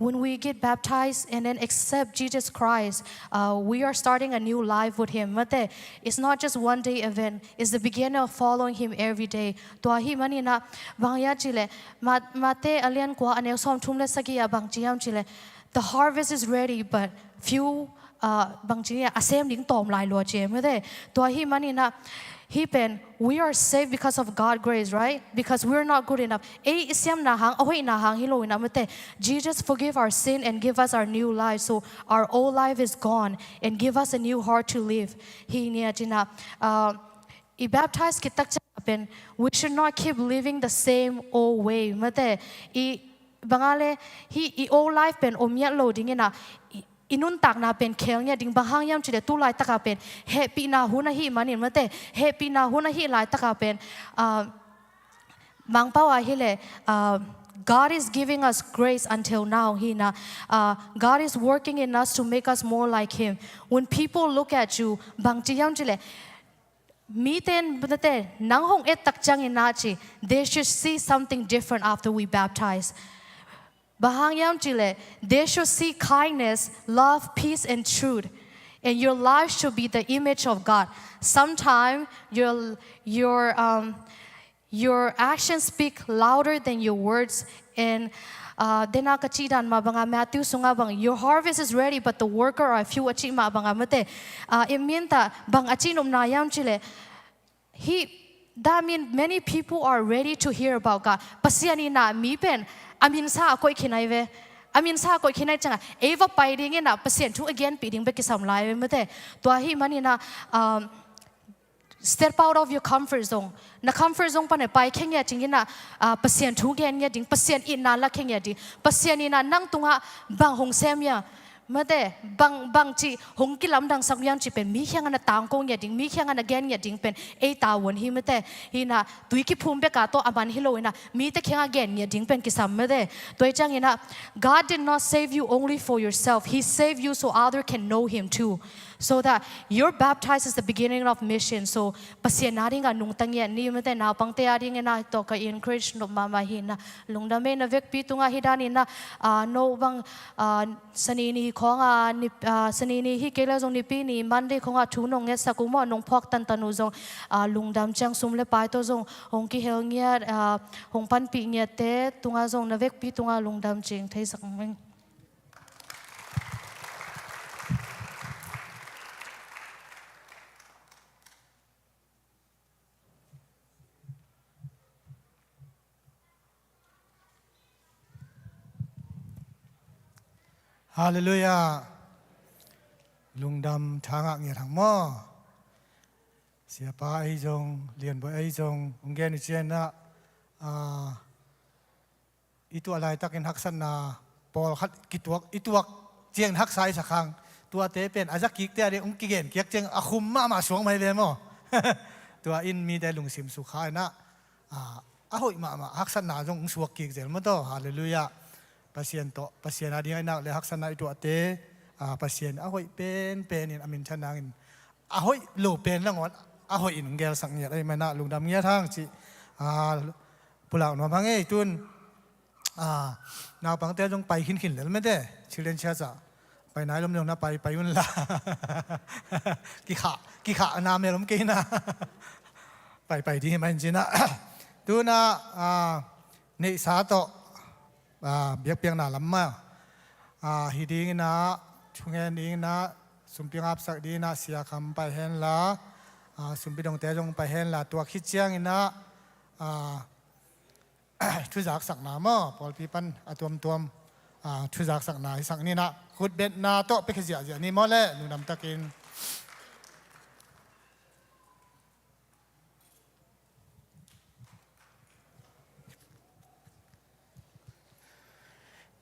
when we get baptized and then accept Jesus Christ we are starting a new life with him mate it's not just one day event it's the beginning of following him every day to hi mani na bangya chile mate alian kwa anel som thumle sagia bang chiam chile the harvest is ready but few bang chia asem ding tom lai lo che mate to hi mani na he pen we are saved because of God's grace right because we're not good enough isyam na hang ahoi na hang hilo na mate Jesus forgive our sin and give us our new life so our old life is gone and give us a new heart to live he nia jina I baptize kitak pen we should not keep living the same old way mate I bangale he old life pen omya loading ina inun tak na pen khel nya ding bahang yam chile tu lai taka pen happy na huna hi manin mate happy na huna hi lai taka pen mang pawa hi le God is giving us grace until now hi na God is working in us to make us more like him when people look at you bang chi yam chile mi ten bate nang hong et tak chang in na chi they should see something different after we baptize bahang yam chile they should see kindness love peace and truth and your life should be the image of God sometimes your actions speak louder than your words and dena kachidan ma banga Matthew sunga bang your harvest is ready but the worker are few achi ma banga mate imienta bang achinom na yam chile that means many people are ready to hear about God pasiani na mi pen amin sa koi khinai ve amin sa koi khinai changa eva pai ding na pasien thu again piding be kisam lai ve mate to hi mani na step out of your comfort zone na comfort zone pa ne pai khengya chingina pasien thu gen ya ding pasien in na la khengya di pasien ina nang tunga bang hong semya mate bang chi hong kilam dang sakyam chi pen mi khyang na tang kong ya ding mi khyang na gen ya ding pen ta won hi mate hi na tui ki phum be ka to aban hi lo ina mi te khyang gen ya ding pen ki sam mate toi chang ina God did not save you only for yourself he saved you so others can know him too so that your baptized is the beginning of mission so pasien na ringa nung tang ya ni mate na pang te ari na to ka encourage no mama hi na lungda me na vek pi tunga hidani na no bang sanini khonga ni sanini hi kela jong ni pi ni mande khonga thu nong nge sakuma nong phok tan tanu jong lungdam chang sum le pai to jong hong ki hel nya hong pan pi nya te tunga jong na vek pi tunga lungdam ching thei sak meng Hallelujah ลุงดำทางอ่างเงียทางหม้อเสียป้าไอ้จงเรียนบ่ไอ้จงองค์แกนิเจนนะอีตัวอะไรตักเห็นฮักษณาปอลขัดกิตัวอีตัวเจียงฮักไซสักครั้งตัวเตเป็นอาจจะกิกเตะเดี๋ยวองค์กิเกนเกียกเจียงอาคุมมาสวงไม่เลยมั้งตัวอินมีได้ลุงสิมสุขายนะหอยมาฮักษณาจงสวกกิกเจลมาต่อฮาเลลูยาpasien to pasien adi nak le haksana itu ate pasien ahoi pen in amin chanangin ahoi lo pen langon ahoi in ngel sang nya ai mana lungdam nya thang chi pulau no bangai tun na pang te jong pai khin le me de chilen cha cha ไปไหนล้มเร็วนะไปยุ่นละ กี่ขาน้ำเนี่ยล้มกินนะ ไปที่มันจริงนะ ดูนะในสาโตเบียกเปียงน่าลำมาฮิดีนะช่วงนี้นะสุมพิงอับสักดีนะเสียคำไปเห็นละสุมพิดงเตจงไปเห็นละตัวคิดเจียงนะช่วยจากสักหนามอพอพี่ปันตัวช่วยจากสักหนาสักนี่นะขุดเบ็ดนาโตไปขยันนี่มอเล่หนูนำตะกิน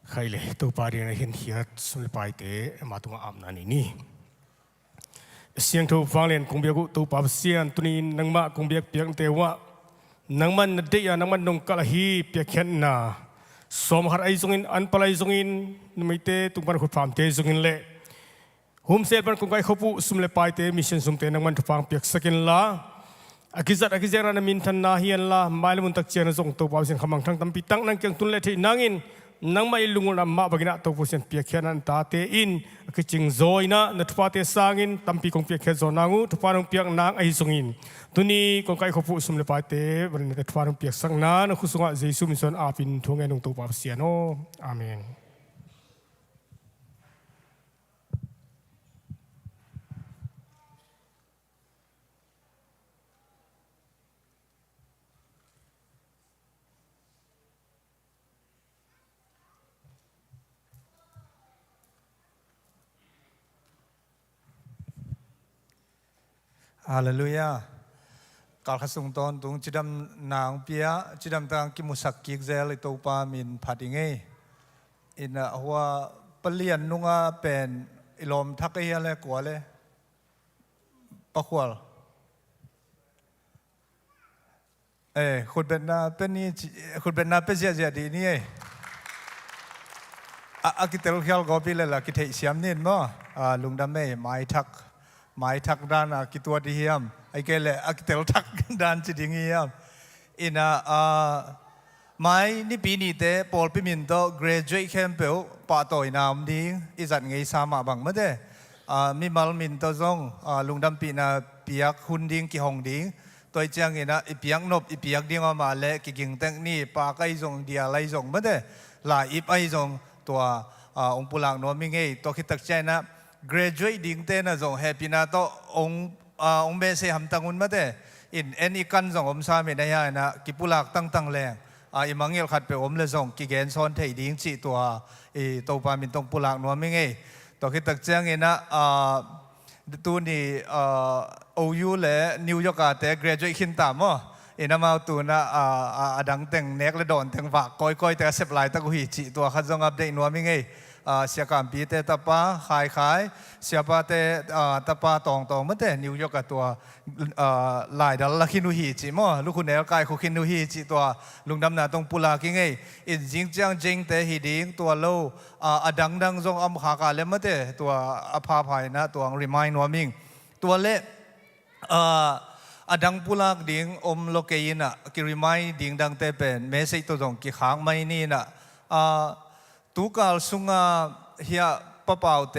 ใครเลยตัวปารีนะเห็นเหี้ยสุนไปเตะมาตัวอาบนานี่เสียงทูฟังเล่นคงเบียกุตัวปาเสียนตัวนี้นังมาคงเบียกเปียงเตวะนังมันนเดียนังมันนงกะละฮีเปียกเข็นนาสมหาไอซงอินอันปลายซงอินไม่เตตุงปันขุดฟามเตซงอินเล่หุมเซลปันคงไกขบุสุมเลไปเตมิเชนสุมเตนังมันทุฟังเปียกสกินละอากิจัดนามินทันนาเฮียนละไม่ละมุนตักเจียนส่งตัวปาเสียนขมังทั้งตั้มปีตั้งนั่งเกียงตุนเล่ที่นั่งอินnang mai lungun amma bagina to pusen piakhian ta te in kiching zoina natpa te sangin tampi kong piakhe zonangu tparung piak nang ai sungin tuni kong kai khopu sumle pa te brin te tparung piak sangna na khusunga jesu mison apin thungai nong to pa siano amen Hallelujah. Kal khasung ton tung chidam nang pia chidam tang ki musak ki zel to pa min phatinge in huwa palian nunga pen ilom thakaya le kwale pakhwal khut ben na pen ni khut ben na pe zia di ni akitel khial go pi le la ki thei siam nin mo lungdam me mai thak mai thak dan ki tua di hiam ai ke le akitel thak dan chi ding hiam ina mai ni pi ni te pol pi min to graduate campel pa toi nam ding izat ngei sama bang ma de mi mal min to zong lungdam pi na piak hun ding ki hong ding toi chang ina ipiak nop ipiak ding ma le ki ging teng ni pa kai zong dia lai zong ma de la ip ai zong tua ong pulang no mi ngei to ki tak chai na graduate ding te na zong happy na to ong be se ham tangun ma de in any kan zong om sa me na ya na ki pulak tang leng imangil khat pe om le zong ki gen son thei ding chi to to pa min tong pulak no mi ngei to ki tak chang ina tu ni ou le new york te graduate khin ta mo ina ma tu na adang teng nek le don teng wa koi te sep lai ta ku hi chi to kha zong update no mi ngeiเสียการปีเตตาป้าขายเสียป้าเตตาป้าตองมันเตนิวยอร์กตัวหลายดอลลาร์คินุฮีจิมั้งลูกคุณเอ๋กายคุคินุฮีจิตัวลุงดำนาตรงปุลากิ้งไงอินจิงจังจิงเตฮีดิ้งตัวโลดังจงอัมขากาเลมันเตตัวอภาภัยนะตัวรีมายน์วามิงตัวเล่ดังปุลาดิ้งอมโลเกยินะกิรีมายดิ้งดังเตเป็นเมสเซจตัวตรงกิขางไม่นี่นะตูกาลสุงเฮียปะเป่าเต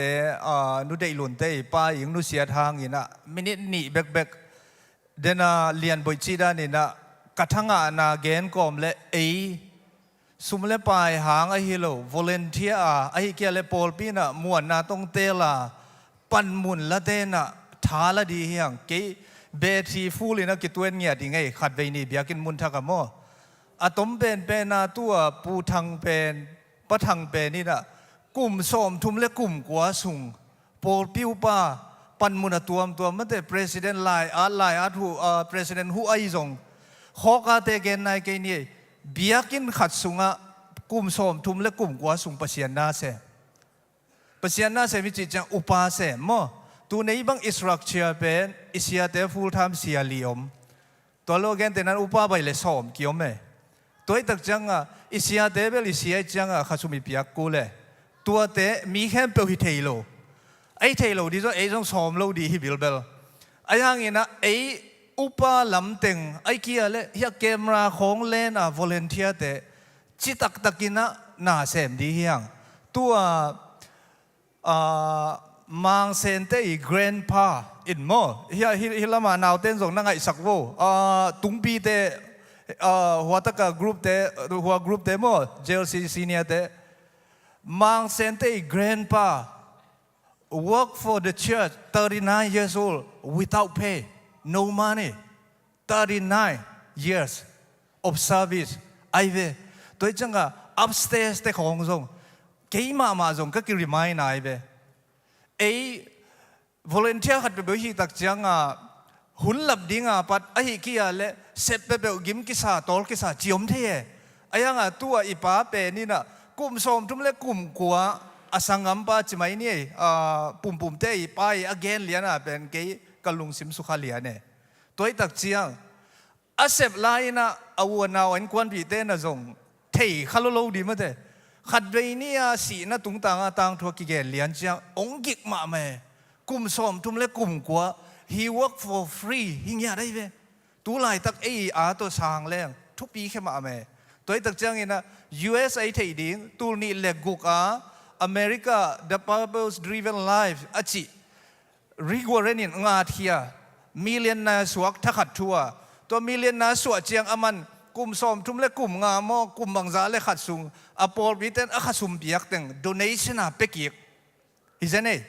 นุได้หลุนเตป้ายิงนุเสียทางอินะมินินี่เบกเดน่าเลียนบอยจีดานี่นะกระทั่งนาเกนกอมเละสุมเละไปหางไอฮิโลวอลเนเทียไอเกียเลปอลปีนะมวนนาตงเตลาปันมุนละเตนะทาละดีเฮียงเกเบทีฟูลินะกิตัวเงียดิไงขัดเวนีเบียกินมุนทักกะโมอะตอมเป็นนาตัวปูทังเป็นปะทังเป็นนี่นะกลุ่มสมทุมและกลุ่มกัวสุงโปลปิวป้าปันมุนตัวมันแต่ president ไลอาร์ทูpresident ฮูไอซงขอกาเตเกนนายเกนี่เบียกินขัดสุงะกลุ่มสมทุมและกลุ่มกัวสุงปะเสียนนาเสมิจิจังอุปาเสมอตัวในบางอิสรักเชียเป็นอิสยาเตฟูลไทม์เสียลีอมตัวโลกเกนแต่นั้นอุปาไปเลยสมเกี่ยวไหมตัวตักจังอิสยาเตเบลอิสยาจังข้าสุมีเปียกกูเลยตัวเตมีแค่เปลหิเทโลไอเทโลดิโซไอจงสมโลดีฮิบิลเบลไออย่างงี้นะไออุปาลำเต็งไอเกียเลยเฮียเกมราของเล่นวอลเนเทียเตจิตักกินะน่าเสมดีเฮียงตัว mang sen te grandpa in mo hi lama naw ten zong na ngai sakwo tung pi te huataka group te mo JLC senior te mang sen te grandpa work for the church 39 years old without pay no money 39 years of service ai ve tôi chẳng à upstairs te khong zong cái mà zong các cái remind ai ve ấy volunteer khát biểu hi tak chẳng à hun lập đi à pat ai kia lệ set pe biểu gim kisa tol kisa chiom thế ai ang à tua ipa pe ni na kum som tum le kum kwa asangam pa chimai ni pum te ipa again liana pen ke kalung sim sukha liane tôi tak chiang accept lai na awana an kwan bi te na zong thei khalolo di ma te khát về nia sĩ na tung tang thua kỳ ghẻ liền chiang ông gig mà mẹ cùng xóm tum le cùng quá he work for free hi nghe đây về tú lại tắc ấy tôi sang lên thúc bí khi mà mẹ tôi tắc chiang ina USA thấy đi tu ni le gục America the purpose driven life achi rigwarenin nga thia million na suak thakhat thua to million na suak chiang aman kum som tum le kum nga mo kum bangza le khat sung apol biten a khasum biak teng donation a pekik isane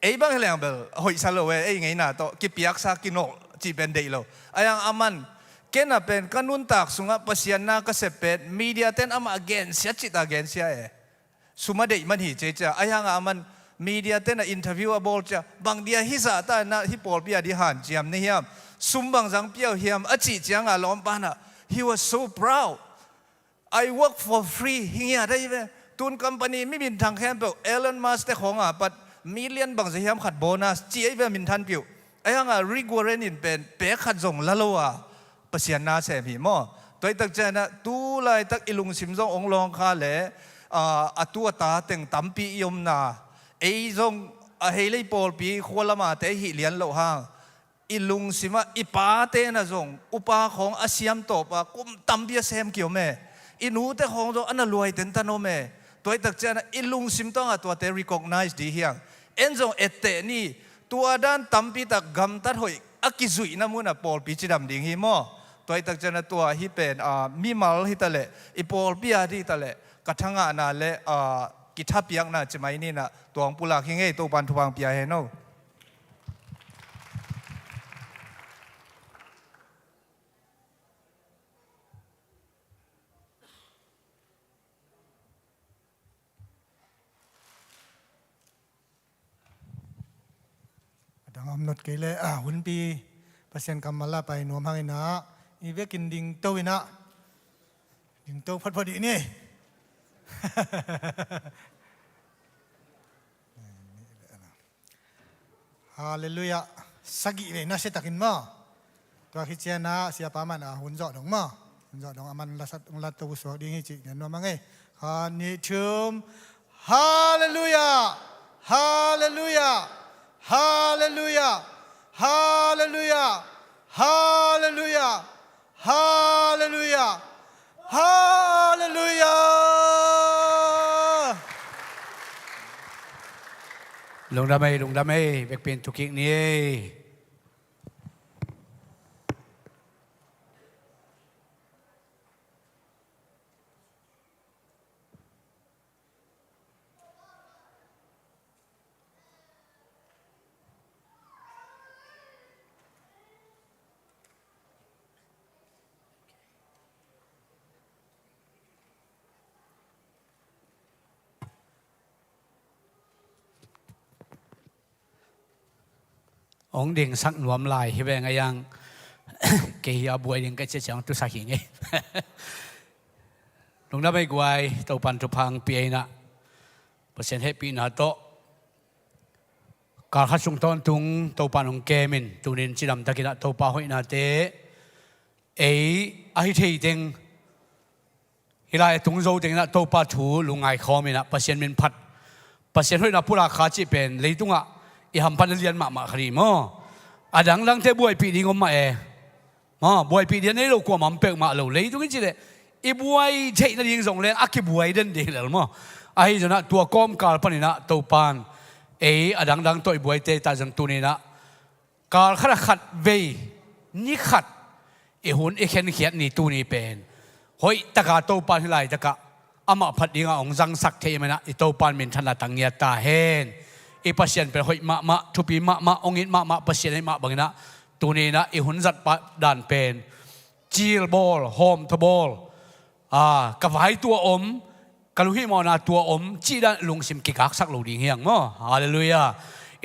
ei bang leng bel hoi salo we ei ngai na to ki piak sa kino chi ben dei lo ayang aman kena pen kanun tak sunga pasian na ka sepet media ten ama again sia chit again sia e suma dei man hi che cha ayang aman media ten a interview abol cha bang dia hi sa ta na hi pol pia di han chiam ni hiam sum bang jang piao hiam a chi chiang a lom pa na he was so proud I work for free hingia đây về tuôn company mi bin thang khen biểu Elon Musk te khong but million bang ze hiam khat bonus chi ai về min than piu ai hanga Rick Warren in pen pe khat zong lalo pasian na se hi mo toi tak chana tu lai tak ilung sim zong ong long kha le atua ta teng tampi yom na ei zong a helei pol pi kholama te hi lian lo hang ilung sima ipa te na zong upa khong asiam to pa kum tambia sem kyo me inu te khong zo ana luai ten tano me toi tak chana ilung sim tong atwa te recognize di hiang enzo ette ni tua dan tampi tak gam tat hoi akizui na muna pol pi chidam ding hi mo toi tak chana tua hi pen mi mal hi tale I pol pia di tale kathanga na le kitha piak na chimai ni na tuang pulak hi ngei to pan thuang pia he noดังอำนดเกลหุ่นปีเปอร์เซ็นต์กำมาลาไปหนวมหางนะอีเวกินดิงโตวินะดิงโตพัดพอดีนี่ฮาเลลูยาสักิเลยน่าเสตักินมาตัวคิดเจนะเสียปามันหุ่นจอดงมาหุ่นจอดงมันละสัตละตัวสวดีให้จิเนี่ยนวมมังไงฮานิชุมฮาเลลูยาฮาเลลูยาHallelujah! Hallelujah! Hallelujah! Hallelujah! Hallelujah! ลงดำไม่เบกเป็นทุกิกนี้องดิ่งสักหนวมลายที่เป็นไงยังเกี่ยบวยดิ่งก็จะจังตุสักอย่างไงลงน้ำไม่กวายตัวปันทุพังเปียนะเปอร์เซ็นต์ให้ปีนาโตการขัดส่งต้นตุงตัวปันของเกมินตุนินจิดำตะกินะตัวปาหอยนาเตไอเทียดิงฮิลายตุงโจดิงนะตัวปาถูลุงไงคอมินะเปอร์เซ็นต์มินพัดเปอร์เซ็นต์ให้นับผู้ราคาจีเป็นเลยตุงอ่ะอีหัมพันเลียนมาคดีมั้งอาดังลังเทบวยปีนี้ก็มาบวยปีนี้นี่เรากลัวมันเปิกมาเราเลยทุกทีเลยอีบวยเทนั่นยิงส่งเลยอักบวยเดินเดียวเลยมั้งไอ้เจ้าหน้าตัวก้อมกาลปนินะตัวปาน อดังดังตัวบวยเตตาจังตุนีนะการขัดเวนี่ขัดหุ่นเข็นเขียนนี่ตุนีเป็นเฮ้ยตะกาโตปานที่ไรตะกะอามาพัดดิงองจังสักเทมันนะโตปานเป็นธนาตังเงียตาเฮนปัสเซียนเป็นเฮ้ยมาทุปีมาองอินมาปัสเซียนให้มาบางนะตุนีนะหุ่นจัดปะด่านเป็นจีลบอลโฮมทบอลกับไว้ตัวกลุหิมอนาตัวจีดันลุงซิมกิกักสักลูดีเฮียงมั้งฮาเลลูยา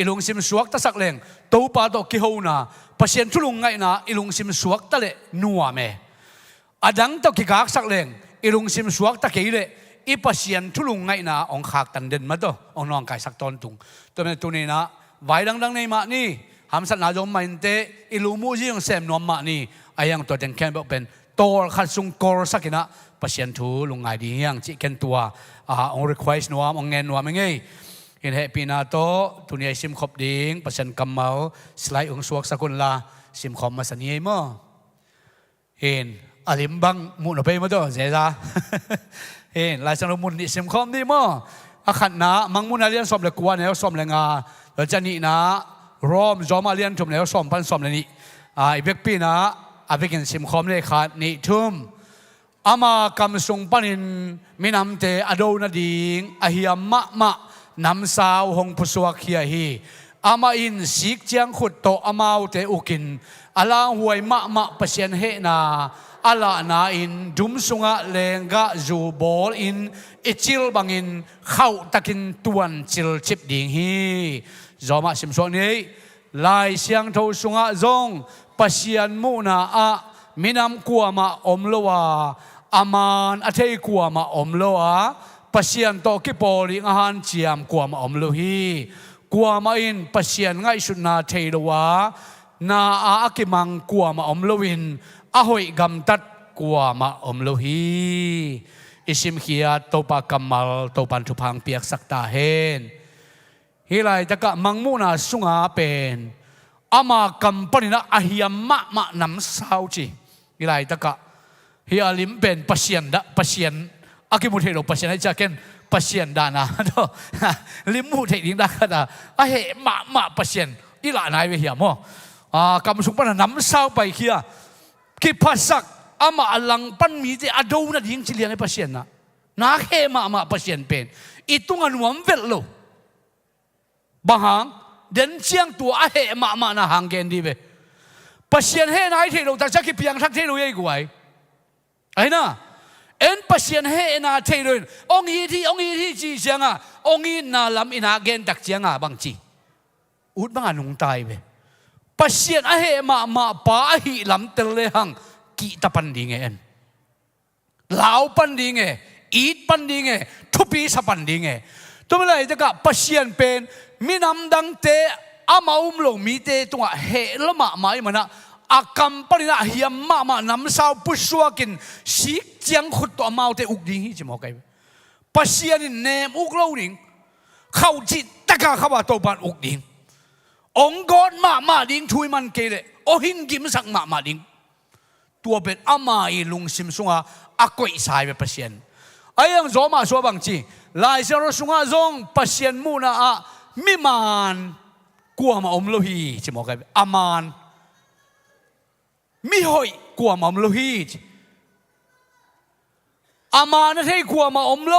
ลุงซิมสวกตะสักเลงตัวปาโตกิโฮนาปัสเซียนทุลุงไงนะลุงซิมสวกตะเลนัวเมอดังตกิกักสักเลงลุงซิมสวกตะเกยเลปัสเซียนทุลุงไงนะองขากตันเดินมาตัวน้องไก่สักตอนตุงตัวนี้นะไว้ดังในมานี่หามสัตนาจงมันเตลุมูจียงเซมนวมมานี่อายังตัวเด่นแค่เป็นตัวขัดซุงกอร์สักนะปัสเซียนทูลุงไงดียังจิกันตัวองรีเควสนัวองเงินนัวไม่ไงเห็นเหตุปีนาโตตุนีซิมขบดิ้งปัสเซียนกำเมาสไลด์องสวกสกุลลาซิมขมมาสัญญามั้งเห็นอลิมบังมุนอไปมาตัวเสียจ้าเห็นลายสังมุนนี่ซิมขมนี่มั้งขันนะมังมุนอาเลียนสมเลกวนแล้วสมเลงาแล้วจะนี่นะรอมจอมอาเลียนจุ่มแล้วสมพันสมเลนี่อีเบกปีนะอาเบกินซิมขมเลยขาดนี่ทุ่มอามากำสุงปันินมินำเตอโดนาดิงอหิยมมะนำสาวหงพุสวกเฮียฮีอามาอินสิกเจียงขุดโตอามาเตอุกินอาลาหวยมะเปเซียนเฮนาอาลานาอินดุมสุงะเลงกะจูบอลอินอิจิลบังอินเข้าตะกินตวนจิลชิบดิงฮีจอมาสิมโซนี้ลายเสียงทูสุงะจงเปเซียนมูนาอะมินำกัวมาอมโลวาอามันอาเทกัวมาอมโลอาปัสเซียนโตกิปอลิงอาหารเจียมกัวมาอมโลฮีกัวมาอินปัสเซียนง่ายสุดนาเทโลวานาอากิมังกัวมาอมโลวินอาหอยกำตัดกัวมาอมโลฮีอิสิมเขียโตปากำมัลโตปันทุพังเปียกสักตาเฮนฮิไลตะกะมังมูนาสุงาเป็นอามากำปนินะอาหิยมะนำสาวจีฮิไลตะกะฮิอาลิมเป็นปัสเซียนปัสเซียนอากิมุเทโลปัสเซียนให้จากเกนปัสเซียนดานะลิมมุเทดิงดากันอาเหมะปัสเซียนอีหลานายเวียมอกำสุงปนันน้ำสาวไปเคียกิพัสักอามาอลังปันมีเจอดูนัดยิงจิเลียงให้ปัสเซียนนะนาเขมะปัสเซียนเป็นอีตุงันวมเวลโลบางหางเดินเชียงตัวอาเหมะนะหางเกนดีเวปัสเซียนเฮนายเทโลแต่จะกิเพียงทักเทโลยัยกวยไอ้น่ะเอ็นปัสเซียนเฮนาเทโลองอีที่จีเชียงองอีนาลำอินาเกนตักเชียงบางจีอุดบางนุงตายเวปัสเซียนอาเหมาป้าหิลำเตลเลหังกีตาปันดีเงนลาวปันดีเงอีดปันดีเงทุปีสปันดีเงตัวเมื่อไรจะกับปัสเซียนเป็นมินำดังเตอามาลงมีเตตัวเฮละมาไม่มันนะอากัมปนินะเฮียมนำสาวปุสวกินสิกเจียงขุดตัวมาเตอุกดิ้งฮิจิมอกไกปัสเซียนเนมอุกเล่าดิ้งเข้าจิตตะกาขวาตัวปานอุกดิ้งองกอดมาดิ้งทุยมันเกลโอหินกิมสักมาดิ้งตัวเป็นอามาอีลุงซิมซุงอากวยสายเป็นปัสเซียนไอ้ยังโจมาชัวบางจีลายเสียงซุงจงปัสเซียนมูนามิมานกัวมาอมโลหีจิมอกไกอามานมิหอยกัวมาอมโลฮีอามานะเทกัวมาอมโล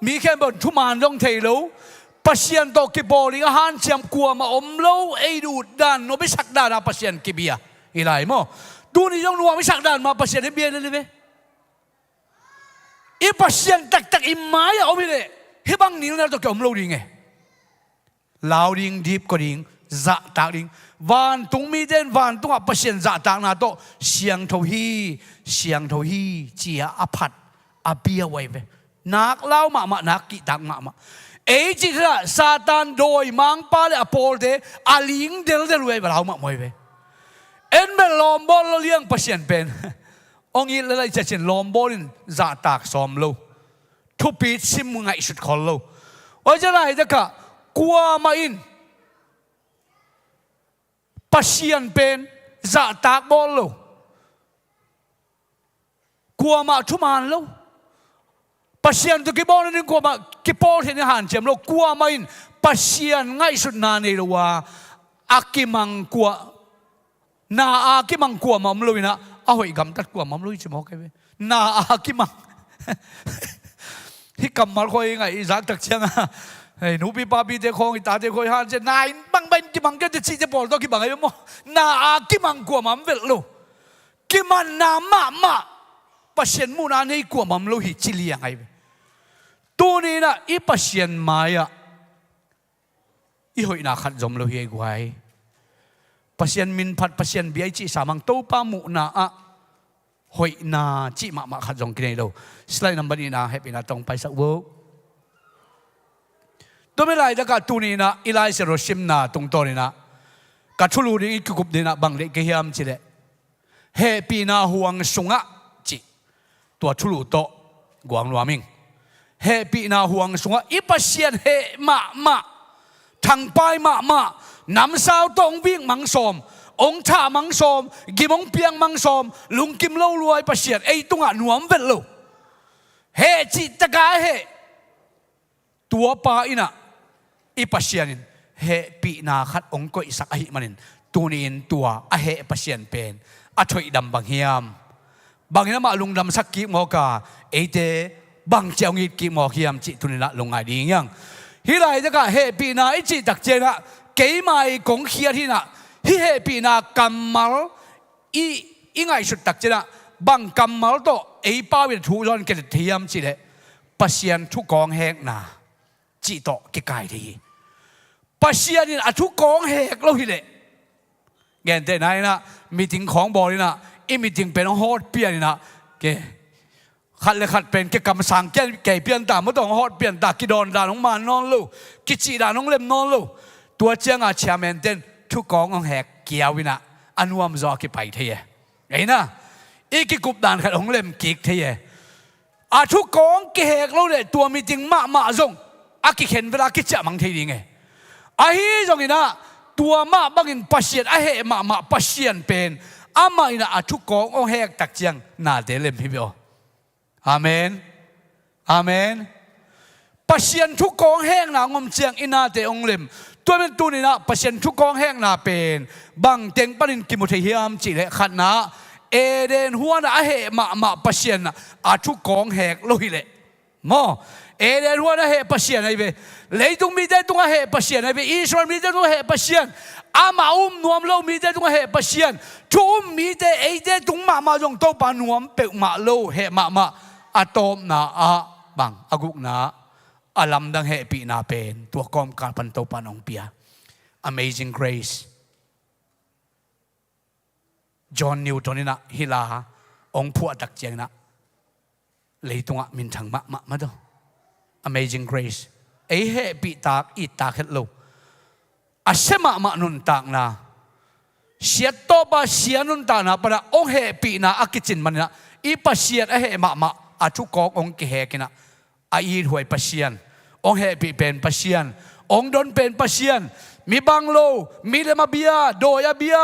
มีแค่บนทุมานลงเทโลปัสเซียนโตกิบอลิงอาหารเชียมกัวมาอมโลไอดูดานโนบิสักดานาปัสเซียนกิเบียอีไรมั้งดูนี่ยังนัวไม่สักดานมาปัสเซียนให้เบียร์เลยไหมอีปัสเซียนตักอิมายเอาไปเลยให้บางนิ้วนั่นตัวเกี่ยวอมโลดิ้งไงลาวดิ้งดีบก็ดิ้งจะตากดิ้งวันตุงมีเดนวันตุงปัสเซียนจะตากนาโตเสียงทวีเจียอภัดอาเบียไว้เวนักเล่ามานักกิตักมาเอจิระซาตานโดยมังปาเลอโปลเดอาลิงเดลเวเรามาไม่เวเอ็นเบลลอมบอลเลี้ยงปัสเซียนเป็นองค์อะไรจะเช่นลอมบอลินจะตากซ้อมโลทุบปีซิมมึงไงสุดคนโลว่าจะไรจะกะกัวมาอินปัสเซียนเป็นจะตากบอลโลกัวมาทุมานโลปัสเซียนตัวกิบอลนี่กัวมากิบอลเห็นหันเจมโลกัวมาอิน ปัสยานง่ายสุดนาในรัวอากิมังกัวนาอากิมังกัวมัมลุยนะเอาไอ้กำตัดกัวมัมลุยจะมองใครไปนาอากิมังที่กำมัลคอยไงอีสักตักเชียงไอ้หนูปีปาปีเจ้าของอีตาเจ้าคอยหาเจ้านายบังเป็นกิมังก็จะชี้จะบอกตัวกิมังไอ้มั้งนาอากิมังกัวมัมเวลโลกิมันนามาปัสยานมูนาในกัวมัมลุยจิเลียงไงตัวนี้นะอีปัสยานมายะอีหอยนาขัดจมลุยกวยปัสยานมินพัดปัสยานเบียจีสามังโตปามุนาอะหอยนาจีมาขัดจงกินเลยสไลด์นัมเบอร์นี้นะให้เป็นตรงไปสักวัวตัวไม่ไรแต่ก็ตัวนี้นะอีไลเซโรชิมนาตรงตัวนี้นะกัทุลูนี้กุบนี้นะบางเล็กเฮียมจีเลยเฮปีนาห่วงสุงะจีตัวทุลูโตกวางรัวมิงเฮปีนาห่วงสุงะอีปัสยานเฮมาทางไปมาน้ำสาวตรงวิ่งมังสมองค์ชามังสมกิมงเปียงมังสมลุงกิมเล่ารวยประเสียดไอ้ตุงะหนวมเวลโลเฮจิตกาเฮตัวปาอินะอีประเสียนินเฮปีนาขัดองค์ก็อิสักอหิมันินตัวนี้ตัวอเฮประเสียนเป็นอถอยดำบางเฮียมบางเฮียมมาลุงดำสักกิมอกาไอเตบางเจ้างิดกิมอเฮียมจิตุนิละลงไงดียังฮิไลจะกะเฮปีนาไอจิตักเจนะเกี่ยไม่กงเขียที่นะฮิเฮปีนากัมมัลอีไงสุดตักเจนะบังกัมมัลโตไอป้าวิทูรอนเกตเทียมจิเลปัสยานทุกกองแหกนาจิโตเกไกทีปัสยานินอทุกกองแหกเราฮิเลแกนเตไหนนะมีถึงของบอลนี่นะอีมีถึงเป็นฮอดเปียนี่นะเกขัดเลยขัดเป็นเกี่ยวกับสังเกตแก่เปลี่ยนตาไม่ต้องฮอดเปลี่ยนตากิดอนดาน้องมานอนลูกิจิดาน้องเล็มนอนลูตัวเจ้าอาเชียเมนเต้นทุกกองของแหกเกี่ยววินะอนุวามจอกิไปเทียไงนะอีกิกุบดานขัดของเล็มกิกเทียอาทุกกองกิแหกเราเลยตัวมีจริงมาจงอากิเห็นเวลากิจะมังเทียไงอาฮีจงนี่นะตัวมาบังอินปัสเซียนอาเฮมาปัสเซียนเป็นอามาอินะอาทุกกองของแหกตักเจียงนาเดเล็มพี่เบลอาเมนอาเมนปัสยานทุกกองแห้งนางอมเจียงอินาเตองเลมตัวเป็นตัวนี้นะปัสยานทุกกองแห้งนาเป็นบังเต็งปนินกิมุทเฮียมจิเลขัดนะเอเดนหัวนะเฮมาปัสยานอาทุกกองแหกลุยเลมอเอเดนหัวนะเฮปัสยานไอเวเลยตุงมีเดตุงเฮปัสยานไอเวอิสราเอลมีเดตุงเฮปัสยานอามานวมโลมีเดตุงเฮปัสยานทุมมีเดเอเดตุงมาจงโตปานวมเปกมาโลเฮมาอะตอมนาอะบังอากุกนาอาลัมดังเฮปีนาเป็นตัวกอมการพันโตปานองเปีย Amazing Grace John Newton นี่นะฮิลาองผัวตักเจียงนะเลยตรงอ่ะมินทังมาดู Amazing Grace ไอเฮปีตากอีตากเฮลโลอาเซมานุนตากนะเสียโตบาเสียนุนตากนะปะองเฮปีนาอากิจินมันนะอีปัสเซียนเฮมาอาทุกกององเกเฮกินะอีหวยปัสเซียนองเฮปีเป็นปัสเซียนองดนเป็นปัสเซียนมีบังโลมีเลมาเบียโดยาเบีย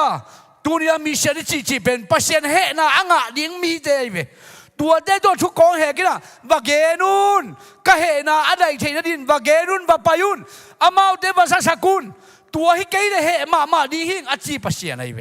ตัวนี้มีเชนิจิเป็นปัสเซียนเฮนะอ่างดิ้งมีเตยเวตัวเด็ดตัวทุกกองเฮกินะวาเกนุนก็เฮนะอะไรเทนดินวาเกนุนวาปายุนอามาเดวาสกุลตัวฮิเกยเฮมาดีหิงอาจีปัสเซียนไอเว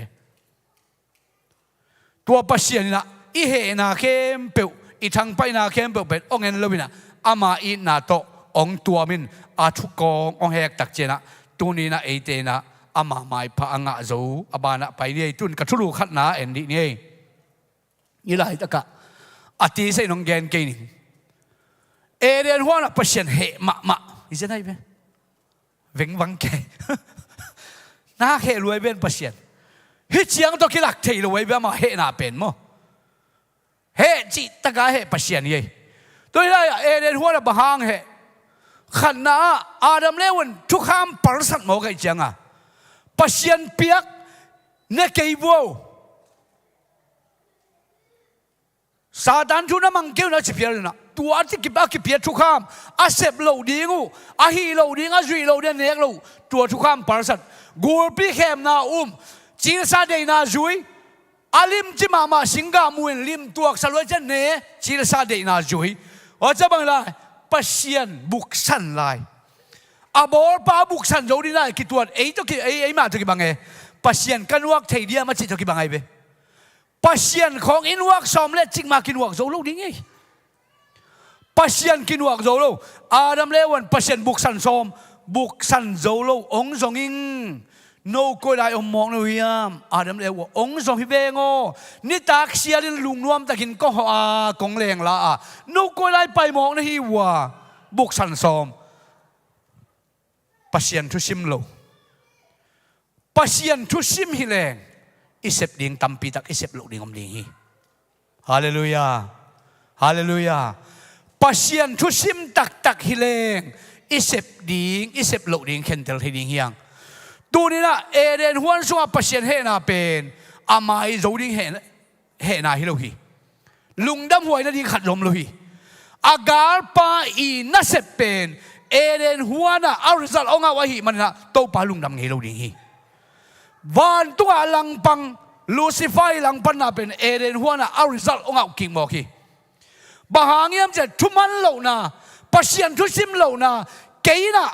ตัวปัสเซียนนี่นะอีเฮนาเข้มเปียวอีทางไปนาเข้มเปียวเป็นองเงินเลวินะอามาอีนาโตองตัวมินอาทุกกององเฮกตักเจนะตัวนี้นะเอเตนะอามาไม่พะงะโจอาบานะไปเนี่ยตุนกระทุลุขัดนาเอ็นดีนี่ยี่ไรตะกะอาทิเสนองเกนเกนิงเอเดนหัวนะปัสเซียนเฮมาอีจะได้ไหมเวงวังแกน่าเฮรวยเป็นปัสเซียนฮิเจียงตัวกิลักเทรวยเป็นมาเฮนาเป็นมั้งเฮจิตกาเฮปัสเซียนยี่ตัวนี้เอเดนหัวนะบางเฮขันนาอาดัมเลวันทุกข้ามปรสัตหมอไก่จังอ่ะปัสเซียนเปียกเนเกย์วัวซาดานทุนมังเกี่ยวน่าจะเปียเลยนะตัวที่กิบอากิเปียทุกข้ามอาเซบโลดีงูอาฮีโลดีอาจุยโลเดนเนกโลตัวทุกข้ามปรสัตกูปีเข้มนาจีนซาเดนาจุยอาลิมจิมาสิงกามุนลิมตัวสลวยจันเนจีนซาเดนาจุยว่าจะบังลายปัสเซียนบุกสันลาย abor pa buk san zo di na ki tuan ei to ki ei ma to ki bangai pasien kan wak thei dia ma chi to ki bangai be pasien khong in wak som le chik ma kin wak zo lo ding ei pasien kin wak zo lo adam le wan pasien buk san som buk san zo lo ong zong ing no ko dai om mong no hiam adam le wa ong zong hi bengo ni tak sia lin lung nuam takin ko a kong leng la a no ko dai pai mong na hi wa buk san som pasien thu sim lo pasien thu sim hi leng isep ding tampi tak isep lo ding om ding hi hallelujah hallelujah pasien thu sim tak tak hi leng isep ding isep lo ding kentel hi ding hiang tu ni na eren huan sunga pasien he na pen amai zo ding he na hi lo hi lungdam huai na ding khat lom lo hi agar pa i na sep pen eren huana a result onga wa hi man na to pa lungdam nge lo ding hi van tu lang pang Lucifer lang pan na pen eren huana a result onga king mo ki bahangiam je thuman lo na pasien thu sim lo na keina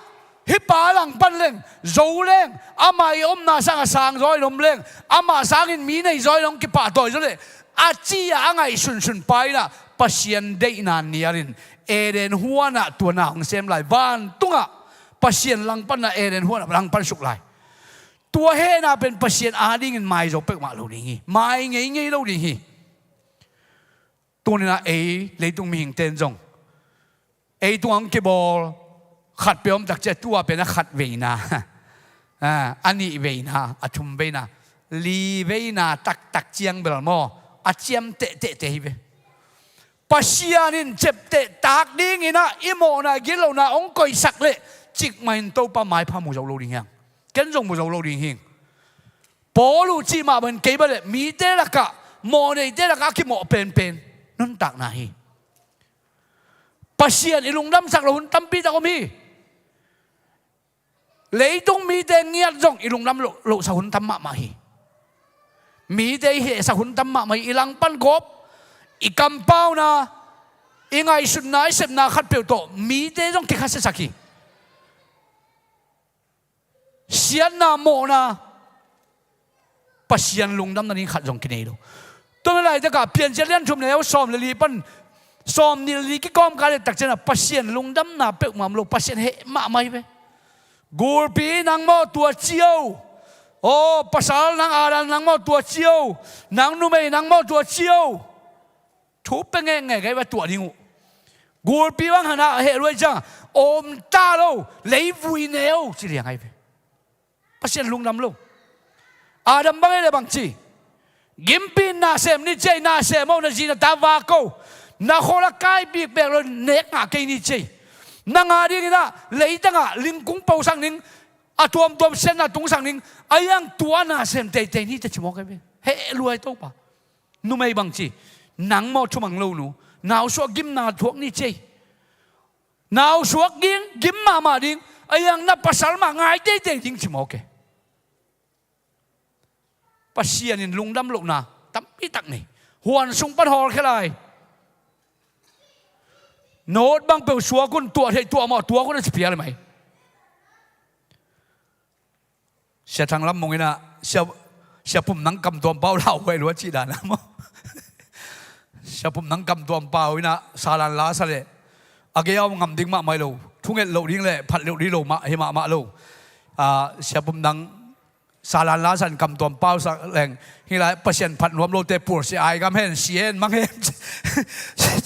hi pa lang pan leng zo leng amai om na sang sang roi lom leng ama sang in mi nei roi long ki pa toy zo le a chi a ngai sun sun pai na pasien dei na niarin eren huana tu na ong sem lai van tunga pasien lang pan na eren huana lang pan suk lai tua he na pen pasien ading in mai zo pek ma lo ding hi mai ngei ngei lo ding hi tu ni na leitung mi hing ten jong tuang ke bol khat peom tak che tua pe na khat veina ani veina athum veina li veina tak tak chiang bel mo a chiam te hi be pasianin chep te tak ding ina imo na gilo na ong koi sak le chik main to pa mai pha mu zo lo ding yang ken jong mu zo lo ding hing polu chi ma ban ke ba le mi te la ka mo nei te la ka ki mo pen nun tak na hi pasien ilung dam sak lo hun tampi ta ko mi leitung mi te ngiat jong ilung dam lo sa hun tam ma hi mi te he sa hun tam ma ilang pan gop ikampau na ingai sun na isep na khat pe to mi te jong ki khat sa ki sian na mo na pasien lung dam na ni khat jong ki nei lo to lai ta ka pian che lian thum leo som le li pan som ni li ki kom ka le tak chena pasien lung dam na pe mam lo pasien he ma mai be gur pi nang mo tua chiu o pasal nang aran nang mo tua chiu nang nu mei nang mo tua chiu thu pe nge cái wa tua ding gur pi wang hana he loi cha om ta lo lei vui neo chi liang ai be pasien lung dam lo adam bang le bang chi gimpin na sem ni chei na sem mo na jina ta va ko na khola kai bi be lo nek nga ke ni chei na nga ri na lei ta nga ling kung pau sang ning atom tom sen na tung sang ning ayang tua na sem te ni ta chimo ke be he luai to pa nu mai bang chi nang mo chumang lo nu naw so gim na thuak ni chei naw suak ging gim ma ding ayang na pasal ma ngai te ding chimo ke pasien in lung dam lo na tam pi tak ni huan sung pan hol khelai nốt bang pe suwa kun tua thei tua ma tua kun spia le mai sia thang lam mong ina sia pum nang kam tuam pau lau we lo chi da na mo sia pum nang kam tuam pau ina salan la sa le age yaw ngam ding ma mai lo thunget lo ding le phat lo di lo ma he ma lo sia pum nang salan la san kam tuam pau sa leng hi lai pasien phat nuam lo te pur si ai gam hen sien mang hen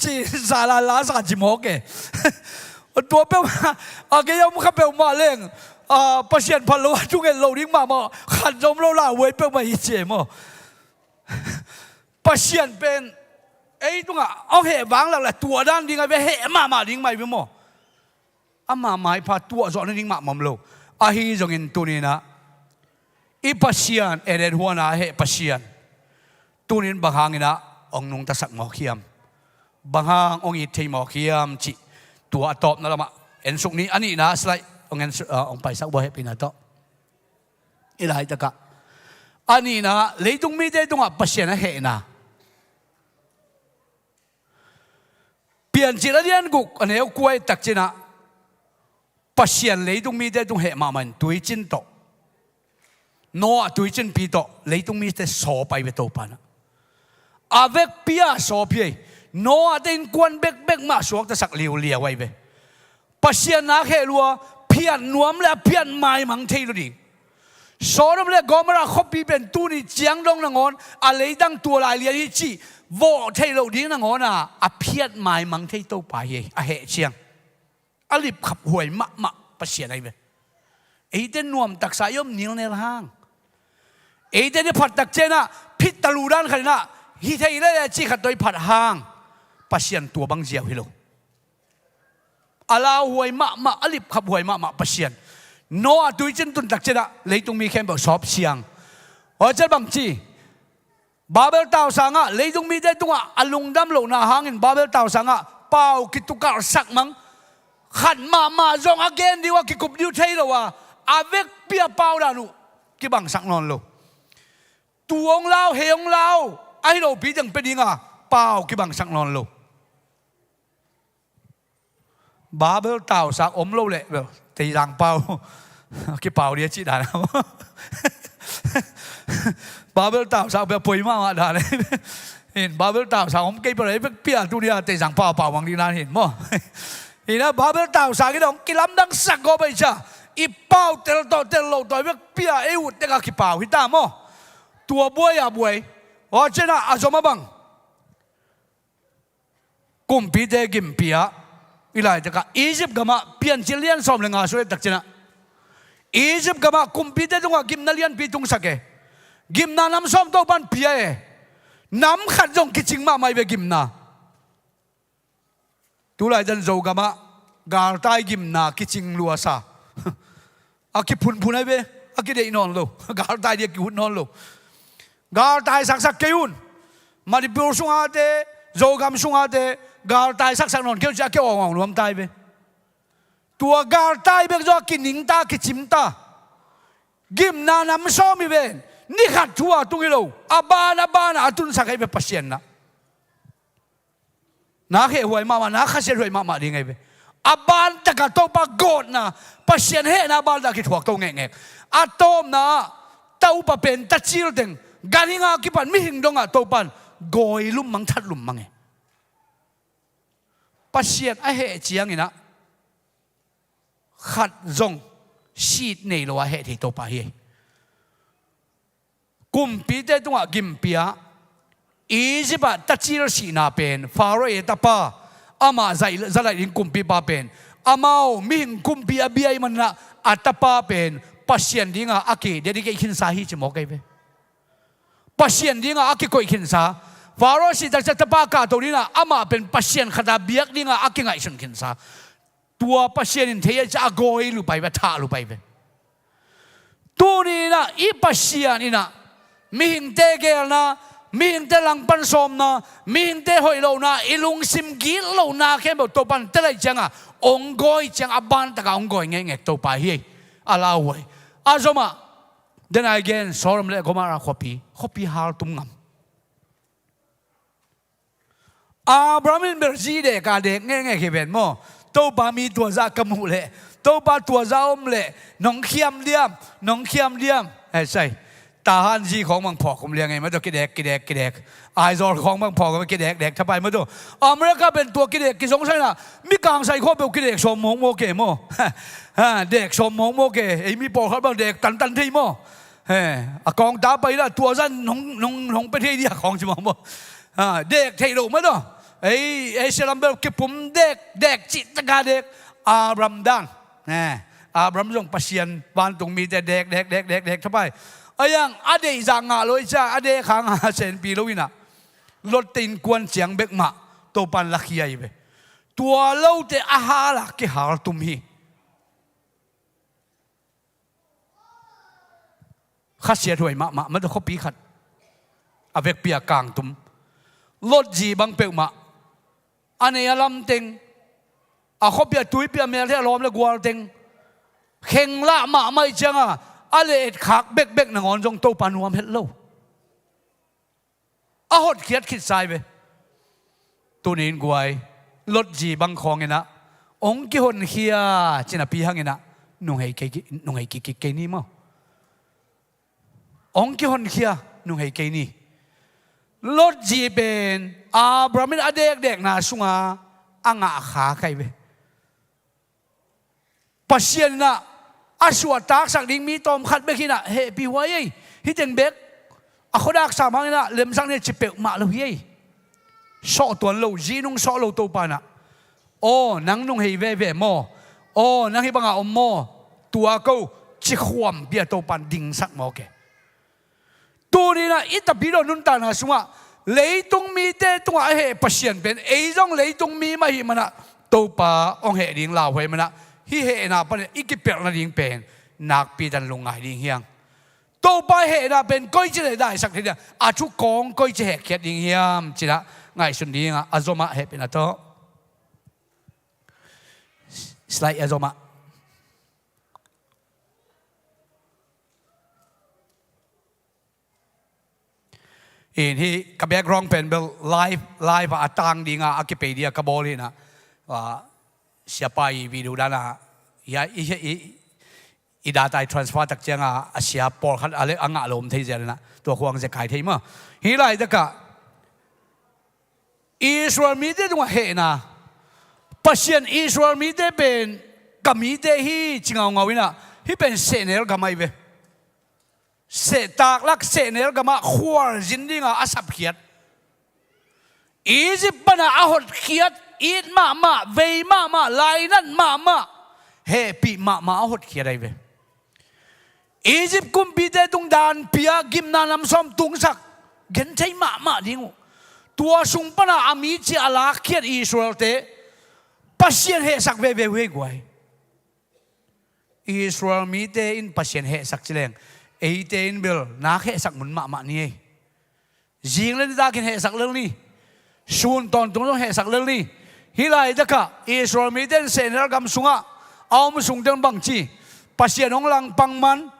chi salan la sa ji mo ke tua pe age yaw mu kha pe ma leng pasien phat lo thunget lo ding ma khan jom lo la we pe ma hi che mo pasien pen ei tunga o he wang la tua dan ding ai be he ma ding mai be mo ama mai pha tua zo ding ma mam lo a hi jong in tu ni na i pasien eren huana he pasien tunin bahangina ong nung tasak mo khiam bahang ong i thei mo khiam chi tua top na lama en suk ni ani na slai ong en ong pai sak bo he pina to ilai ta ka ani na leitung mi te tunga pasien he na pian chi la dian guk aneu kuai tak china ปัศยานเลยตรงมีแต่ตรงเหตุมามันตุยจินโตโน่ตุยจินปีโตเลยตรงมีแต่สอไปเวโตปานะอาเวกเปียสอพีโน่เดินกวนเบกมาสวกจะสักเลียวไว้เวปัศยานักเหลัวเพียนนวมและเพียนไม้มังเทลุดีสอนมันเลยกอมราขบปีเป็นตู้นี่เจียงดงนงอนอะไรตั้งตัวลายเลียนี่จีโวเทลุดีนงอนอ่ะอเพียนไม้มังเทโตไปอะเหเชียงอลิบขับหวยมะปัศยาอะไรเวไอ้เดนนวมตักสายมนิลเนลห้างไอ้เดนผัดตักเจนะพิษตะลูด้านขนาดน่ะฮิตไอ้เรื่องจีขัดโดยผัดห้างปัศยานตัวบางเจียวฮิโลอาลาหวยมะอลิบขับหวยมะปัศยานโน่ตุยจินตุนตักเจนะเลยตรงมีแค่แบบสอบเชียงว่าจะบางจีบาเบลตาวสังะเลยตรงมีได้ตรงอลุงดำโลนาหางอินบาเบลตาวสังะเป่ากิตุกาสักมังขันมาจงอาเกนดีว่ากิกุบดิวเทย์ละว่าอาเวกเปียเป่าดานุกิบังสักนอนโลตัวองเราเฮองเราไอ้เราปีจังเป็นยังไงเป่ากิบังสักนอนโลบาเบลตาวสักอมโลเลยแบบตีรังเป่ากิเป่าเดียจีดานะบาเบลตาวสักแบบป่วยมากดาเลยเห็นบาเบลตาวสักอมกิบอะไรเปียตัวเดียตีรังเป่าวังดีนานเห็นมั้ยนี่นะบาเบลตาวสักที่เรากิลำดังสักก็ไปจ้าอีเป่าเตลโตเปียเอวเตกกิเป่าหิตามอตัวบวยบวยว่าเจน่าอาจจะมาบังกุมปีเดกิมปียอีไลจะกะอียิปต์กะมาเปลี่ยนจิเลียนสมเลงาช่วยตักเจน่าอียิปต์กะมากุมปีเดตรงว่ากิมนาเลียนปีตุงสักเอกิมนาน้ำส้มตัวบันปีเอน้ำขัดจงกิจิงมาไม่เบกิมนาตัวไลจันโจกะมากาลตายกิมนากิจิงลัวซาอากิพุนไอเบอากิเดนอนโลกาลตายเดียกิพุนนอนโลกาลตายสักเกยุนมาดิปูสุงอาเตโจกามสุงอาเตกาลตายสักนอนเกี่ยวจะเกี่ยวอ่างรวมตายเบตัวกาลตายเบก็กินนิงตากิจิมตากิมนาน้ำส้มอีเบนี่ขัดทัวตุงิโลอาบานอาตุนสักไอเบปัศยนนะนักเหตุหวยมานักขัดเสียหวยมาดีไงเบอาบานตะกัดโตปากโกดนะปัศยนเหตุนะบานตะกิดหัวโตเงะอาโตมนะเต้าปะเป็นตัดจิลเต็งการหิงากิปันมิหิงดงอ่ะโตปันโกยลุ่มมังทัดลุ่มมังเงปัศยนไอเหตุเจียงนี่นะขัดจงชีดในโลว่าเหตุที่โตปะเฮกุมปีเตตงอ่ะกิมปียอีจิปต์ตัดจิลสีนาเป็นฟาโรเอตาปาอามาใจไลลิงกุมปีปาเป็นอามามิหิงกุมปีอาบีไอมันนะอัตปาเป็นปัศยนดิ้งอ่ะอากิเดดิเกขินสาฮิจมอกไอเบปัศยนดิ้งอ่ะอากิโกยขินสาฟาโรสิตักจะตปากาตัวนี้นะอามาเป็นปัศยนขดาเบียกดิ้งอ่ะอากิไงชนขินสาตัวปัศยนเทียจะโกยลุไปเบท่าลุไปเบตัวนี้นะอีปัศยนนี่นะมิหิงเตเกลนะมีอินเตลังปันสมนะมีอินเตหอยโลนะอิลุงซิมกิโลนะแค่แบบตัวปันเตลัยจังอ่ะองกอยจังอับบันตะกาองกอยเงี้ยตัวไปเฮ้ยอาลาหวยอาจมาเดินอีกแล้วสอนเลยก็มาราขบีฮาร์ตุงงามอับรามินเบอร์จีเด็กาเด็กเงี้ยเขียนโม่ตัวปามีตัวซากมูเลยตัวปาตัวซาอมเลยน้องเขียมเดียมใช่ตาฮันจีของบางพอผมเรียกไงมาตัวกิเด็กไอซอลของบางพอก็กิเด็กถ้าไปมาตัวอเมริกาเป็นตัวกิเด็กกิสงสัยนะมีกลางใส่ข้อเป็นกิเด็กสมมงโมเกโมเด็กสมมงโมเกไอมีปอเขาบางเด็กตันที่โมกองตาไปละตัวสั้นน้องไปที่เดียของจิมโมเด็กเทโลมาตัวไอเซลัมเบลกิปุ่มเด็กจิตกาเด็กอาบรัมดังอาบรัมจงปัศยนบ้านตรงมีแต่เด็กถ้าไปอย่างอดีตจังอ่ะเลยจ้าอดีตขังเซนปีโลวินะรถตินกวนเสียงเบกมาตัวปันลักยัยเบตัวเล่าแต่อาหารลักที่หาตุมฮีขัดเสียถวยมามันต้องเขาปีขัดอเวกเปียกลางตุมรถจีบังเปกมาอันนี้ลำเต็งเขาเปียตุยเปียเมียที่ล้อมแล้วกวาดเต็งเข่งละมาไม่จังอ่ะอะไรขักเบกนงอนจงโตปานวมเฮ็ดโลหดเขียดคิดใจไปตัวนี้กวยรถจีบังคองไงนะอ องค์กิฮอนเฮียจินาปีหังเงินะนุ่งให้เกนี่มั้งองค์กิฮอนเฮียนุ่งให้เกนี่รถจีเป็นอาบรามินอเด็กนาสุงาอ่างอาขาใครเว้ปัศยนะอาสวดตากสักดิ่งมีตอมขัดเบกินะเฮปีไว้ฮิตเดนเบกอาขดักสามังนะเล่มสังเนี่ยจิเปกมาเลยสอตัวเราจีนุ่งสอเราตัวปานะโอ้นังนุ่งให้เว่โมโอ้นังให้บังอาอมโมตัวกูจิขวมเบียตัวปันดิ่งสักโมเกตัวนี้นะอิตาบิโดนุนตานะสุงะเลยตรงมีเตตัวเฮปัศยนเป็นไอ้จงเลยตรงมีมาหิมันนะตัวปาองเฮดิ่งลาวเฮมันนะฮิเฮนะปะเนี่ยอีกเปียกนะดิ่งเป็นนักปีดันลงไงดิ่งเฮียงตัวปาเฮนะเป็นก้อยจะได้สักทีเดียวอาชุกองก้อยจะเฮเขียดดิ่งเฮียมจีละไงสุดนี้อ่ะอาโซมาเฮเป็นอะไรสไลด์อาโซมาอินที่กับแบกร้องเป็นเบลไลฟ์ว่าต่างดิ่งอ่ะอากิเปเดียกับบอลเลยนะว่าsiapa video dana ya i data transfer tak changa asia por khat ale anga lom thei jana to khwang je kai thei ma hi lai da ka Israel mi de dwa he na pasien Israel mi de ben kami de hi chingau ngawina hi ben senel gamai ve se tak lak senel gama khwar jindinga asap khiat Egypt bana ahot khiat ít mà về mà lại năn mà hệ bị mà hốt kia đây về Egypt cũng bị thế tung đàn bia kim na nằm xóm tung sắc gen thấy mà đi ngủ tua sung pa na ami chi ala khiat Israel te pasien hệ sắc về quay Israel mi te in pasien hệ sắc chileng ấy te in bil na hệ sắc mun mà ni riêng lên ra cái hệ sắc lưng ni sun ton tung hệ sắc lưng ni hi lai da ka Israel mi den senel gam sunga aum sung den bang chi pasien ong lang pang man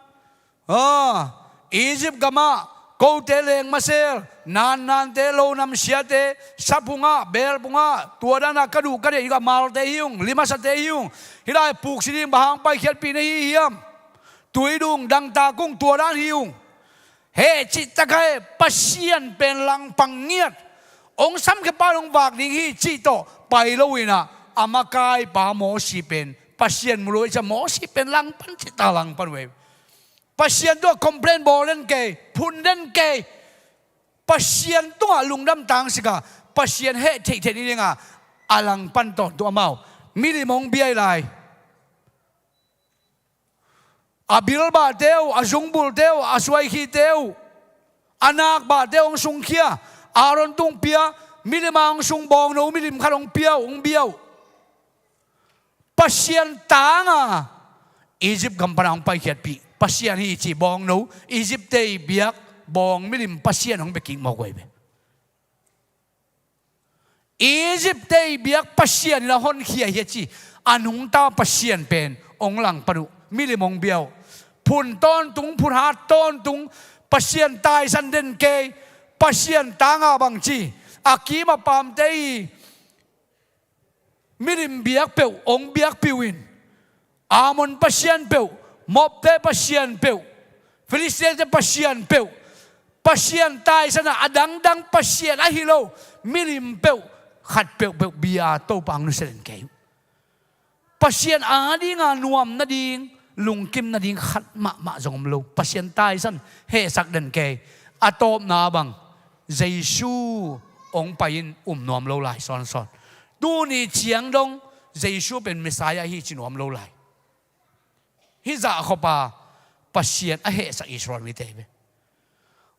Egypt gama ko te leng masel nan te lo nam sia te sapunga bel punga tuadana kadu kade ga mal te hiung lima sa te hiung hi lai puk sining bahang pai khiat pi nei hiam tuidung dang ta kung tuadan hiung he chi ta kai pasien pen lang pang nghiat ong sam ke pa long wak ding hi chi toไปแล้ววินะอามากายปาโมสีเป็นปัศยันมรวยจะโมสีเป็นลังปันจิตาลังปันเวปัศยันตัวคอมเพลนบอลเล่นเกย์พุนเล่นเกย์ปัศยันตัวลุงดำตังสิกาปัศยันเฮเทนี่เองอ่ะอลังปันต่อตัวเมามิลิมงเบียไรอาบิลบาเดียวอาซุงบุลเดียวอาสวยขีเดียวอานักบาเดียวองซุงเคียอารอนตุงเปียมิลิมังซุงบองโนมิลิมขนมเปียวองเบียวปัศยันตางอ่ะอียิปต์กำปนังไปเขียดปีปัศยันฮีจีบองโนอียิปต์เตยเบียกบองมิลิมปัศยันของเบกิงมากไว้เบอียิปต์เตยเบียกปัศยันละฮอนเขียเฮจีอันหุงตาปัศยันเป็นองหลังปนุมิลิมองเบียวพุนต้นตุงพุนหาต้นตุงปัศยันตายสันเดนเกยปัศยันตางอ่ะบางจีอากีมาปามเตยมิริมเบียกเปียวองเบียกปิวินอามอนปัศยันเปียวมอบเตปัศยันเปียวฟิลิสเตียนปัศยันเปียวปัศยันตายสนะอดังปัศยันอะฮิโลมิริมเปียวขัดเปียวเบียโตปังนุเซนเกยปัศยันอาดีงานวมนาดิงลุงกิมนาดิงขัดมาจงมลูปัศยันตายสันเฮสักเดนเกยอาโตมนาบังเยซูองไปอินนวมโลไลซ้อนดูนี่เชียงดงเยซูเป็นเมสายาฮีจินวมโลไลฮิจะขบปัศยันอเหสักอิสราเอลมิเตเบ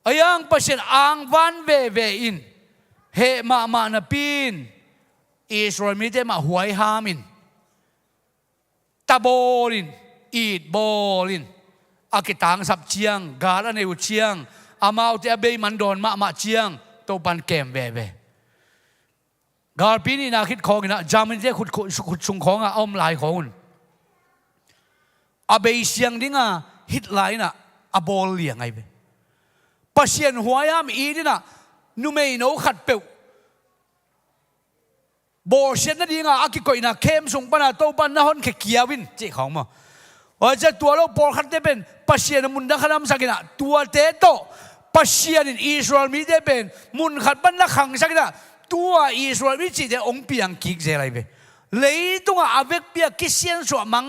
อายังปัศยันอ่างวันเวอินเฮมานาปีนอิสราเอลมิเตมาหวยฮามินตาโบลินอีดโบลินอากิตังสับเชียงกาลเนวเชียงอามาอุตเบย์มันโดนมาเชียงโตปันเกมเวกาลปีนี้นาคิดของนะจามินเจ้ขุดชุงของอ่ะอมลายของอาเบย์เชียงดิ้งอ่ะฮิตไลน์น่ะอาบอลเลี้ยงไงเบปัศยันหัวยามอีดิน่ะนุ่มไม่โนขัดเปียว โบเชนนั่นเองอากิโกอินาเข้มส่งปนาโตปันนะฮอนแค่เกียวินเจ้าของมั้งว่าจะตัวเราปอขัดได้เป็นปัศยานมุนดักขนำสักนะตัวเตโตปัศยานินอิสราเอลมีได้เป็นมุนขัดปันนักขังสักนะตัวอิสราเอลมีจีเดองเปียงกิกเจอะไรไปเลยตัวอาเวกเปียกิเซียนสวมัง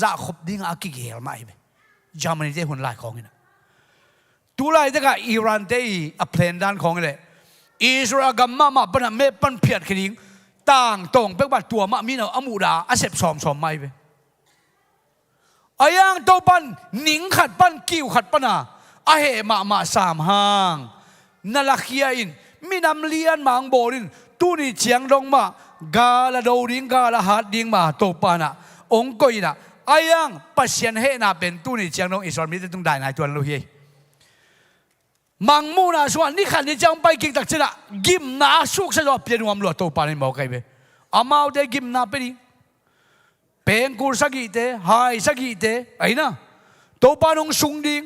จะขบดิ้งอากิเกลไม่ไปจามันนี่หุ่นลายของนี่ตัวลายแต่ก็อิหร่านได้อัพเพลนด้านของเลยอิสราเอลกัมมาปนเมปันเพียดขดิ้งต่างตรงเป็กบัดตัวมามีเนาอมูดาอาเสพสอมไม่ไปอายังโตปันหนิงขัดปันกิ้วขัดปันอาเหมาสามห้างนั่นละเขียอินมีนำเลียนมังโบรินตู้นี่เชียงดงมากาละโดริงกาละหัดดิ้งมาโตปันองค์ก็อินะอายังปัศยันเฮนาเป็นตู้นี่เชียงดงอิสราเอลมีแต่ต้องได้นายตัวลุยมังมูนาส่วนนี่ขันนี่จังไปกินตักชนะกิมนาสุกสะดวกเปลี่ยนวามหลวงโตปันนี่บอกใครไปอามาเอาได้กิมนาไปดิเป็นกูสักกี่เตะหายสักกี่เตะไอ้นะตัวปานงสุงดิ้ง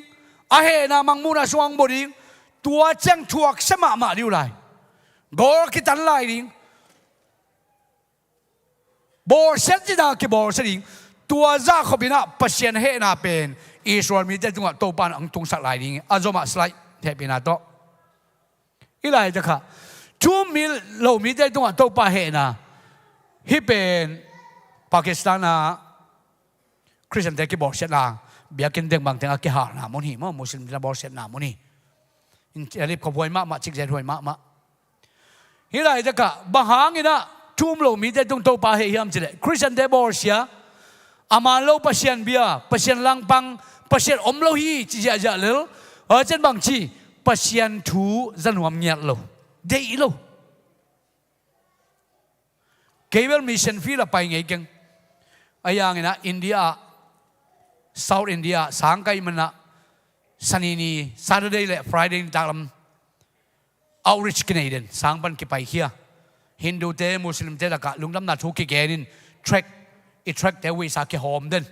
อาเหนามังมูนาสวงบดิ้งตัวเจ้งถวกสมาดิวไลกอร์กิตันไลดิ้งบอเซจินาคิบอร์สดิ้งตัวจ้าขบินะปัศยันเฮนาเป็นอิสราเอลมีแต่ตัวตัวปานอังตุงสักไลดิ้งอาจจะมาสไลด์เทปินาโตอีไลจะค่ะทุ่มมีเรามีแต่ตัวตัวปาเฮนาฮิเป็นปากีสถานคริสเตียนเด็กบอกเสร็จแล้วเบียกินเด็กบางทีอากิหานามุนีมั่งมุสลิมจะบอกเสร็จนามุนีอินเอริบขบวยมากจิกเจรวยมากฮิไรจะกะบางหางนี่นะทุ่มโลมีแต่ตรงโตปาเฮียมจิเลคริสเตียนเด็กบอกเสียอามาโลปัศยันเบียปัศยันลังปังปัศยันอมโลฮีจิเจจะเลวเช่นบางทีปัศยันทูจันวมเงียโลเดอิโลเกเวลมิชชั่นฟีละไปไงกันไอ้ยังไงนะอินเดียเซาท์อินเดียสังกัยมันนะซันนี่ซาร์เดย์และฟรายเดย์ตามเอาริชแคนาเดนสังปันกี่ไปเฮียฮินดูเตมุสลิมเตละกะลุงดำนาทุกกี่แกนินทรัคอีทรัคเตวิสักกี่โฮมเดน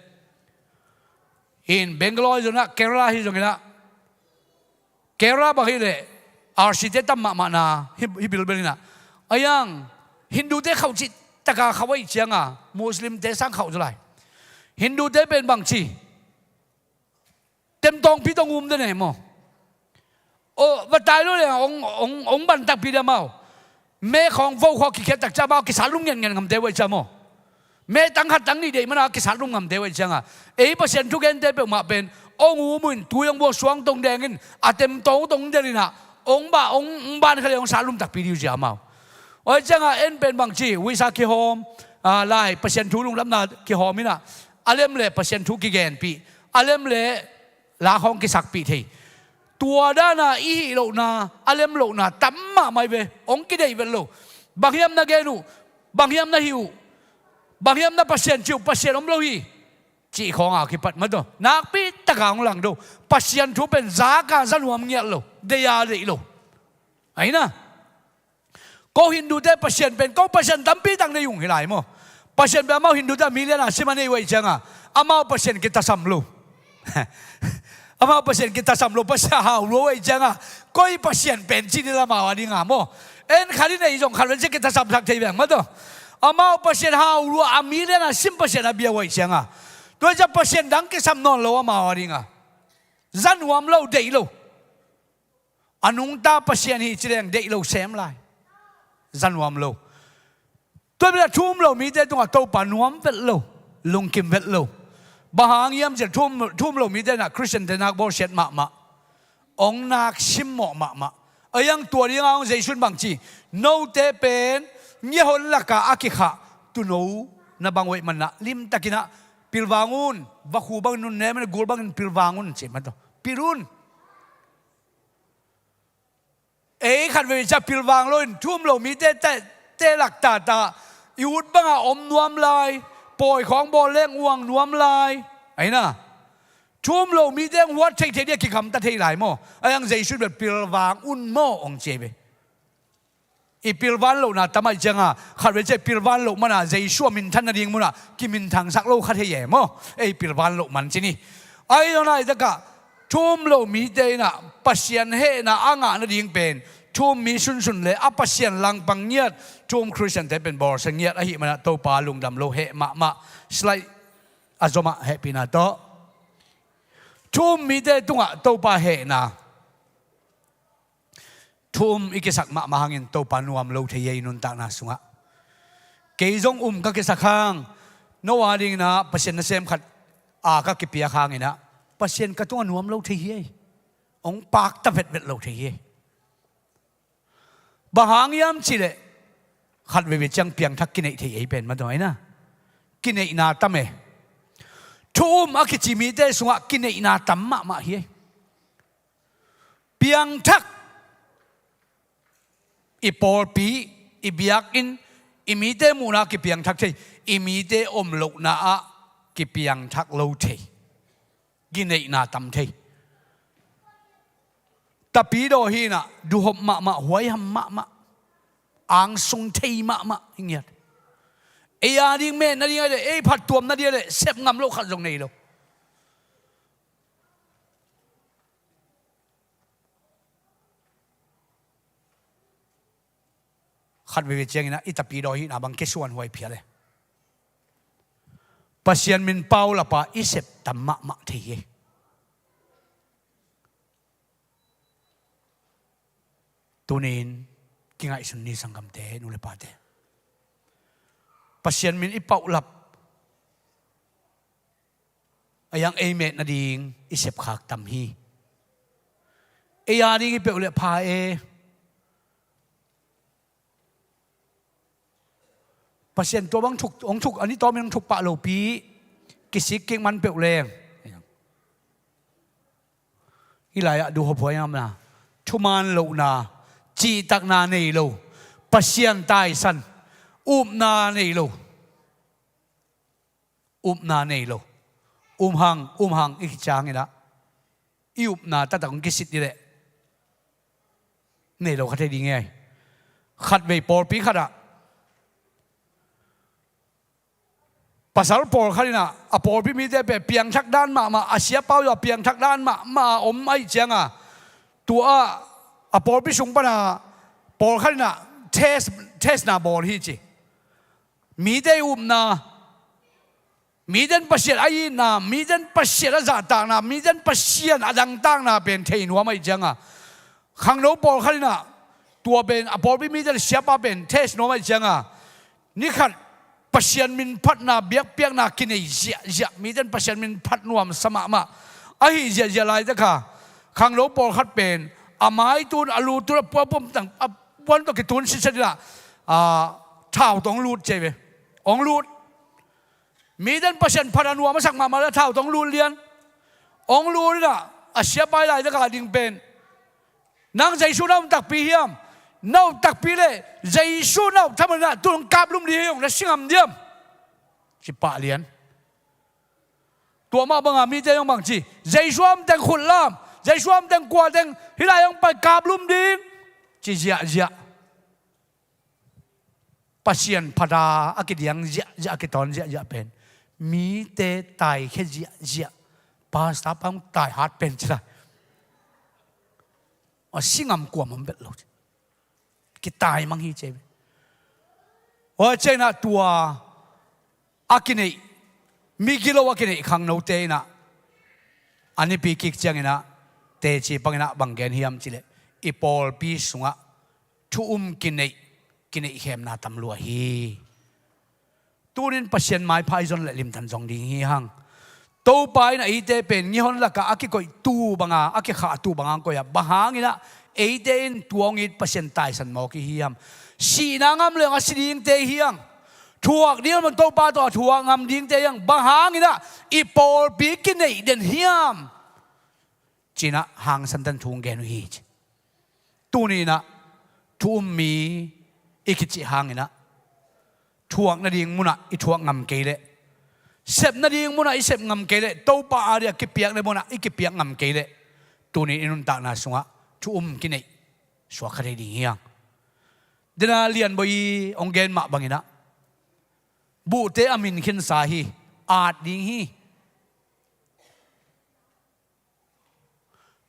อินเบงกอลอยจนะเกราฮิจงนะเกราบางทีเลยอาร์ชิเตตัมมานาฮิบิลเบลินะไอ้ยังฮินดูเตเขาจิตตะกาเขาไว้เชียงมุสลิมเตสร้างเขาจะไรฮินดูเตเป็นบางทีเต็มตองพี่ต้องอุ้มได้ไหนมั้งโอ้บัดตายแล้วเลยองบันตักพี่เดียวมั้งแม่ของโวขอขี้เกียจตักจ้าบ้ากิสาลุงเงินคำเดียวไว้จ้ามั้งแม่ตั้งหัดตั้งนี่เดี๋ยวมันกิสาลุงคำเดียวไว้จ้าเอเปอร์เซ็นต์ทุกเงินเตเป็นมาเป็นองอูมุนตัวยังบัวสวงตรงแดงกันอาเต็มโตตรงเดลินะองบ้านเขาเรียกองสาลุงตักพี่เดียวจ้ามั้งโอ้ยจังเอ็นเป็นบางทีวิสาขีโฮมไล่เปอร์เซ็นต์ทุลุงรับนาขีโฮมินะอาเลมเล่เปอร์เซ็นต์ทุกิเกนปีอาเลมเล่ลาของกิสักปีทีตัวด้านอีโลนาอาเลมโลนาตั้มมาไม่เบองกิได้เวลโลบางยามนาเกนูบางยามนาหิวบางยามนาเปอร์เซ็นต์จิวเปอร์เซ็นต์อมโลฮีจีของอาคิปัดมาดูนักปีตะกางหลังดูเปอร์เซ็นต์ทุเป็นจาการสนุมเงียโลเดียร์เลยโลไอ้นะก็ฮินดูได้เปอร์เซ็นต์เป็นก็เปอร์เซ็นต์ตั้มปีตั้งในยุ่งหลายมั้งเปอร์เซ็นต์แบบมาฮินดูได้มีเรื่องอะไรมันในวัยจังอามาเปอร์เซ็นต์กิตาสัมโลอามาเปอร์เซ็นต์กิตาสัมโลภาษาฮาวรู้ไว้จังก็อีเปอร์เซ็นต์เป็นจีนละมาวันนี้งามั้งเอ็นขันในอีจงขันเป็นกิตาสัมสักทีแบบมั้งตัวอามาเปอร์เซ็นต์ฮาวรู้อามีเรื่องอะไร10%อาเบียไว้จังตัวจะเปอร์เซ็นต์ดังกิสัมนอนโลมาวันนี้งาจันวามโลเดย์โลอนุงตาเปอร์เซ็นต์ฮีจีเรงเดย์โลเซมไลจันวามโลตัวเวลาทุ่มโลมีแต่ตัวโตปานวมเวลโลลุงกิมเวลโลบางยามจะทุ่มโลมีแต่นักคริสเตียนแต่นักบอลเชตมาองนักชิมหมอมายังตัวนี้เอาใจชุนบางทีโนเตเป็นยี่ห้อละกาอากิขะตุโนนับบางเวมันนะลิมตะกินะพิลวาnguนบักหูบางนุ่นเนี่ยมันกูบางพิลวาnguนใช่ไหมตัวพิรุนขันเวชพิลวางโลนทุ่มโลมีแต่หลักตายูดบ้างอมนวมลายปล่อยของบอลเล่งวงนวมลายไอ้น่ะทุ่มโลมีแต่วัดเทียนกี่คำตัดเทียหลายโม่ยังใจชุดแบบพิลวางอุ่นโม่องเจเบอีพิลวานโลน่ะทำไมจังขันเวชพิลวานโลมันใจชั่วมินทันนาดิ่งมันกิมินทางสักโลขัดเทียโม่พิลวานโลมันจีนี่ไอ้ตอนนั้นจะกะทุ่มโลมีแต่น่ะปัศยันเฮน่ะอ่างนาดิ่งเป็นท ชุมมีสุนสุนเลยอัปเสียนลังปังเงียดชุมคริสเตียนแต่เป็นบอร์สังเงียดอหิมันโตปาลุงดำโลเหมาสไลอาจมาเฮปินาโตชุมมีแต่ตุงโตปาเหนาชุมอีกสักมาหางินโตปานวมโลเทียนุนตานาสุงะเกยจงก็กิสักข้างโนวาดิงนะเปอร์เซ็นต์เซมขัดก็กิเปียข้างนะเปอร์เซ็นต์ก็ตัวนวมโลเทียองปากตะเพ็ดเบ็ดโลเทียบางหางยามสิเลขัดเวจังเปียงทักกินไอเทียเป็นมาตรงไหนนะกินไอนาตั้มเอชุมอากิจิมีเตสุงะกินไอนาตั้มมาเฮียเปียงทักอีปอลปีอีบิยักอินอีมีเตมูนากิเปียงทักเทอีมีเตอมโลนาอะกิเปียงทักโลเทกินไอนาตั้มเทแต่ปีโดฮีน่ะดูหอบมาหวยหำมาอ่างทรงเทมาอย่างเงี้ยเอียดิ้งเมนนั่นยังไงเลยผัดตัวนั่นยังไงเลยเสพงำโลกขัดตรงนี้เลยขัดไปเจียงนะอีแต่ปีโดฮีน่ะบางแค่ส่วนหวยเพียเลยปัศยันมินเปาละปะอีเสพตัมมาเทียตัวนี้กิงไอสุนนีสังกัมเตนุเลปาเตปัศยันมินอิปาอุลับยังเอเมตนาดิงอิเสพขากตัมฮียาดิงอิเปอุเลพาปัศยันตัวบังถูกอันนี้ตัวมันถูกปะโลปีกิสิกิงมันเปอุเลงอีหลายดูหัวพวยามนะชุมันโลนาจีตักนาเนโลปัศยันตายสันนาเนโลนาเนโลหังอีกจางนี่ละนาตัดตรงกิสิตนี่แหละเนโลขัดดีไงขัดไปปอลปีขัดอะภาษาปอลขัดนี่นะปอลปีมีแต่เปียงทักด้านมาอาเซียเป้าอยู่เปียงทักด้านมาไอเจียงอะตัวปอลพิสุงปนาปอลขันนะเทสนาบอลฮีจีมีได้นามีเดินปัศยาไอ้นามีเดินปัศยาจ่าต่างนามีเดินปัศยาดังต่างนาเป็นเทนหัวไม่จังอ่ะขังโนบอลขันนะตัวเป็นปอลพิมีเดินเสียป้าเป็นเทสโนไม่จังอ่ะนี่ขัดปัศยามินพัดนาเบียกเปียกนากินไอเจียมีเดินปัศยามินพัดนวมสมะมาไอ้เจียไรจ้ะค่ะขังโนบอลขัดเป็นอาไม้ตูนอาลูตูนปั๊มต่างวันตัวกิตูนสิสิละเท้าต้องรูดเจ็บองรูดมีเดินเปอร์เซ็นต์พันนัวมาสักมาแล้วเท้าต้องรูดเลียนองรูดน่ะอาเซียไปหลายตะการดิ่งเป็นนางใจสู้น้ำตักปีเฮียมน้ำตักปีเลยใจสู้น้ำทำมันน่ะตัวกาบลุ่มเดียวและสิ่งเดียมสิปะเลียนตัวมาบังอามีใจยังบางทีใจสู้มแต่ขุนล่ามใจช่วมแต่งกว่าแต่งที่ไรยังไปกาบลุ่มดิ้งจีเจียปัศยันพดาอากิดยังเจียกิตอนเจียเป็นมีเตตายแค่เจียภาษาพังตายหาดเป็นใช่ไหมสิ่งกว่ามันเป็นเรากิตายมังฮีเจว่าเจน่ะตัวอากินีมีกิโลอากินีขังโนเตน่ะอันนี้ปีกิกจังนะเตจีปังนะบังเกนเฮียมจิเลอีปอลปีสุงะทุกินเนเข็มนาตำลัวฮีตูนินปัศยันไม้พายจนละลิมทันจงดีฮีหังตัวไปนะอีเตเป็นยี่ห้อละกะอากิกอยตูบังอากิขาตูบังก็อย่าบังหางี้นะอีเตนตัวงี้ปัศยันตายสันมอกิฮียมสีนางามเรื่องอาศิดิงเตฮียงถ่วงเดียวมันตัวปลาต่อถ่วงงามดิ้งเตยังบังหางี้นะอีปอลปีกินเนเดนฮียมจีน่ะหางสันตันทุงเกนุฮีจตัวนี้นะทุ่มมีอีกจิหางนะถ่วงนาดิงมุนะอีถ่วงงำเกลเสพนาดิงมุนะอีเสพงำเกลตัวปลาเดียกิเปียกเลยมุนะอีกิเปียกงำเกลตัวนี้อินุนตานาสุงะทุ่มกินเนสวะคดีดีเฮียงเดนาเลียนบอยองเกนมาบังนะบูเตอามินขินสาฮีอาดดิงฮี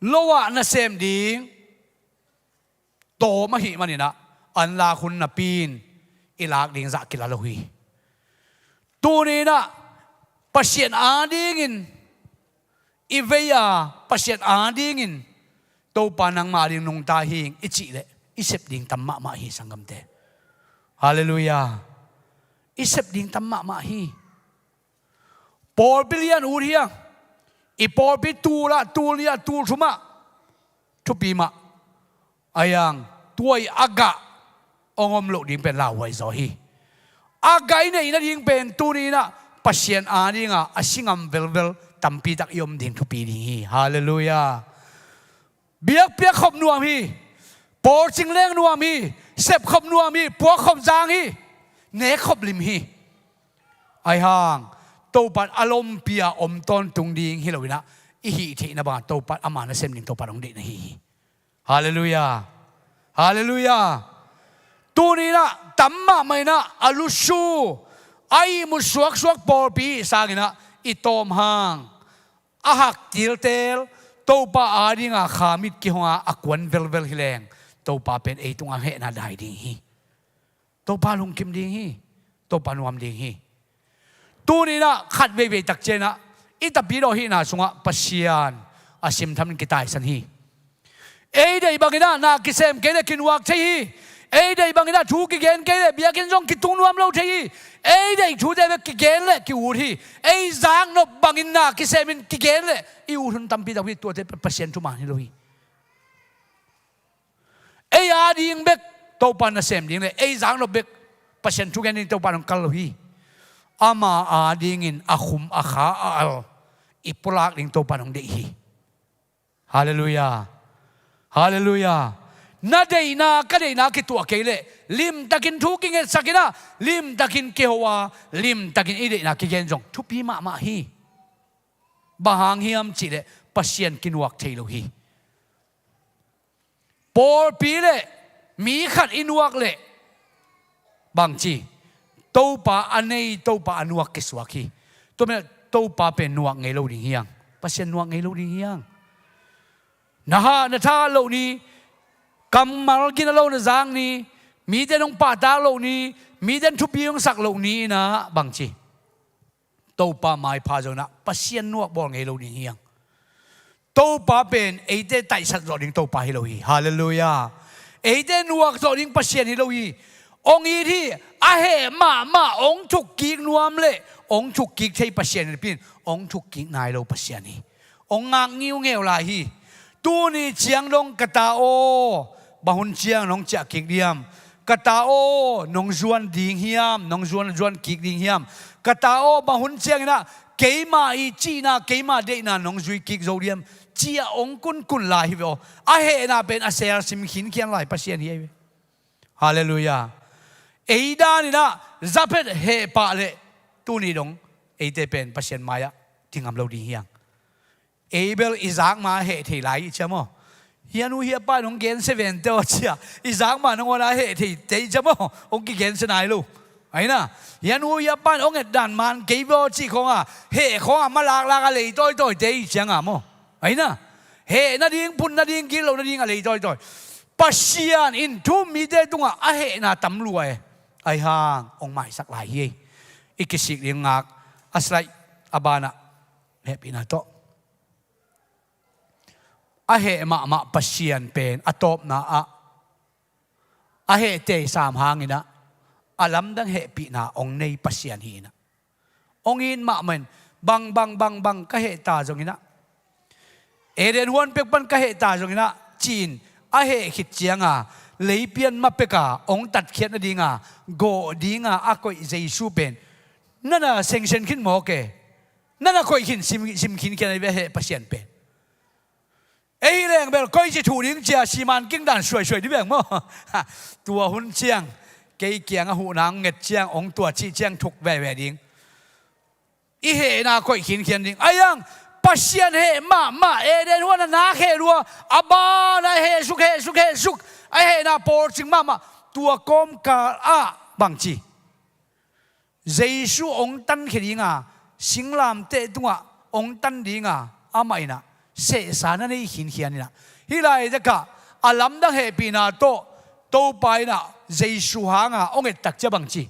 โลวะนะเซมดิง โตมาหิมันนี่นะอันลาคุณนะปีนอิลากดิ่งจะกิลาลหุยตัวนี้นะปัศยนอาดิ่งินอีเวียปัศยนอาดิ่งินตัวปานังมาดิ่งนงตาหิงอิจิเลอิเสพดิ่งตัมมะมาหิสังกัมเตฮาเลลูยาอิเสพดิ่งตัมมะมาหิปอลปิเลียนอูเรียอีปอลปิตูละตูเลียตูชุมะทุปีมะอายังตัวอากะองอมโลดิ่งเป็นลาวไว้ซอฮีอากาอินเนี่ยดิ่งเป็นตูนี้นะปัศยนอาดิ่งอ่ะอาชิงอัมเวลเวลตัมปีตักยมดิ่งทุปีนี้ฮาเลลูยาเบียกเปียกขบนัวมีปอจิงเล้งนัวมีเสพขบนัวมีปัวขบจางฮีเนขบลิมฮีไอห่างตัวปัดอารมณ์เปียอมต้นตุงดิ่งฮิโลวินะอีฮีที่นะบ้านตัวปัดอามานะเซมดิ่งตัวปัดองเดนะฮีฮาเลลูยาฮาเลลูยาตัวนี้นะตัมมาไม่นะอาลุชูไอมุสวกสวกปอปีสากินะอีตอมห่างอาหักจิลเตลตัวป้าอาดิงาขามิดกิฮงอาอควันเวลเวลฮิเลงตัวป้าเป็นไอตุงอาเหน่าได้ดิ่งฮีตัวป้าลุงกิมดิ่งฮีตัวป้านวมดิ่งฮีตัวนี้นะขัดเวตักเจนะอีตาปีโรฮีนะสงะปัศยานอาชิมทำนิกิตายสันฮีเอ้ได้บางนะนาคิเซมเกเลกินวักใช่ฮีเอ้ได้บางนะทูกิเกนเกเลเบียกินจงกิตุงนวมเราใช่ฮีเอ้ได้ทูได้เบกิเกนเลกิอูฮีเอ้จางนบบางนะคิเซมินกิเกนเลอีอูรุนตัมปีตาวิตัวเตปัศยานทุมาฮิโลฮีเอ้อาดิงเบกตัวปานเซมดิงเลเอ้จางนบเบกปัศยานทุกันดิงตัวปานกัลโลฮีอามาอาดิงินอาคุมอาขาอาลอิปลักดิงตัวปานองเดฮีฮาเลลูยาฮาเลลูยานาเดย์นาก็เดย์นาคิดตัวเกลเลลิมตะกินทุกินเงสักินะลิมตะกินเกฮวาลิมตะกินอีเดนาคิเกนจงทุปีมาฮีบางฮิมจิเลปัศยานกินวักเทโลฮีปอลปีเลมีขัดอินวักเลบางจีตัวป้าอันนี้ตัวป้าอันวักกิสวักฮีตัวเมื่อตัวป้าเป็นนวักไงโลดิ่งเฮียงปัศยานนวักไงโลดิ่งเฮียงนะฮะนาท่าโลนี้กำมาลกินโลนจางนี้มีแต่น้องป้าตาโลนี้มีแต่ทุบปีน้องสักโลนี้นะบางทีตัวป้าไม่พาจงนะปัศยานนวักบอกไงโลดิ่งเฮียงตัวป้าเป็นไอเดไตสัตว์โลดิ่งตัวป้าฮิโลฮีฮาเลลูยาไอเดนวักโลดิ่งปัศยานฮิโลฮีองอีที่อาเหมาองทุกกิกนวมเลยองทุกกิกใช้ปัศยานนี่เป็นองทุกกิกนายโลปัศยานนี่องงางงิ้วเงวลาฮีตัวนี้เจียงลงกตาโอบาหุนเจียงน้องจะกิกเดียมกตาโอน้องจวนดิ่งเฮียมน้องจวนกิกดิ่งเฮียมกตาโอบาหุนเจียงนะเกยมาอีจีนะเกยมาเดนะน้องจุยกิกโจเดียมเจียองกุนลายฮิวอาเหน่าเป็นอาเซียสิมขินเขียนลายปัศยานเฮียฮาเลลูยาเอดานี่นะจับเพเฮปะเลตัวนี้ดงเอเตเป็นปัศยานมายะทิ้งอำเราดิ่งเฮียงเอเบลอิซักมาเหตุไหลใช่ไหมเฮียนูเฮียป้าน้องเกณฑ์เซเว่นเดียวเชียอิซักมาน้องวันเหตุเตยใช่ไหมองค์กิเกณฑ์สนายลูกไอ้น่ะเฮียนูเฮียป้าองค์ดันมันเกี่ยวจีของอ่ะเหตุของอ่ะมาลากอะไรต่อยเตยเชียงอ่ะมั้งไอ้น่ะเหตุนาดิ่งปุ่นนาดิ่งกิโลนาดิ่งอะไรต่อยปัศยานอินทุมีเดตุงอ่ะเหตุน่ะตำรวจไอ้ห่างองค์ใหม่สักหลายเฮอีกสิ่งเลี้ยงงักอาศัยอาบานะเฮปินาโตอาเหมาปัศยานเป็นอตบนะอาเหเตสามหางินะอาลัมดังเหปีนะองในปัศยานฮีนะองอินมาเหมือนบังก็เหตาจงนะเอเดนวันเป็กปันก็เหตาจงนะจีนอาเหขิดเจียงเลยเปลี่ยนมาเป็กองตัดเขียนดิ่งโกดิ่งอาคอยใจสูเป็นนั่นน่ะเซงเซนขึ้นหมอเกนั่นน่ะคอยขินซิมขินแค่ในเวเหปัศยานเป็นเอ้ยแรงเบลก้อยจะถูดิ้งเจียสีมันกิ้งดันสวยๆดิแบงมั้งตัวหุ่นเชียงเกยเกียงหูนางเง็ดเชียงองตัวชี้เชียงทุกแหวดิ้งอีเหน่าก้อยขินเขียนดิ้งไอ้ยังปัศยานเหมาเอเดนหัวนาเขรัวอาบานะเหสุกไอ้เหน่าปอร์จิงมาตัวกอมกาบางจีเจสุองตันเขดิ้งสิงลามเตตัวองตันดิ้งอาไม่นะเสสานันนี่หินเขียนนี่นะฮิไลจะกะอาลัมดังเหปีนาโต โตไปน่ะเจสุหางองเอตักจะบังจี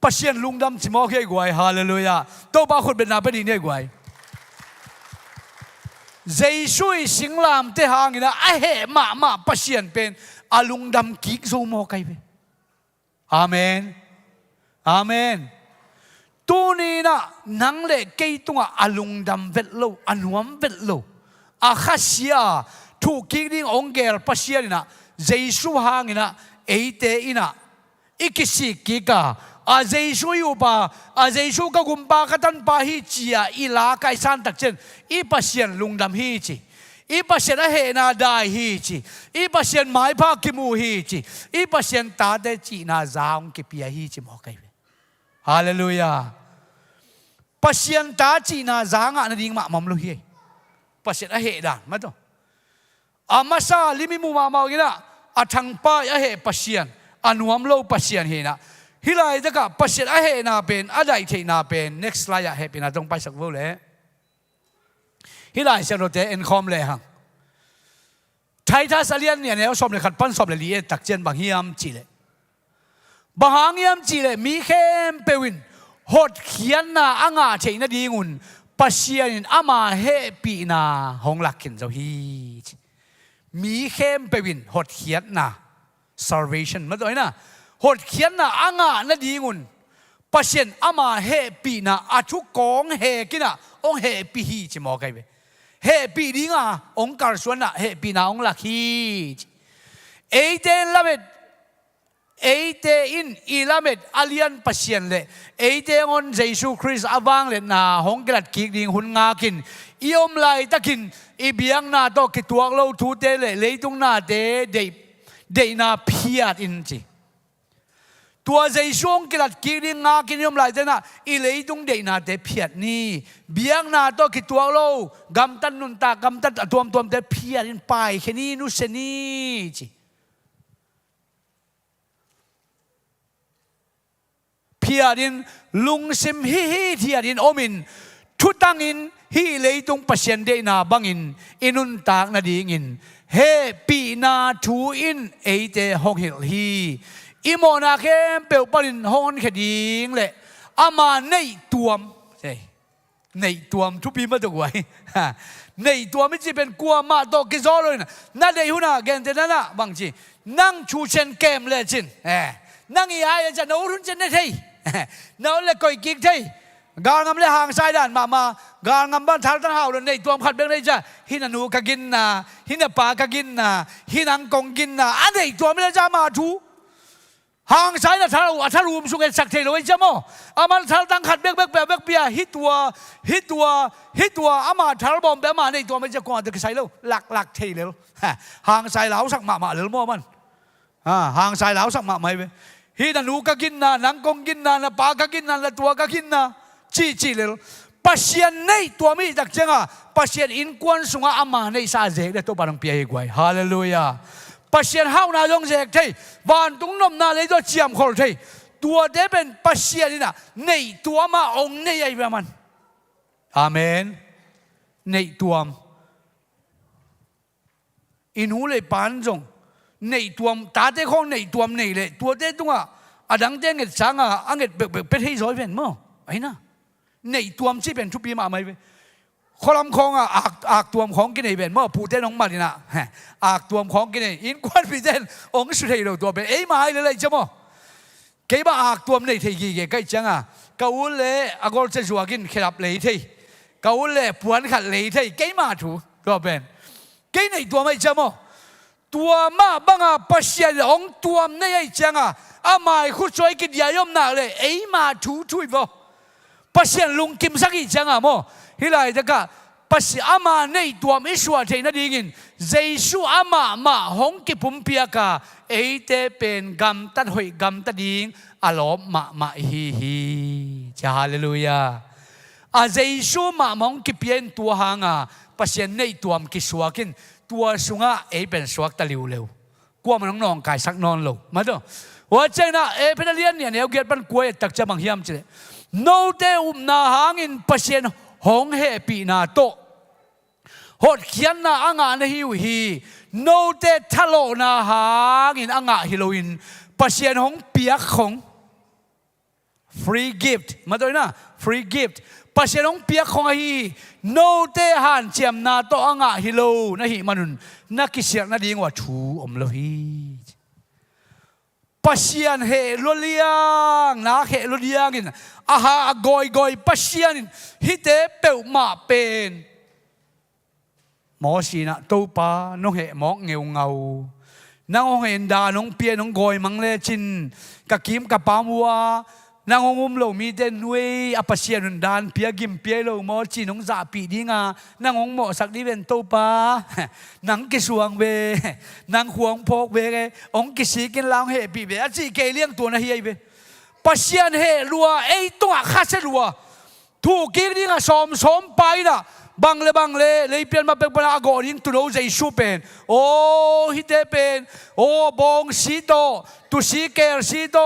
ปัสเซียนลุงดำจิมอกให้กวยฮาเลลูยาโตปาคนเป็นนาเป็นนี่กวยเจสุยสิงลามเตหางินะไอเหมาปัสเซียนเป็นอาลุงดำกิกซูโมไกเปอาเมนอาเมนตัวนี้นะนังเล่เกยตัวอาลุงดำเวทโลอันวมเวทโลอาคาเซียถูกกิกดิ้งองเกลปัสเซียนนะเจสุหางินะเอเตอินะอิกิสิกิกาอาเจสุยูปาอาเจสุกกุมปากตันปาฮิจียอีลาไกสันตักเจนอีปัสเซียนลุงดำฮิจีอีปัสเซียนเฮนาได้ฮิจีอีปัสเซียนไม้พากิมูฮิจีอีปัสเซียนตาเดจีนาซาองกิปียฮิจีมอกไกฮาเลลูยาปัสเซียนตาจีนาซางะนดิ่งมามัมลุฮีปัสเซียนเฮดานมาตัวอามาซาลิมิมูมาเมากินะอาทังปายเฮปัสเซียนอันวมโลปัสเซียนเฮนะฮิไลจะกับปัสเซียนเฮนาเป็นอะไรเทนาเป็น next slide เฮเป็นตรงไปสักวันเลยฮิไลเซโรเตเอ็นคอมเลยฮะไททัสเลียนเนี่ยเนี่ยสมเลยขัดปั้นสมเลยลีเอตักเจนบางฮิยามจีเลยบางฮิยามจีเลยมีเข้มเปวินหดเขียนนาอ่างาเทนดีงุนปัสเซียนอามาเฮปีนาหงหลักขินเจ้าฮีมีเข้มเปวินหดเขียนนา salvation มาตัวนี้นะหดเขียนนะอ่างานดีงุนปัสเซียนอามาเฮปีนะอาชุกองเฮกินะองเฮปีฮีจิมอไกเบเฮปีดีงาองการส่วนนะเฮปีนะองลักฮีเอเดนละเมดเอเดอินอีละเมดอาเลียนปัสเซียนเลเอเดงอนเยซูคริสต์อวังเลนาหงกลัดกิกดิงหุนงากินอีอมไลตะกินอีเบียงนาโตกิตัวเราทูเตเลตุงนาเดนาพิยาอินจีตัวใจช่วงกิรัดกิริงากินยมไหลเจนะอีเลยตุงเดนาเดพิยานี่เบียงนาโตกิตัวเรากำตันนุนตากำตันตัวเดพิยาอินไปแค่นี้นุเสนีจีพิยาอินลุงซิมฮิที่ยาอินอมินทุตังอินฮิเลยตุงปัสเซียนเดนาบังอินอินุนตากนาดีอินเฮปีนาทูอินเอเตฮงเฮลฮีอิโมนาเข้มเปลวปรินฮอนขดิงเลยอามาในตัวมในตัวมทุกปีมาตัวไว้ในตัวไม่ใช่เป็นกัวมาโตกิจอเลยนะนั่นเดียวนะแกนเตนั่นนะบางทีนั่งชูเชนเกมเลยจินนั่งอีไอจะนู้รุ่นเจนได้ที่นู้นเลยก่อยกิ๊กที่การงำเลยห่างสายด่านมาการงำบ้านทางตั้งเฮาเลยในตัวขัดเบงได้จ้ะฮินานูกกินนะฮินาปากกินนะฮินังกงกินนะอันนี้ตัวไม่ได้จะมาทูห่างสายนะถ้ารูมสุกเอสักเทโลไอจ้ะโมอามันทางตั้งขัดเบกเบียฮิตัวอามาทางบอมแบบมาในตัวไม่จะกวนแต่ก็ใส่แล้วหลักเทเลยห่างสายเหลาสักมาเลยโมมันห่างสายเหลาสักมาไหมฮินานูกกินนะนังกงกินนะปากกินนะตัวกกินนะจีเลยปัสเซียนในตัวมีตักเจงอ่ะปัสเซียนอินกวนสุงอามาในซาเจกเดตัวบารังเปียกวยฮาเลลูยาปัสเซียนเฮานาจงเจกที่บ้านตุงนมนาเลยตัวเจียมคนที่ตัวเดเป็นปัสเซียนนี่นะในตัวมาองในไอ้แบบมันอาเมนในตัวอินูเลยปานจงในตัวตาเตของในตัวในเลยตัวเดตัวอะดังเตงเงินสังอ่ะอังเงินเป็นให้ร้อยเป็นมั้งไอ้น่ะในตัวมที่เป็นทุบปีมาไหมคอลัมคองอากตัวมของกินไอเป็นเมื่อพูดได้น้องมาดินะอากตัวมของกินไออินควันพิเศษองค์สุดที่เราตัวเป็นมาเลยจ้ะมั้งเกี่ยบอากตัวมในที่กี่ใกล้จังอ่ะกาอุลเล่อากอลจะชัวกินขยับเลยที่กาอุลเล่ปวนขัดเลยที่เกี่ยมาถูกตัวเป็นเกี่ยในตัวไม่จ้ะมั้งตัวมาบังอ่ะปัสเซียนองตัวในไอจังอ่ะอามาคุณช่วยกินยายอมหนักเลยมาถูช่วยบ่ปัสเซียนลุงกิมสักอีจังอ่ะโมฮิไลจะกะปัสเซียนอามาในตัวไม่ชัวร์เทนดีกินเจสุอามาหงกิปุ่มเปียกะเอเตเป็นกำตัดหอยกำตัดดิงอารมณ์มาฮีจะฮาเลลูยาอาเจสุมาหงกิเปียนตัวหางอ่ะปัสเซียนในตัวมกิชัวกินตัวสุงะเอเป็นสวกตะลิวเร็วกลัวมันน้องกายสักนอนโลมาดูว่าเจ้าน่ะเป็นเรียนเนี่ยเนี่ยเกี่ยวกับกล้วยตักจะบางเฮียมเจโนเตอุมนาหางอินปัสเซียนหงเฮปีนาโตหดเขียนนาอ่างานฮิวฮี no te thalo na hang in anga hiloin pasien hong piak khong free gift มาด้วยนะ free gift ปัจจัยน้องเปียกของฮีโนเตหันเจียมนาโตอ่างฮิโลนะฮีมันนักกิเสียนาดีกว่าชูอมโลฮีปัจจัยเฮลุเลียงนักเฮลุเลียงอินอาหากอยปัจจัยฮิเตเปิลมาเป็นหมอสีนะโตปาน้องเฮหมอกเงาน้องเห็นดาน้องเปียน้องกอยมังเลจินกะกิมกะปามัวนางงุมโลมีเดนเวอปัสเซียนุนดานเปียกิมเปียโลมอจีนงจ่าปีดีงานางงหมอสักดิเวนโตปานางกิสวงเวนางหวงพกเวองกิสีกินลางเฮปีเวอจีเกเลี้ยงตัวนะเฮียเวปัสเซียนเฮรัวไอตัวข้าเสรัวถูกกินดีงาสมไปนะบังเลยเปลี่ยนมาเป็นปนากอดิ้งตุโนใจชูเป็นโอ้ฮิเตเป็นโอ้บงสีโตตุสีเกลสีโต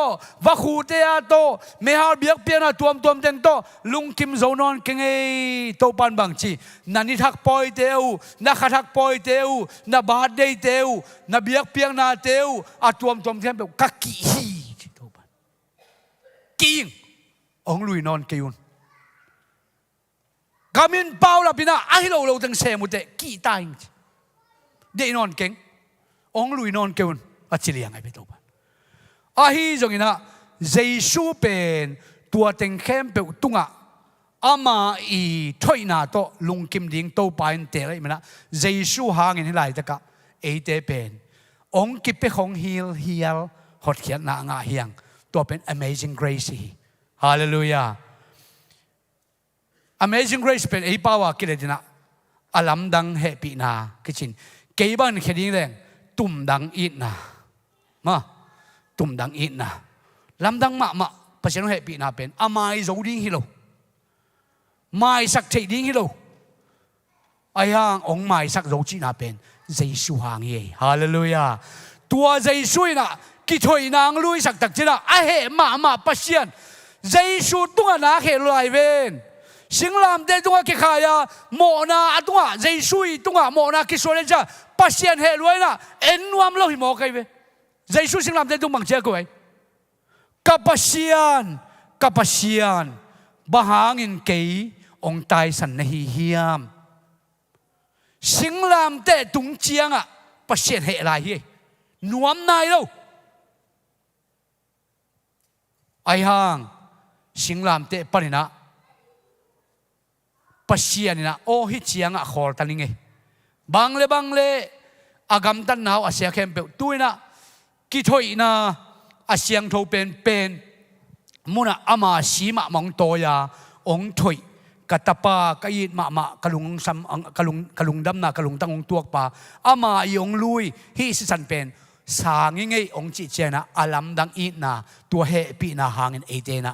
วัคูเตียโตเมฮาร์เบียกเปียนะตัวมเต็งโตลุงคิมโซนอนเก่งไอโตปันบังจีนันนิทักปอยเตวนักขัดทักปอยเตวนับบาดเดย์เตวนับเบียกเปียงนาเตวอะตัวมเต็งแบบกักกี้ฮีโตปันกิ้งองลุยนอนเกยุนกามินเปล่าละพี่นะไอ้เราตั้งเสมุเตะกี่ตายเดนอนเก่งองลุยนอนเก่งอัจฉริยะไงไปตัวบ้านอาฮีจงอินะเจสูเป็นตัวเต็งเข้มเปตุงะอามาอีถอยนาโตลุงกิมดิ้งโตไปน์เตะอะไรมันนะเจสูหางเงินให้ไหลตะกะเอเตเป็นองกิเปของฮิลหดเขียนนางาเฮียงตัวเป็น Amazing Grace ฮาเลลูยาAmazing Grace เป็นไอ้ป่าวกิเลสนะอลัมดังเฮปีนาคิดชินเกี่ยบันแค่นี้แรงตุ่มดังอินนะมาตุ่มดังอินนะลำดังมาภาษาเฮปีนาเป็นอามาอิโจดิ้งฮิโลไม่สักเทดิ้งฮิโลไอ้ห่างองไม่สักโจจีนาเป็นเจสุหางเย่ฮาเลลูยาตัวเจสุนะกิถอยนางลุยสักตักจีนะไอ้เฮมาภาษาเจสุตัวนักเฮลอยเวนสิงลามเดตุงะกิขายาโมนาตุงะเจสุยตุงะโมนากิสวเลจ้าปัสเซียนเฮลวยนะเอ็นวามโลหิโมกัยเวเจสุสิงลามเดตุมังเจ้ากุยกับปัสเซียนบะหางินเกยองตายสันนหิเฮียมสิงลามเดตุงเจียงอะปัสเซียนเฮลายเฮนวมนายโลไอห่างสิงลามเดปนินะปัสเซียนนะโอฮิเจียงอะขอตันนี่ไงบังเลอากำตันนาวอาเซียเข้มเปตุยนะกิถอยนะอาเซียงโทเป็นมุนะอามาสีมะมองโตยาองถอยกัตปากะยิดมะกะลุงซัมกะลุงดำนากะลุงตั้งองตัวปาอามาองลุยฮิสิสันเป็นสางไงองจิเจนะอาลัมดังอีนะตัวเฮปีนะหางเอเตนะ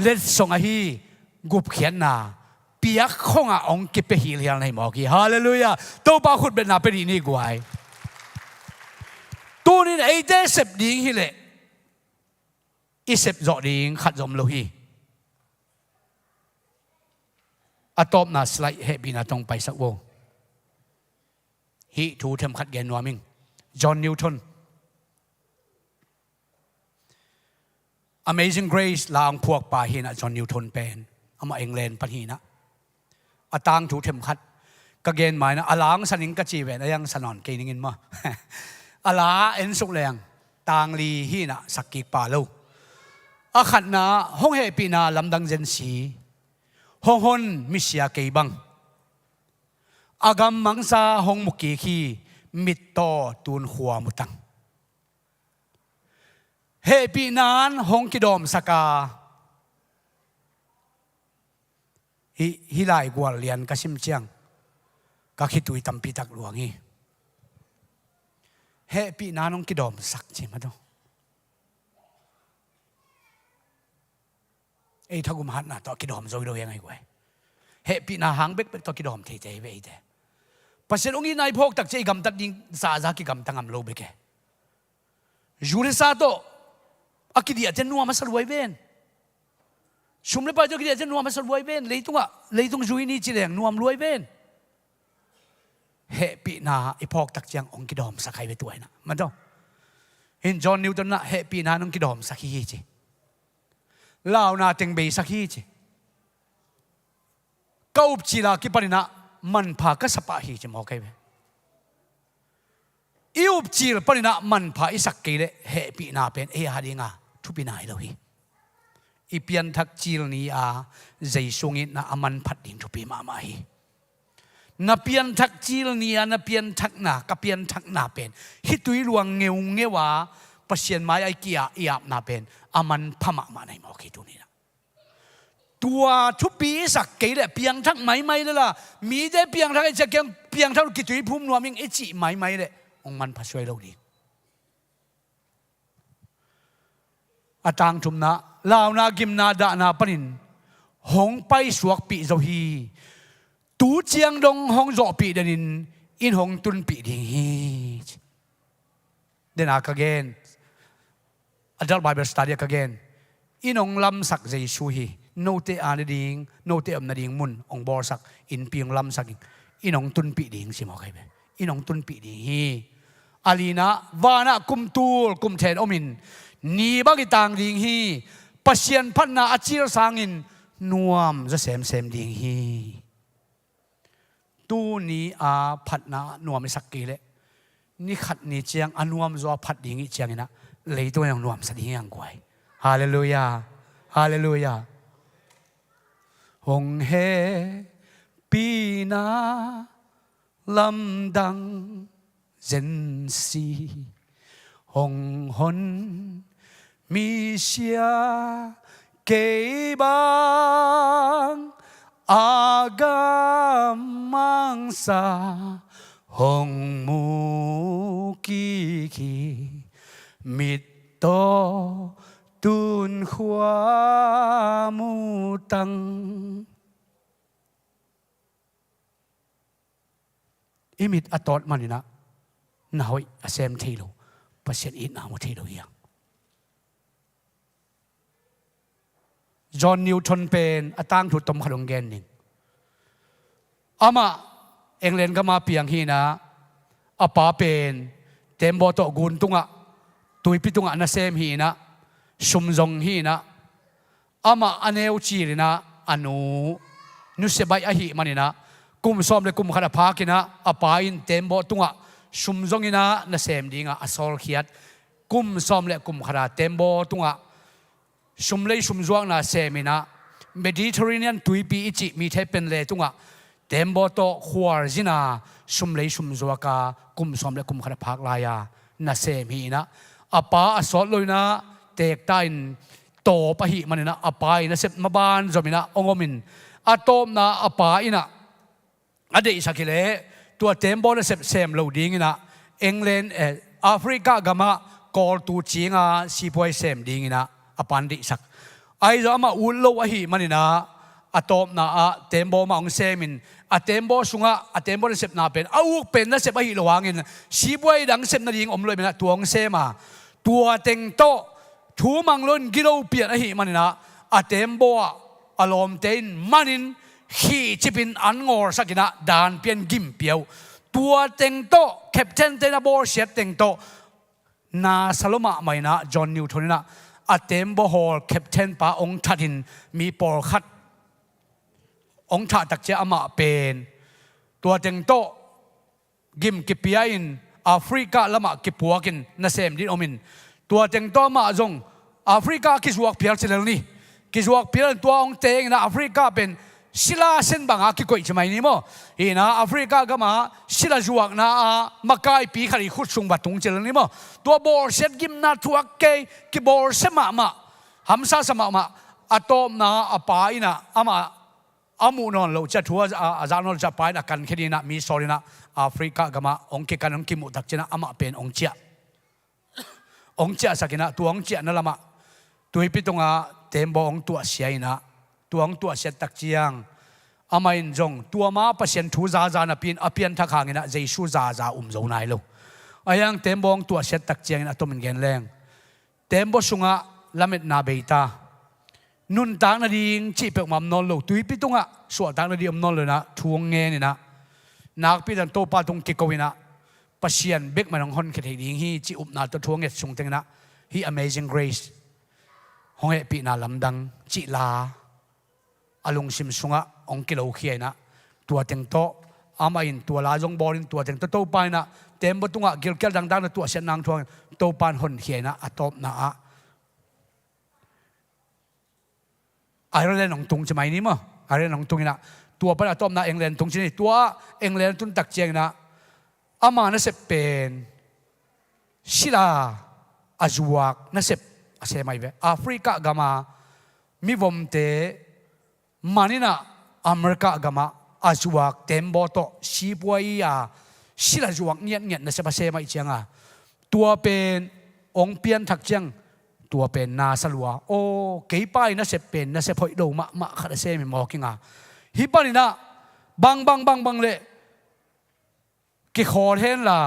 เลสสงอฮีกุบเขียนนาเปียกคงอ่ะองกิเปฮิเลียนให้หมอกี้ฮาเลลูยาตัวบาขุดเป็นนาเป็นนี่กว่าตัวนี้ไอ้เดเซบดิ้งฮิเลอีเซบจอดิ้งขัดจอมโลฮีอะตอมนาสไลด์เฮบินาตรงไปสักโวฮีทูเทมขัดเกนวามิงจอห์นนิวตัน Amazing Grace ลางพวกป่าหินะจอห์นนิวตันเป็นเอามาเองเลนปะฮีนะอาตางถูเข็มขัดกะเกณฑ์หมายนะอาลางสนิงกะจีเวนยังสนอนเกนิงินมาอาลาเอ็นสุกแรงตางลีฮีนะสักกิกป่าโลอาขัดนะห้องเฮปีนาลำดังเจนสีห้องฮอนมิเซียเกยบังอากำมังซาห้องมุกีขีมิตโตตูนหัวมุตังเฮปีนานห้องกิดอมสกาฮิลายกว่าเลียนกสิมเจียงก็คิดตุยตัมปีตักหลวงนี่เฮปีนานองกิดอมสักจิมาดูไอ้ทักุมหันนะต่อกิดอมโจยโดยังไงกว่าเฮปีนาหางเบ็กต่อกิดอมเทเทเวเดปัจจุบันองค์นายพกตักใจกำตัดดิ้งซากิกำตังกำโลเบกยูริซาโตอากิดีอาจจะนัวมาสลวยเวนชุมเลปาจกิเดียจะนัวมาสลวยเวนเลยตุงจุยนี่จีแรงนัวมรวยเวน เฮปีนาไอพอกตักเจียงองกิดอมสักใครไปตัวนะมันต้องเห็นจอห์นนิวตันนะเฮปีนาน้องกิดอมสักฮีจีลาวนาเต็งเบยสักฮีจีก้าวจีลากิปนินะมันพากสปะฮีจีมองใครไปอิวจีลปนินะมันพาอิสักเกลเฮปีนาเป็นเอฮาดิงาทุปีนาเราฮีอีเปียนทักจีลนี้ใจสูงอินะอามันพัดดิ่งทุปีมามาฮีนับเปียนทักจีลนี้นับเปียนทักนากับเปียนทักนาเป็นฮิตุยลวงเงวเงวะประเสียนไม้ไอเกียอีอาบนาเป็นอามันพม่ามาในหมอคิดตัวนี้นะตัวทุบปีสักเกลเปียงทักไม่เลยล่ะมีได้เปียงทักไอจะเกียงเปียงทักกิตุยพุ่มนวมิงไอจีไม่เลยองมันพัดช่วยเราดีอาจารย์ทุมนะลาวนากิมนาดานาปนินหงไปสวกปีเจ้าฮีตูเจียงดงหงโจปีเดนินอินหงตุนปีดิ่งฮีเดนอากาเกนAdult Bible Study again อินองลำสักใจชูฮีโนเตอานาดิงโนเตอมนาดิงมุนองบอสักอินเปียงลำสักอินองตุนปีดิ่งสิมอใครเปอินองตุนปีดิ่งฮีอาลีนะวานะกุมตูลกุมเทนอมินนีบักิตังดิ่งฮีปัสยันพันนาอจิรสังินนวมจะเสมดิ่งฮีตูนี้พัดนานวมสักกี่เลนี่ขัดนี่เจียงอนวมจะพัดดิ่งอีเจียงนะเลยตัวอย่างนวมสักอย่างกวยฮาเลลูยาฮาเลลูยาหงเฮปีนาลำดังเจนซีหงหนมีเชียเกบังอากามังสาหงมูกีกีมิตโตตุนขวามูตังอิมิตอตอดมันนะนาวิอาเซมเทโลปัสยันอินนามุเทโลยังจอห์นนิวตันเป็นอตั้งถูกต้มขนมแกนหนึ่งอามาเอ็งเลนก็มาเปียงฮีนะอาป้าเป็นเต็มบอตกุนตุงะตุยพิตุงะนาเซมฮีนะชุมจงฮีนะอามาอันเอวจีรินะอนุเสบายอหิมันนะกุมซ้อมเลยกุมขนาดพากินะอาป้าอินเต็มบอตุงะชุมจงฮีนะนาเซมดิ่งะอสอลขีดกุมซ้อมเลยกุมขนาดเต็มบอตุงะชุมเลยชุมจวงนาเซมินะเมดิเตอร์เรเนียนตุยปีอิจิมีเทเป็นเลยตุงะเต็มบอโตขวาจินาชุมเลยชุมจวกากุมซ้อมเลยกุมขนาดพักลายานาเซมีนะอาป้าอสอลเลยนะเตกตายโตปะหิมันนะอาป้าอินะเสพมาบานจอมินะองอมินอาโตมนะอาป้าอินะอดีตสักกิเลตัวเต็มบอลเสพเซมโลดิ้งนะเอ็งเลนแอฟริกากามากอลตูจิงาซีพวยเซมดิ้งนะอาปันดิสักไอ้จอมาอุลโลวะหิมันนะอาโตมนะเต็มบอลมาองเซมินเต็มบอลสุงะเต็มบอลเสพนาเป็นเอาเป็นนะเสพอะหิระวังอินซีพวยดังเซมนาดิ้งอมเลยมันนะตัวองเซมาตัวเต็งโตทูมังลุนกิโลเปียนอะหิมันนะเต็มบอลอารมณ์เต็นมันินขี้จิบินอันงอร์สักนะดานเปียนกิมเปียวตัวเต็งโตแคปเทนเตนบอลเสียเต็งโตนาซาโลมาไม่นะจอห์นนิวตันนะเต็มบอลแคปเทนป้าองทัดินมีปอลคัดองทัดตักเจ้ามาเป็นตัวเต็งโตกิมกิปีอินแอฟริกาละมากิปัวกินนาเซมดินอมินตัวเต็งโตมาจงแอฟริกากิจวักเพียร์เซลนี่กิจวักเพียร์ตัวองเตงนะแอฟริกาเป็นศิลาเส้นบางกิโกยใช่ไหมนี่มั้งอีนะแอฟริกาก็มาศิลาจวกนะมาไกปีขริขุดสุงบัดตรงเจริญนี่มั้งตัวบอลเซตกิมนาทัวเกยกิบอลเสมาฮัมซาสมาอะโตมนะป้าอินะอามูนอนเราจะทัวอาจารย์นอนจะไปนะกันแค่นี้นะมีสอรี่นะแอฟริกาก็มาองค์กันองค์กิมุตักเจนะเป็นองค์เจ้าองค์เจ้าสักนะตัวองค์เจ้านั่นละมาตัวพิจงเต็มบอลองตัวเสียนะตัวองตัวเสตักเจียงไม่จงตัวมาเปอร์เซ็นต์ทูซาจานะเป็นเปลี่ยนทักหางนะใจชูซาจาโจนายโลยังเต็มบองตัวเสตักเจียงนะตัวมันเงินแรงเต็มบสุงะละเม็ดนาเบตานุนต่างนาดีจีเปกมัมนอนโลตุยปิตุงะสวดต่างนาดีอมนอนเลยนะทวงเงินนี่นะ นักพิจารณาตัวปาตรงกิกวินะปัสยันเบกมันของคนเขตหิงฮีจิอุบนาตัวทวงเงชงเตงนะฮี Amazing Grace ห้องเอปีนาลำดังจิลาอารมณ์ซิมสุงะองกิโลเขียนะตัวเต็งโตอามาอินตัวลาจงบอลินตัวเต็งโตไปนะเต็มบตุงะเกลเกลดังๆนะตัวเสียนนางทวงโตปานหนเขียนะอัตบนะอะไรน้องตุงจะไม่นี่มั้งอะไรน้องตุงนะตัวปานอัตบนะเอ็งเลนตุงชนิดตัวเอ็งเลนตุนตักเจียงนะอามานะเสพเป็นศิลาอาจวกนะเสพเสมัยเวแอฟริกากามามีวมเตมานินะอเมริกากามาอาจวกเต็มบอโตชีบวยาศิลาจวกเงียบเงียบนะเสพเสมัยเจียงอ่ะตัวเป็นองเปียนทักเจียงตัวเป็นนาสลัวโอ้เกี่ยไปนะเสพเป็นนะเสพหอยโดมะขัดเสมิมอกิงอ่ะฮิปานินะบังเล่กิขอเห็นล่ะ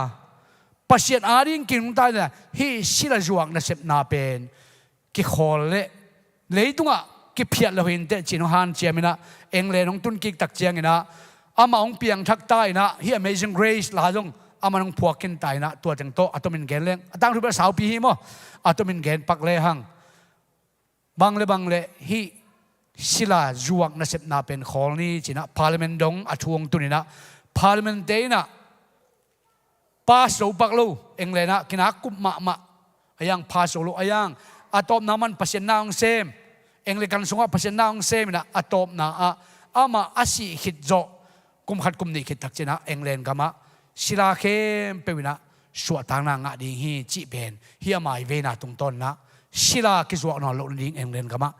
ปัจจัยอาริงกินตายเนี่ยฮีศิลาจวกนะเสพนาเป็นกิขอเลยตุงอ่ะกิเพียรเราเห็นแต่จินฮันเจียมินะเองเลยน้องตุนกิตักเจียงนะอามาองเปียงทักใต้นะฮี Amazing Grace ลาจงอามาน้องพวกกินตายนะตัวจังโตอัตมินเกนเลี้ยงตั้งรูปสาวปีฮีมั้งอัตมินเกนปักเลยหังบังเลยฮีศิลาจวกนะเสพนาเป็นขอนี้จินะพาร์ลิเมนต์ดงอัทวงตุนินะพาร์ลิเมนต์เดนะพาสโลปักโลเองเลยนะกินักกุมมะยังพาสโลยังอัตบน้ำมันพัชนาองเซมเองเลยกันสงฆ์พัชนาองเซมนะอัตบนะอามาอาศิขิดโจกุมขัดกุมนี่ขิดตักเจนะเองเลนกามะศิลาเข้มเปวินะสวดทางนางดีฮีจีเบนฮีอามาเวนะตรงต้นนะศิลากิจวัตรนอนหลุดดิ้งเองเลนกามะ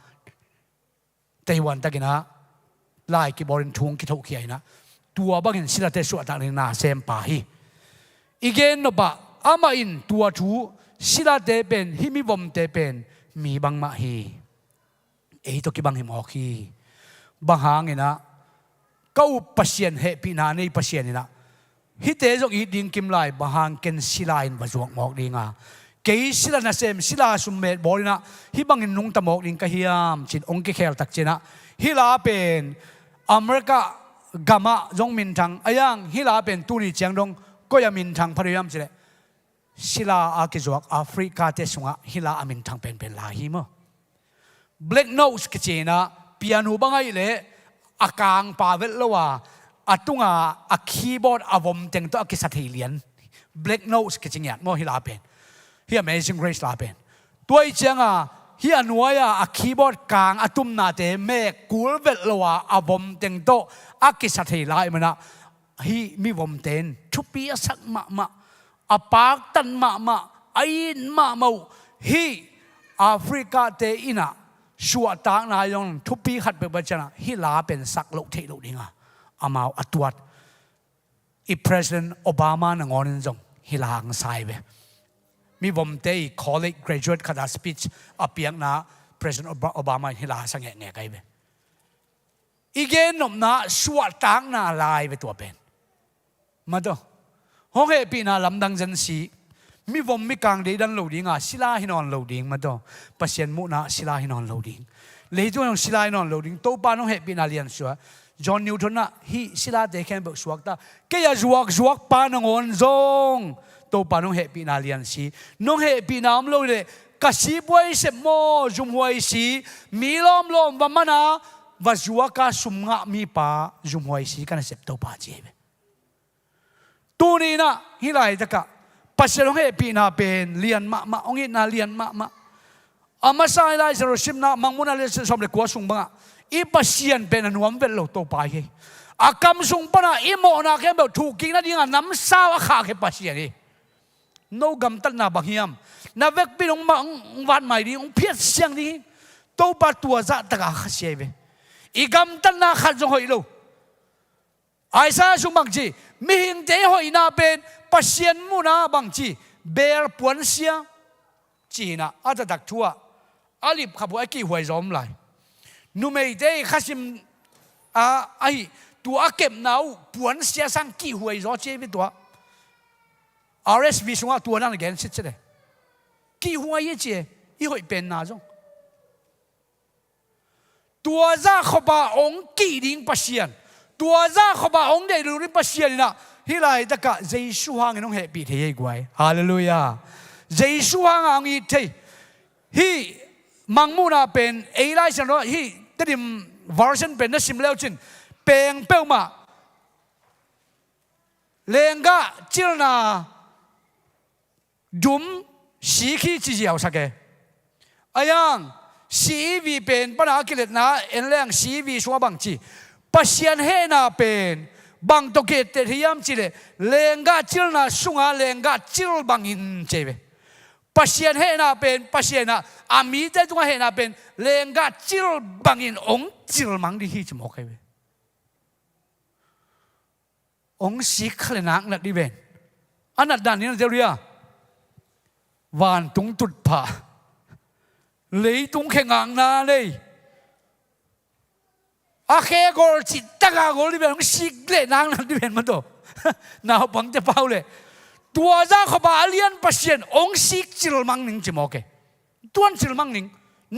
แต่วันตะกินะลายกิบอรินทุงกิทุกเขียนะตัวบางเห็นศิลาเตสวดทางนาเซมปาฮีอีกนบะอามาอินตัวทูศิลาเตเป็นฮิมิบอมเตเป็นมีบางมาฮีตัวกิบังหิมอคีบางหางนะก็ปัสยันเหปีนาในปัสยันนะฮิเตจกอีดิงกิมไลบางหางเกนศิลาอินบจวกหมอกดิงาเกยศิลานาเซมศิลาสุมเมตบอลินะฮิบังหินนุงตะหมอกดิงกะฮิยามจินองค์เกลตักเจนะฮิลาเป็นอเมริกากามะจงมินทังอายังฮิลาเป็นตุนิเจียงดงก็ยังมินทางพระยามเจเลศิลาอากิจวักแอฟริกาเตสงะฮิลาอามินทางเป็นลาฮิมะ Black Nose กิจนะพิอาโนบางไงเลยอากางปาเวลว่าอัตุงอาคีย์บอร์ดอาวมเต็งตัวกิสัตเฮเลียน Black Nose กิจเนี่ยมอฮิลาเป็นฮิ Amazing Grace ลาเป็นตัวอีเจียงฮิอันวายอาคีย์บอร์ดกางอัตุมนาเตเมกูลเวลว่าอาวมเต็งตัวอากิสัตเฮลายมันนะฮีมีวมเต็นทุปีสักมะอปากตันมะไอ้มะมูฮีแอฟริกาเตอินะชัวตางนายองทุปีขัดไปบัจนะฮิลาเป็นสักโลกเทโลดิงาอามาอัตวัดอีประธานโอบามานงอนินจงฮิลาอังไซเวมีวมเตย college graduate ขัดสปีชอภิยังนะประธานโอบามาฮิลาสังเกตไงเวอีเกนนมนะชัวตางนาลายไปตัวเป็นมาดูห้องเอปีนาลำดังจันสีมีวมมีกางเดินโลดิ้งศิลาหินอนโลดิ้งมาดูปัสยันมุนะศิลาหินอนโลดิ้งเลยตัวน้องศิลาหินอนโลดิ้งโตปาน้องเอปีนาเลียนชัวจอห์นนิวตันนะฮีศิลาเด็กแค่แบบสวกตาแกอยากสวกปานงอนจงโตปาน้องเอปีนาเลียนสีน้องเอปีนามโลเลยกษีบวยเสมโมจุมหวยสีมีลมวันมันนะว่าสวกาสุมงะมีปาจุมหวยสีกันเสพโตปาเจ็บตัวนี้นะฮิไลตะกะปัจจัยของเอปีนาเป็นเลียนมะองค์นาเลียนมะอามาสายไลจะรู้ชิมนะมังมุนาเลสสมเด็จกัวสุงบังอีปัจจัยเป็นอนุวัมเวลโลโตไปอากำสุงปนะอีโมนาแค่แบบถูกกินนะดิ้งน้ำสาวขาแค่ปัจจัยนี่โนกำตันนาบังฮิมนาเวกปีนองมังวันใหม่ดีองเพียรเสียงนี้โตปัดตัวจะตะกะขัดเสียไปอีกำตันนาขัดจงหอยโลไอ้ซาสุงบังจีมีหิงเตหอยนาเป็นปัสยันมุนาบางจีเบลปวนเสียจีน่ะอาจจะดักทัวอาลิบขับไอ้กี่หวยร้อมไหลนูไม่ได้ข้าชิมไอ้ตัวเก็บหนาวปวนเสียสังกี่หวยร้อเจ็บตัว RSV สุงะตัวนั่นแกนสิเจเลยกี่หวยยี่เจยี่หวยเป็นนาจงตัวจะขบองกี่ดิ้งปัสยัน ตัวจ้าขบาองเดรูริปัสเซียนนะฮิไลตะกะเจสุฮังน้องเฮปีเทียกไว้ฮาเลลูยาเจสุฮังอังอีเทฮีมังมูนาเป็นเอไลสันโรฮีตดิมวอร์ชันเป็นนัสิมเลวจินเปงเปลมาเลงกะจิลนาดุมสีขีจีเจียวสักแกอายังสีวีเป็นปัญหากิเลสนะเอ็นแรงสีวีชัวบังจีปัสยันเฮนาเป็นบังตกเกตที่ยามจีเลเลงกะจิลนาสุงาเลงกะจิลบังอินเจเวปัสยันเฮนาเป็นปัสยันนะอามีแต่ตัวเฮนาเป็นเลงกะจิลบังอินองจิลมังดีฮีจมอกเวองสีขเลนักนัดดีเวนอันนั้นด้านนี้นะเจ้าเรียวานตุงตุดผาเลยตุงแข่งงนาเลยอาเคโกลจิตตะกาโกลดีเวนองสีเกลนังนัดดีเวนมาโตน่าบังจะเป้าเลยตัวจ้าขบาเลียนปัสเซียนองสีจิลมังหนึ่งจิมโอเคตัวจิลมังหนึ่ง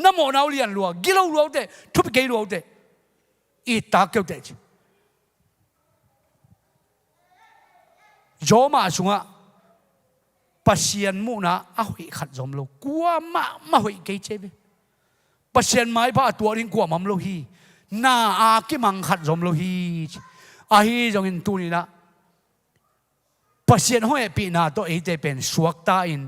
น้ำโมนาวเลียนลัวกิโลลัวเตทุบเกลัวเตอีตาเกี่ยวเตโยมาสุงะปัสยันมูนะอาหุยขัดจอมโลกัวมาหุยเกยเจเบปัสยันไม้พระตัวริงกัวมัมโลฮีน่าอากิมังขัดจอมโลฮีอาฮีจงอินตูนี่นะปัสยันห้อยปีนาตัวเอเจเป็นสวกตาอิน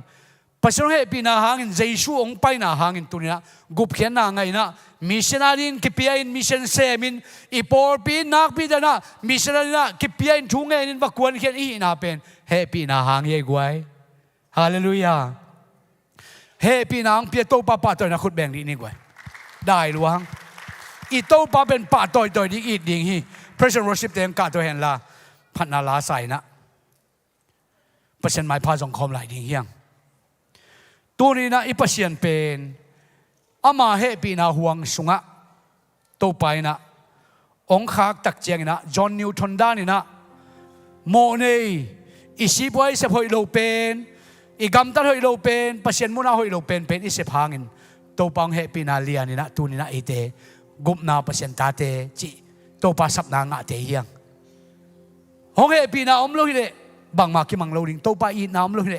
ปัสยันห้อยปีนาหางอินเจสูองไปนาหางอินตูนี่นะกุบเขียนนาไงนะมิชชันนารินกิปยาอินมิชชันเซมินอีปอร์ปีนักปีดานะมิชชันนารินะกิปยาอินทุ่งเงินวักวนเขียนอีนาเป็นเฮปีนาหางเยกไว้ฮาเลลูยาเฮปีนางเปียโตปาปาตัวนักขุดแบ่งดีนี่กว่าได้หลวงอีโตปาเป็นป่าตัวดีอีดิ่งฮีพระเจ้าโรสิบเต็มกาตัวเห็นละพันนาลาใส่นะเปอร์เซ็นต์หมายพาสองคมหลายดิ่งเฮียงตัวนี้นะอีเปอร์เซ็นต์เป็นอามาเฮปีนาห่วงสุงะโตไปนะองค์ขากตักเจียงนะจอห์นนิวตันด้านี่นะโมเนอีสิบไว้เสพหอยโลเป็นอีกำตัดหอยโลเป็นปัสยันมุนาหอยโลเป็นอีเสพหางินโตปังเฮปีนาเลียนี่นะตูนี่นะเอเตกุมนาปัสยันตาเตจิโตปัสสับนางะเตเฮียงหงเฮปีนาอมโลหิเลบางมากิมังโลดิงโตปาอีนาอมโลหิเล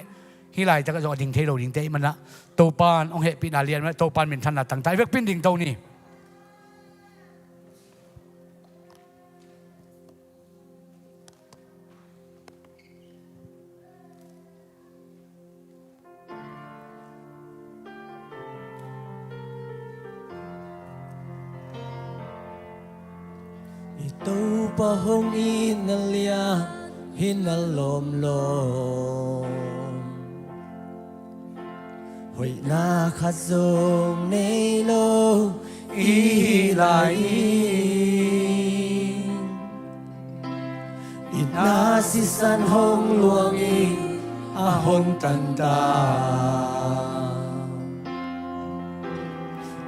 ฮิไลจะก็จะดิ่งเทโลดิ่งเตมันนะโตปานองเฮปีนาเลียนโตปานเป็นทันนะตั้งใจเวกปิ้นดิ่งโตนี่Ito pa hong inalya hinalomlom Hoy nakazong nilo ilain Inasisan hong luangin ahong tanda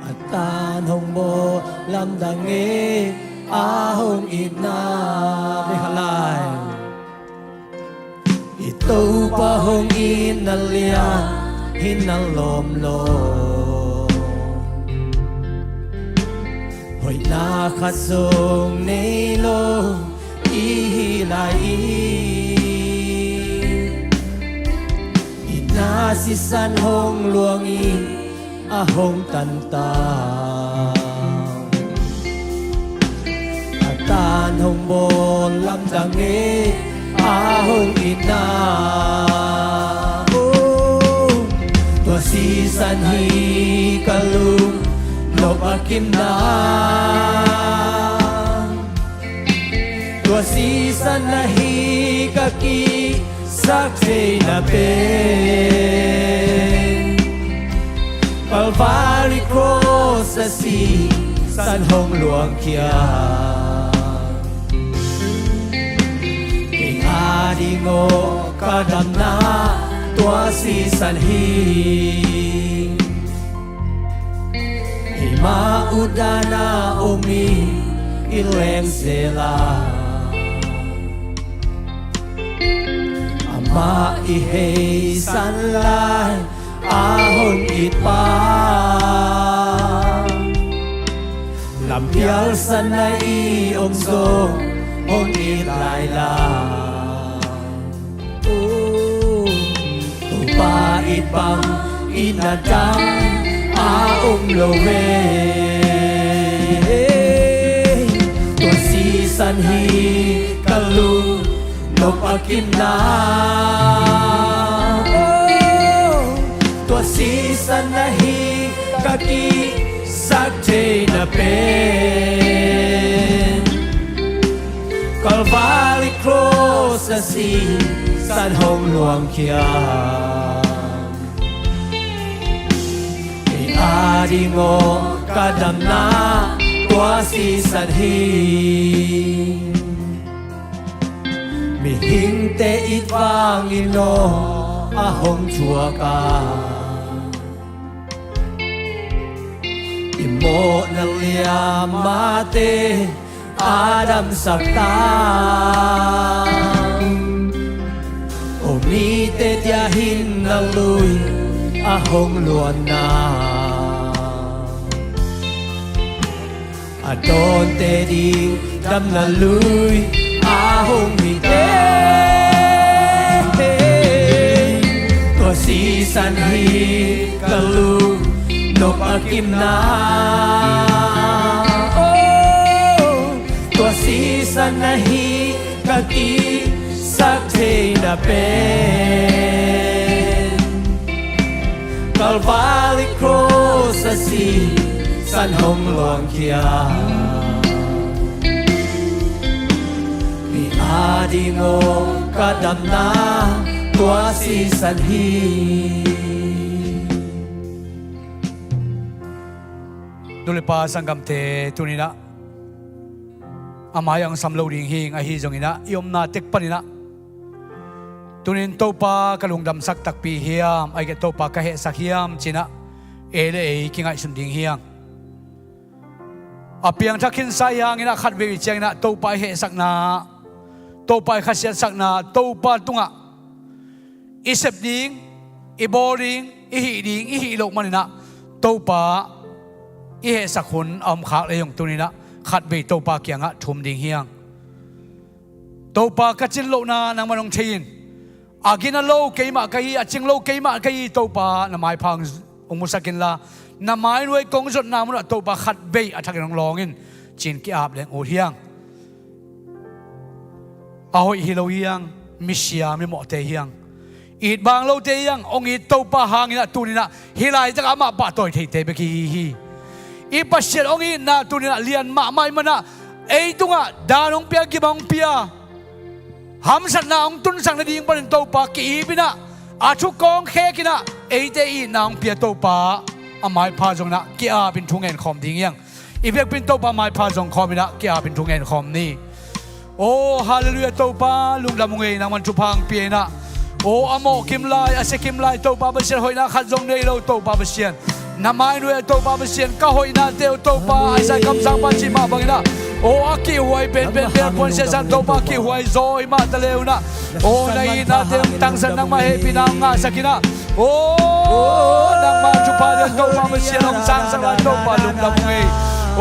At tanong mo lamdangin ahong ina may halay ito pa hong inalya hinalomlom hoy nakasong nilo ihilain inasisan hong luangin ahong tanta tan hồng bồn lâm đằng nghe ahong ina tua si san hi kalung lop akim na tua si san na hi kaki sak te na pen Calvary cross sa si san hong luang kia Adi ngo kadam na tua si san hi Ima udana umi ileng sela Ama ihei san lai ahong itpa Lampial san na i om zong hôn ít lại là tàu ba ít bằng ít là trắng lô về tua si san hi kalu nộp akim na tua si san na hi kaki sak te na pen Calvary cross a si san hong luang kia Adi ngo kadam na tua si san hi mi hing te it vang ino a hong chua ka imo na liam mate Adam sakta o mi te dia hin na lui a hong luan na Adon te di dam na lui a hong mi te Tua si san hi kalu nộp akim na Tua si san na hi kaki sak te na pen Calvary cross a si san hong luang kia mi adi ngo kadam na tua si san hi Dulipa sanggam te tunina amayang samlo ding hing a hi zongina iom na tek panina tunin topa kalungdam sak takpi hiam ai ke topa ka he sak hiam china ele e kingai sun ding hiang apiang thakin sayang ina khat ve chang na topa he sak na topa khasiat sak na topa tunga isep ding i boring i hi ding i hi lok manina topa i he sak hun am khak le yong tunina khat ve topa kyanga thum ding hiang topa kachin lo na nang manong thein agina lo keima kai aching lo keima kai topa na mai phang umusakin la na mai nuai kong jot na mun topa khat ve athak nong longin chin ki ap leng o hiang a hoi hi lo hiang misia mi mo te hiang it bang lo te hiang ong it topa hangina tunina hilai tak ama pa toy thei te be ki hi I pasien ong i na tunina lian ma mai mana ei tunga danong pia ki bang pia ham sat na ong tun sang na ding panin topa ki ibina achu kong khe kina ei te I nang pia topa amai pha jong na ki a bin thungen khom ding yang I vek bin topa mai pha jong khomina ki a bin thungen khom ni oh hallelujah topa lung lamung ei nang man chu phang pia na oh amo kim lai ase kim lai topa ba sian hoi na khat jong nei lo topa ba sian namai nuai topa ba sian ka hoi na teo topa ai sai kam sang ba chi ma bangina o aki huai ben pon se san topa ki huai zoi ma ta leuna o nai na tem tang san nang ma he pinang nga sakina o nang ma chu pa de topa ba sian long sang sang la topa lung la mui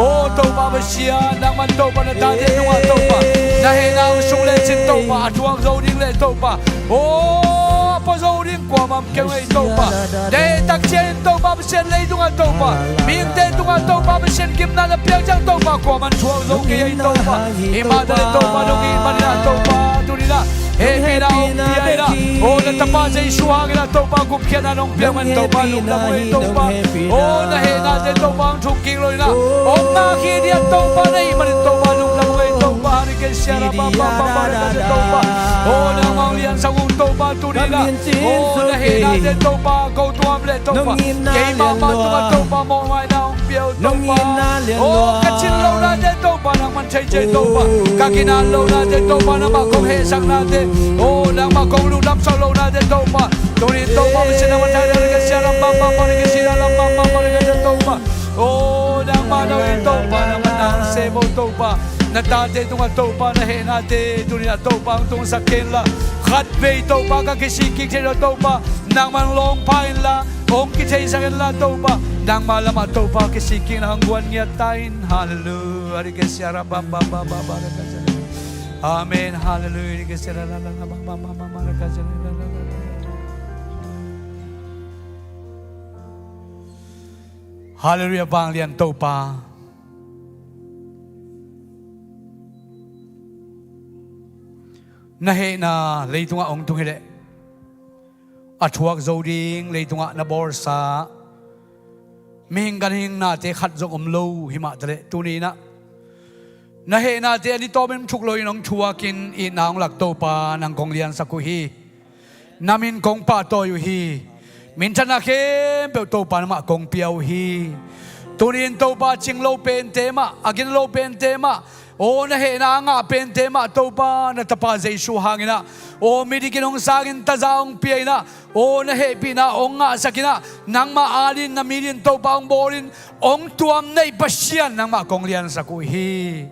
o topa ba sian nang man topa na ta de nuwa topa na he na sung le chin topa chuang zo ding le topa o po zo ding kwa mam ke ngai topa de tak chen topa ba sian le dunga topa ming te dunga topa ba sian kim na la piang jang topa kwa man chuang zo ke ai topa e ma da le topa dong I ma na topa tu ni la he he na o pia ina o na tapa jai suang ina topa gup khe na nong piang man topa lung la moi topa o na he na de topa thuk king loi na o na khi dia topa nei ma topa lung la moi topa ni ke sia ra ba de topa o na mang lian sang ung topa tu ni la o na he na de topa go tuam le topa ke ma topa mo mai na ong piao topa o ka chin lo na de topa na man chei chei topa ka kina lo na de topa na ma kong he sang na de o na ma kong lu nam so lo na de topa tu ni topa ba sina man thai ke sia ra ba ni ke sia ra ba ni ke topa o na ma no topa na man ang se mo topa na ta te tunga topa na he na te tu ni na topa tung sa ken la khat ve topa ka kisi ki che topa nang man long pain la ong ki chei sang la topa nang ma lama topa kisi ki nang guan nya tain hallelujah ri ke sia ra ba ka Amen. Hallelujah. Bang lian tau pa. Nahe na leitunga ong tunghile. Athuak zoding leitunga na borsa. Mihingganing na te khat zong omlo hima tale tunina. Nahe na te ani tomen chukloy nong chuakin inaong lakto pa ng konglian sa kuhi. Namin kong pa toyo hi. Minsan na kem pe to pa na kong piaw hi. Tunin to pa ching lo pen tema, agin lo pen tema. O nahe na nga pen tema to pa na tapa Jesu hangina. O midikinong sagin tazaong piyay na. O nahe pina o nga sakina. Nang maalin na milin to pa ang borin. Ong tuam na ipasyan ng makonglian sa kuhi.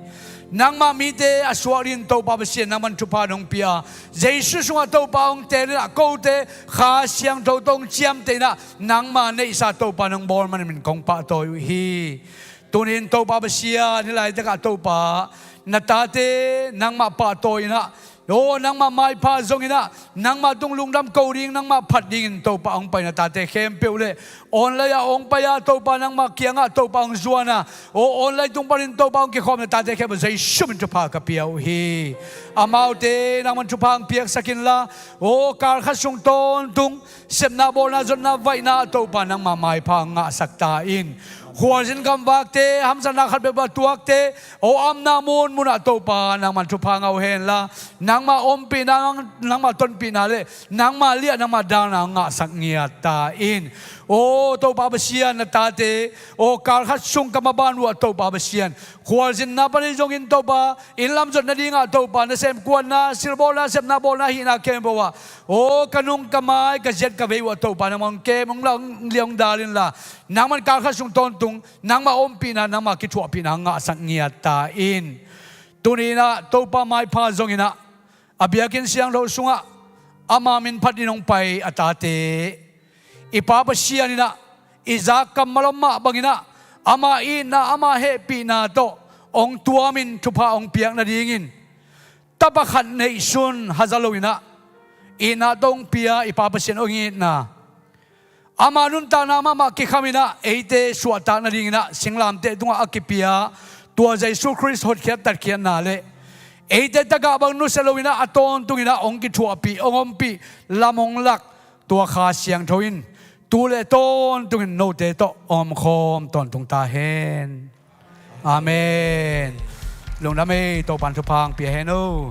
Nang mamite aswarin to pa basyan naman chupanong pia. Jesus nga to pa ang tere na kote khasyang to tong chiam te na. Nang manay sa to pa ng bor man kong pa to hi. Tunin to pa basyan nila ita ka to pa. Natate nang mapatoy na. O nang mamay pa zong ina. Nang matunglong dam kauring nang mapadingin to pa ang pay natate kempe uli. Onlay aong paya to pa nang makianga to pa ang zuana. O onlay tung pa rin to pa ang kikom natate kempe zay shumin to pa kapiyaw hi. Amaute nang manchupa ang piyak sa kinla. O karkasyong ton tung semnabo na zon na vay na to pa nang mamay pa nga saktain. Huwazin kambakte, hamsan nakal bebatuakte, o am namun muna to pa nang manchupangaw henla, nang maompi nang matonpi nale, nang malia nang madana nga sakngiyatain. O to babasiyan na tate, o karkasyong kamabanwa to babasiyan. Huwazin na panizongin to pa, inlamzon na di nga to pa, na semkuan na, sirbola, semnabola, hinakembawa. O kanong kamay, kasyad kabewa to pa, namang kemong lang liyong dalin la, nang man karkasyong tontong, nang maompi na, nang makitwapi na nga sakngiyatain. Tunina, to pa may pazong ina, abiyakin siyang daw sunga, amamin patinong pay atate, ipapasya nina, izakam malama bangina, ama ina, ama happy na to, ong tuamin tupa ong piyak na dingin. Tabakan na isun hazalawin na, ina tong piya ipapasya ongin na. Ama nun ta na mama kikami na, eite suwata na dingin na, singlamte tunga akipia, tuwa Jesu Christ hot kiyat tarkiyan nale. Eite tagabang nusalawin na, aton tungina, ong kituapi, ong ompi, lamong lak, tuwa kasyang tawin. Tule ton tungin no te to om khom ton tung ta hen. Amen. Lung na me to pan tu pang pi hen o.